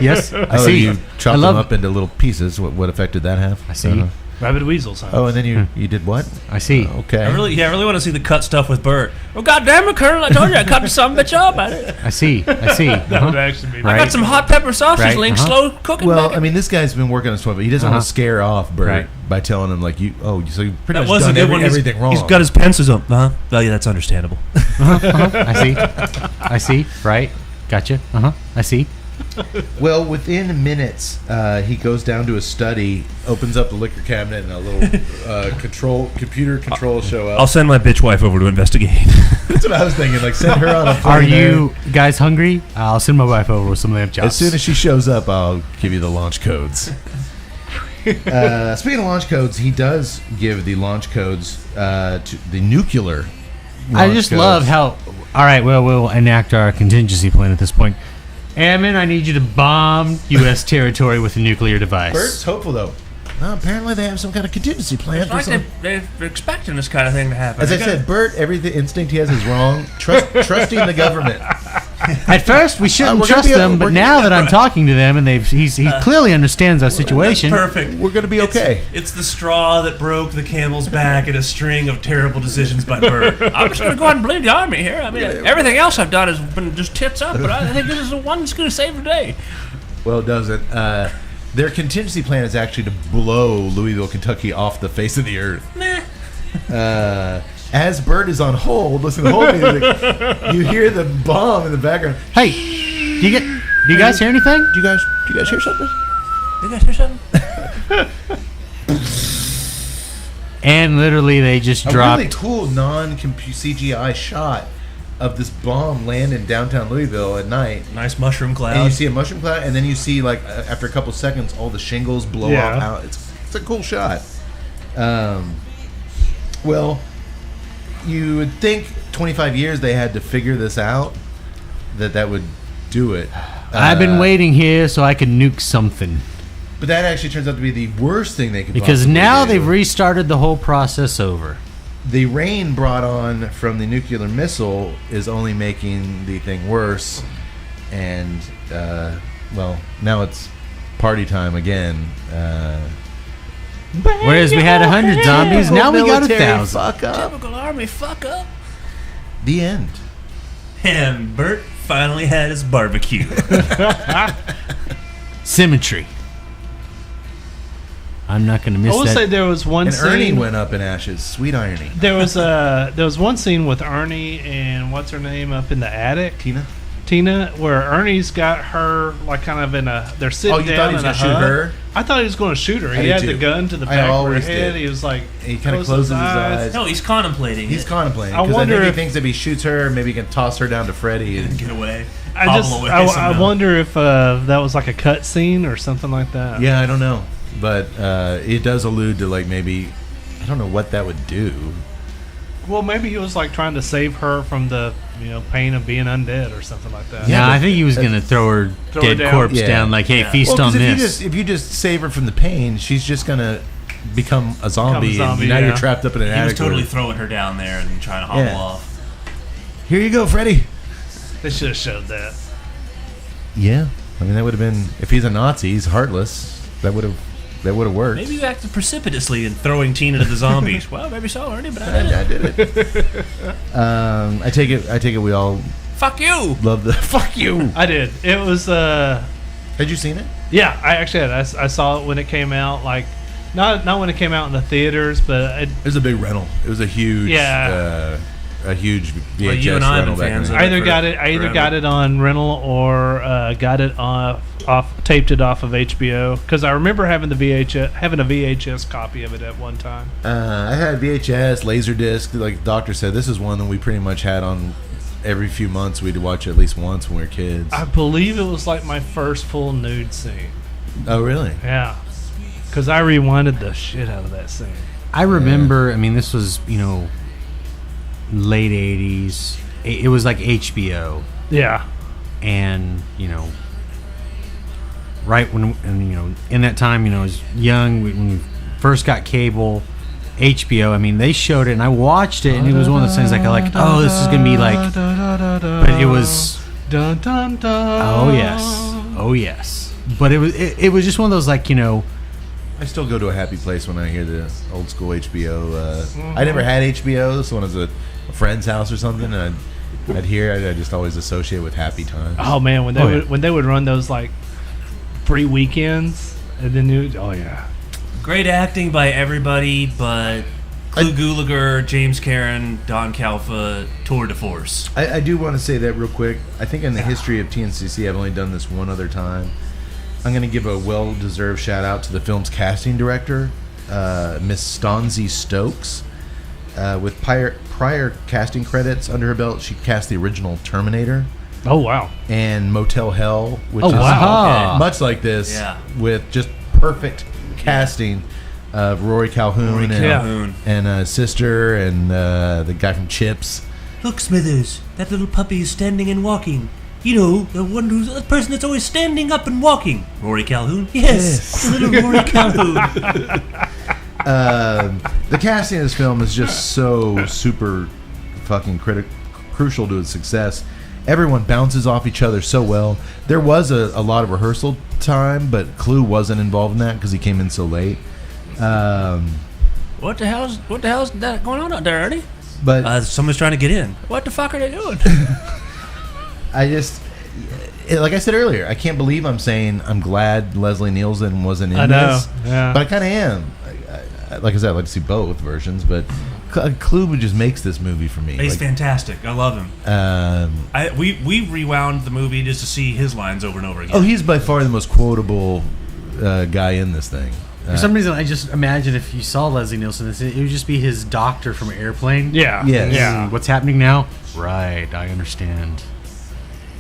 Yes, I Oh, see. you chopped them up into little pieces. What effect did that have? I see. Rabbit weasels, huh? Oh, and then you did what? I see. Okay. I really want to see the cut stuff with Bert. Oh, goddamn it, Colonel! I told you I cut some bitch up at it. I see. That would actually be I got some hot pepper sausage Right, links, slow cooking. Well, back. I mean, this guy's been working on his point, but he doesn't want to scare off Bert Right. by telling him, like, so you pretty that much was a done good one. everything wrong. He's got his pencils up. Well, yeah, that's understandable. I see. Right. Gotcha. I see. Well, within minutes, he goes down to his study, opens up the liquor cabinet, and a little computer control show up. I'll send my bitch wife over to investigate. That's what I was thinking. Like, send her on a plane. Are you guys hungry? I'll send my wife over with some lamb chops. As soon as she shows up, I'll give you the launch codes. Speaking of launch codes, he does give the launch codes to the nuclear. I just love how. All right, well, we'll enact our contingency plan at this point. Ammon, I need you to bomb U.S. territory with a nuclear device. Bert's hopeful, though. Well, apparently they have some kind of contingency plan. It's like they're expecting this kind of thing to happen. As I said, Bert, every instinct he has is wrong. Trusting the government. At first, we shouldn't we're gonna trust be- them, but we're- now that I'm talking to them and he clearly understands our situation. Perfect. We're going to be okay. It's the straw that broke the camel's back in a string of terrible decisions by Bert. I'm just going to go ahead and blame the army here. I mean, everything else I've done has been just tits up, but I think this is the one that's going to save the day. Well, it doesn't. Their contingency plan is actually to blow Louisville, Kentucky off the face of the earth. Nah. As Bert is on hold, listen to the whole music, you hear the bomb in the background. Hey, do you guys hear anything? Do you guys hear something? You guys hear something? And literally, they just A dropped. really cool non-CGI shot of this bomb land in downtown Louisville at night. Nice mushroom cloud. And you see a mushroom cloud, and then you see, like, after a couple seconds, all the shingles blow Yeah. off out. It's a cool shot. Well, you would think 25 years they had to figure this out, that would do it. I've been waiting here so I can nuke something. But that actually turns out to be the worst thing they could Because possibly now do. they've restarted the whole process over. The rain brought on from the nuclear missile is only making the thing worse. And, well, now it's party time again. Whereas we had 100 zombies, now we got 1,000. Fuck up. Typical army fuck up. The end. And Bert finally had his barbecue. Symmetry. I'm not going to miss I will that. say there was one And scene. Ernie went up in ashes. Sweet irony. There was one scene with Ernie and what's her name up in the attic, Tina, where Ernie's got her like kind of in a. They're sitting Oh, you down thought he was in a going to shoot hug. her? I thought he was going to shoot her. I He did had too. the gun to the I back of her always head. did. He was like, He kind of closes his eyes. No, he's contemplating. He's it. contemplating. I Because I wonder think he if- thinks if he shoots her, maybe he can toss her down to Freddy. And Get away. I somehow. wonder if that was like a cut scene or something like that. yeah, I don't know. But it does allude to, like, maybe... I don't know what that would do. Well, maybe he was like trying to save her from the pain of being undead or something like that. Yeah, but I think he was going to throw her Throw her dead down. corpse Yeah. down, like, hey, feast Well, on 'cause this. if you just save her from the pain, she's just going to become a zombie. And now yeah. you're trapped up in an He was attic. totally with- throwing her down there and trying to hobble Yeah. off. Here you go, Freddy. They should have showed that. Yeah. I mean, that would have been... If he's a Nazi, he's heartless. That would have worked. Maybe you acted precipitously in throwing Tina to the zombies. Well, maybe so, Ernie, but I did it. I did it. I take it we all Fuck you! love the... Fuck you! I did. It was Had you seen it? yeah. I actually had. I saw it when it came out. Like not when it came out in the theaters, but It was a big rental. It was a huge... Yeah. A huge VHS Well, you and I have rental been back fans then. of I it. either forever. got it on rental or got it taped it off of HBO because I remember having a VHS copy of it at one time. I had VHS, Laserdisc. Like the doctor said, this is one that we pretty much had on every few months. We'd watch it at least once when we were kids. I believe it was like my first full nude scene. Oh, really? Yeah, because I rewinded the shit out of that scene. I remember, I mean, this was, late 80s. It was like HBO. Yeah, And, right when, in that time, I was young, when we first got cable, HBO, I mean, they showed it and I watched it and it was one of those things like, oh, this is going to be like, but it was, oh, yes. Oh, yes. But it was just one of those, like, I still go to a happy place when I hear the old school HBO. I never had HBO. This one was a friend's house or something, and I'd hear it. I just always associate with happy times. Oh man, when they would run those like free weekends, and then Great acting by everybody, but Clu Gulager, James Karen, Don Calfa, tour de force. I do want to say that real quick. I think in the history of TNCC, I've only done this one other time. I'm going to give a well-deserved shout-out to the film's casting director, Miss Stanzi Stokes. With prior casting credits under her belt, she cast the original Terminator oh wow, and Motel Hell, which Oh, is wow. much like this, Yeah. with just perfect casting of Rory Calhoun, Calhoun. and sister and the guy from Chips. Look, Smithers, that little puppy is standing and walking. The person that's always standing up and walking. Rory Calhoun? Yes. The little Rory Calhoun. The casting of this film is just so super fucking crucial to its success. Everyone bounces off each other so well. There was a lot of rehearsal time, but Clue wasn't involved in that because he came in so late. What the hell's that going on out there, Ernie? But Someone's trying to get in. What the fuck are they doing? I just, like I said earlier, I can't believe I'm saying I'm glad Leslie Nielsen wasn't in I know, this. yeah. But I kind of am. Like I said, I'd like to see both versions, but Clue just makes this movie for me. He's Like, fantastic. I love him. We rewound the movie just to see his lines over and over again. oh, he's by far the most quotable guy in this thing. for some reason, I just imagine if you saw Leslie Nielsen, it would just be his doctor from Airplane. yeah, Yes. yeah. What's happening now? Right, I understand.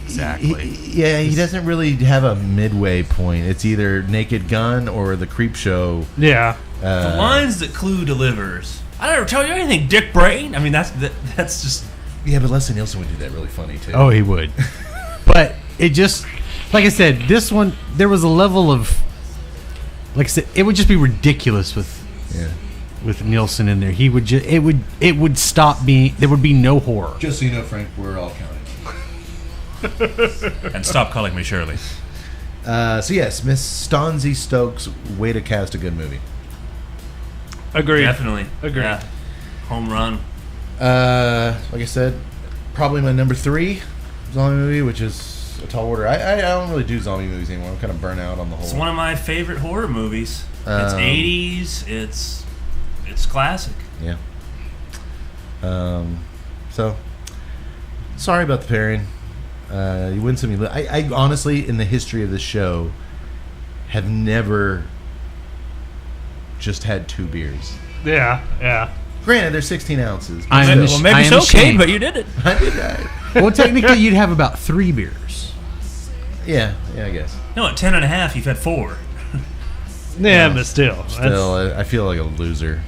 Exactly. He doesn't really have a midway point. It's either Naked Gun or The Creep Show. Yeah. The lines that Clue delivers. I never tell you anything, Dick Brain. I mean, that's just. Yeah, but Leslie Nielsen would do that really funny too. Oh, he would. But it just, like I said, this one, there was a level of, like I said, it would just be ridiculous with Nielsen in there. He would just, it would stop being, there would be no horror. Just so you know, Frank, we're all counting. And stop calling me Shirley. So yes, Miss Stanzi Stokes, way to cast a good movie. Agreed. Definitely. Agreed. Yeah. Home run. Like I said, probably my number 3 zombie movie, which is a tall order. I don't really do zombie movies anymore. I'm kind of burnt out on the whole. It's one of my favorite horror movies. It's 80s. It's classic. Yeah. So, sorry about the pairing. You win some. I honestly, in the history of this show, have never just had 2 beers. Yeah. Granted, they're 16 ounces. I am Well, maybe I am so, Kate, ashamed. but you did it. I did that. Well, technically, you'd have about 3 beers. Yeah, I guess. No, at 10 and a half, you've had 4. Yeah, but still. Still, I feel like a loser.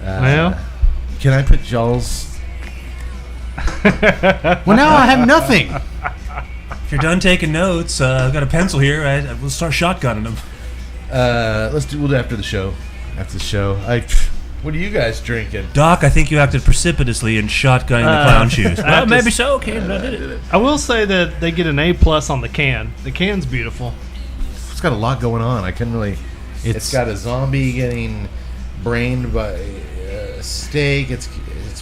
Well? Can I put y'all's? Well, now I have nothing. If you're done taking notes, I've got a pencil here. We'll start shotgunning them. We'll do after the show. After the show, what are you guys drinking? Doc, I think you acted precipitously in shotgunning the clown shoes. I Well, maybe just- so, Kate, but I did it. I will say that they get an A+ on the can. The can's beautiful. It's got a lot going on. I couldn't really. It's got a zombie getting brained by a steak. It's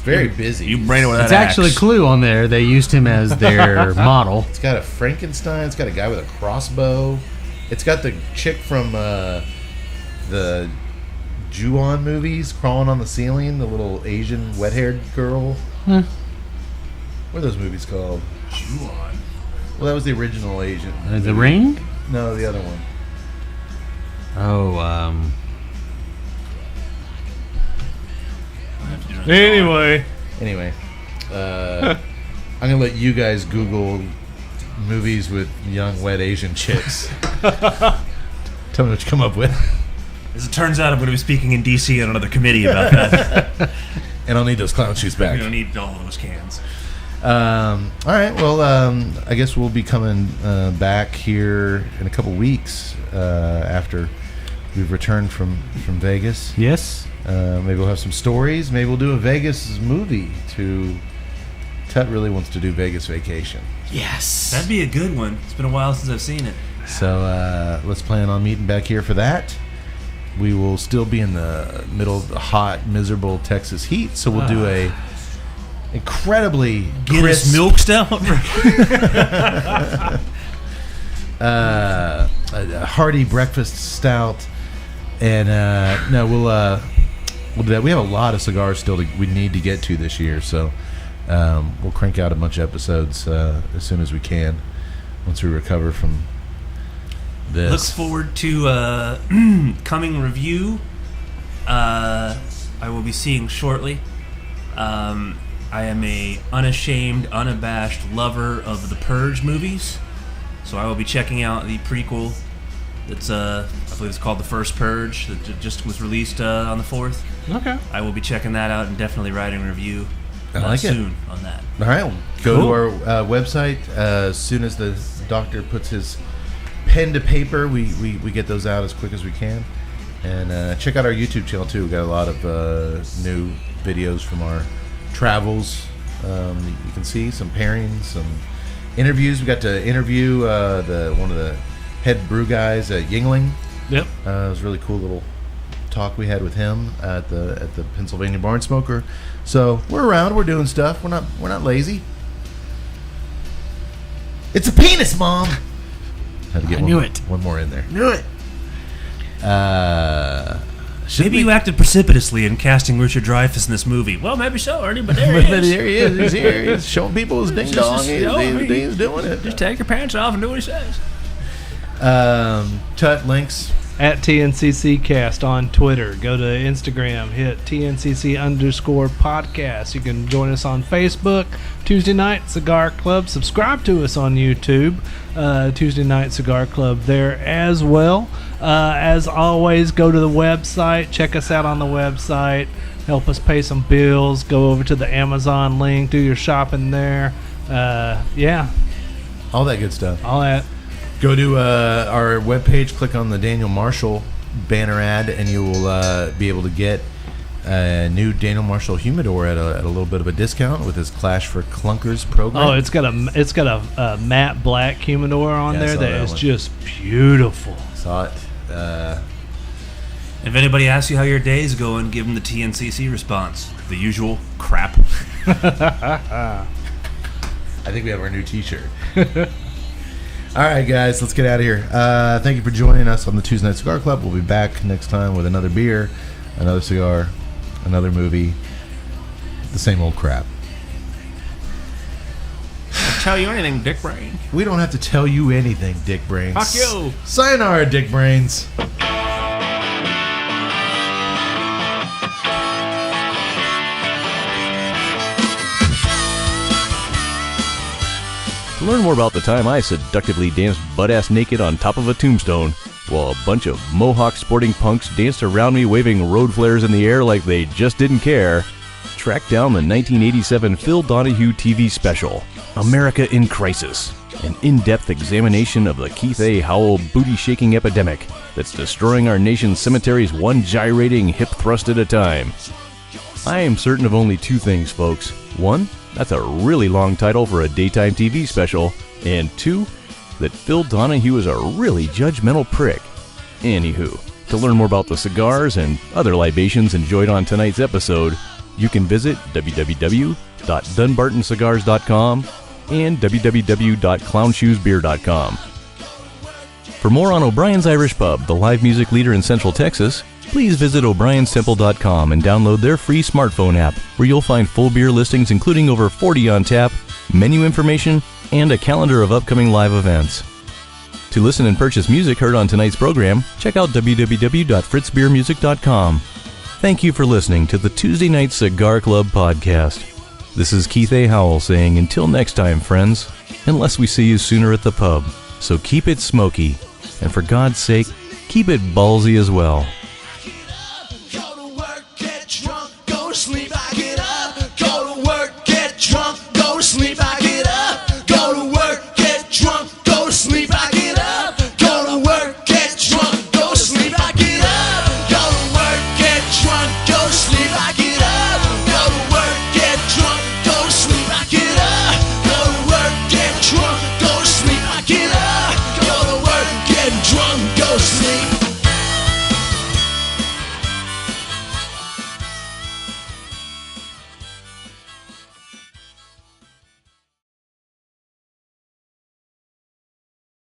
very busy. You brain it with that It's actually axe. Clue on there. They used him as their model. It's got a Frankenstein. It's got a guy with a crossbow. It's got the chick from the Ju-on movies crawling on the ceiling. The little Asian wet-haired girl. What are those movies called? Ju-on. Well, that was the original Asian. The Ring? No, the other one. Oh, Anyway, Anyway, I'm gonna let you guys Google movies with young wet Asian chicks. Tell me what you come up with, As it turns out, I'm going to be speaking in D.C. on another committee about that. and I'll need those clown shoes We back. don't need all of those cans. All right. Well, I guess we'll be coming back here in a couple weeks after we've returned from Vegas. yes. Maybe we'll have some stories. Maybe we'll do a Vegas movie. Tut really wants to do Vegas Vacation. Yes. That'd be a good one. It's been a while since I've seen it. So let's plan on meeting back here for that. We will still be in the middle of the hot, miserable Texas heat, so we'll do a incredibly Guinness crisp, milk stout. a hearty breakfast stout, and we'll do that. We have a lot of cigars still we need to get to this year, so we'll crank out a bunch of episodes as soon as we can once we recover from this. Look forward to coming review. I will be seeing shortly. I am a unashamed, unabashed lover of the Purge movies, so I will be checking out the prequel. That's I believe it's called The First Purge that just was released on the 4th. okay. I will be checking that out and definitely writing a review I like it. soon on that. All right, we'll go Cool. to our website as soon as the doctor puts his pen to paper. We get those out as quick as we can, and check out our YouTube channel too. We got a lot of new videos from our travels. You can see some pairings, some interviews. We got to interview one of the head brew guys at Yingling. Yep. It was a really cool little talk we had with him at the Pennsylvania Barn Smoker. So we're around, we're doing stuff. We're not lazy. It's a penis, Mom. Had to get one more in there. Knew it. Maybe you acted precipitously in casting Richard Dreyfuss in this movie. Well, maybe so, Ernie, but there he is. There he is. He's here. He's showing people his ding dong. He's doing it. Just take your pants off and do what he says. Tut links. At TNCCcast on Twitter. Go to Instagram, hit TNCC_podcast. You can join us on Facebook, Tuesday Night Cigar Club. Subscribe to us on YouTube, Tuesday Night Cigar Club there as well. As always, go to the website. Check us out on the website. Help us pay some bills. Go over to the Amazon link. Do your shopping there. Yeah, All that good stuff. all that. Go to our webpage, click on the Daniel Marshall banner ad, and you will be able to get a new Daniel Marshall humidor at a little bit of a discount with his Clash for Clunkers program. Oh, it's got a matte black humidor on Yeah, I there saw that that is one. just beautiful. Saw it. If anybody asks you how your day's going, give them the TNCC response. The usual crap. I think we have our new T-shirt. All right, guys, let's get out of here. Thank you for joining us on the Tuesday Night Cigar Club. We'll be back next time with another beer, another cigar, another movie, the same old crap. I'll tell you anything, Dick Brain. We don't have to tell you anything, Dick Brains. Fuck you. Sayonara, Dick Brains. To learn more about the time I seductively danced butt-ass naked on top of a tombstone while a bunch of mohawk sporting punks danced around me waving road flares in the air like they just didn't care, track down the 1987 Phil Donahue TV special, America in Crisis, an in-depth examination of the Keith A. Howell booty-shaking epidemic that's destroying our nation's cemeteries one gyrating hip thrust at a time. I am certain of only two things, folks. One, that's a really long title for a daytime TV special. And two, that Phil Donahue is a really judgmental prick. Anywho, to learn more about the cigars and other libations enjoyed on tonight's episode, you can visit www.dunbartoncigars.com and www.clownshoesbeer.com. For more on O'Brien's Irish Pub, the live music leader in Central Texas, please visit o'brienstemple.com and download their free smartphone app, where you'll find full beer listings including over 40 on tap, menu information, and a calendar of upcoming live events. To listen and purchase music heard on tonight's program, check out www.fritzbeermusic.com. Thank you for listening to the Tuesday Night Cigar Club podcast. This is Keith A. Howell saying until next time, friends, unless we see you sooner at the pub. So keep it smoky, and for God's sake, keep it ballsy as well.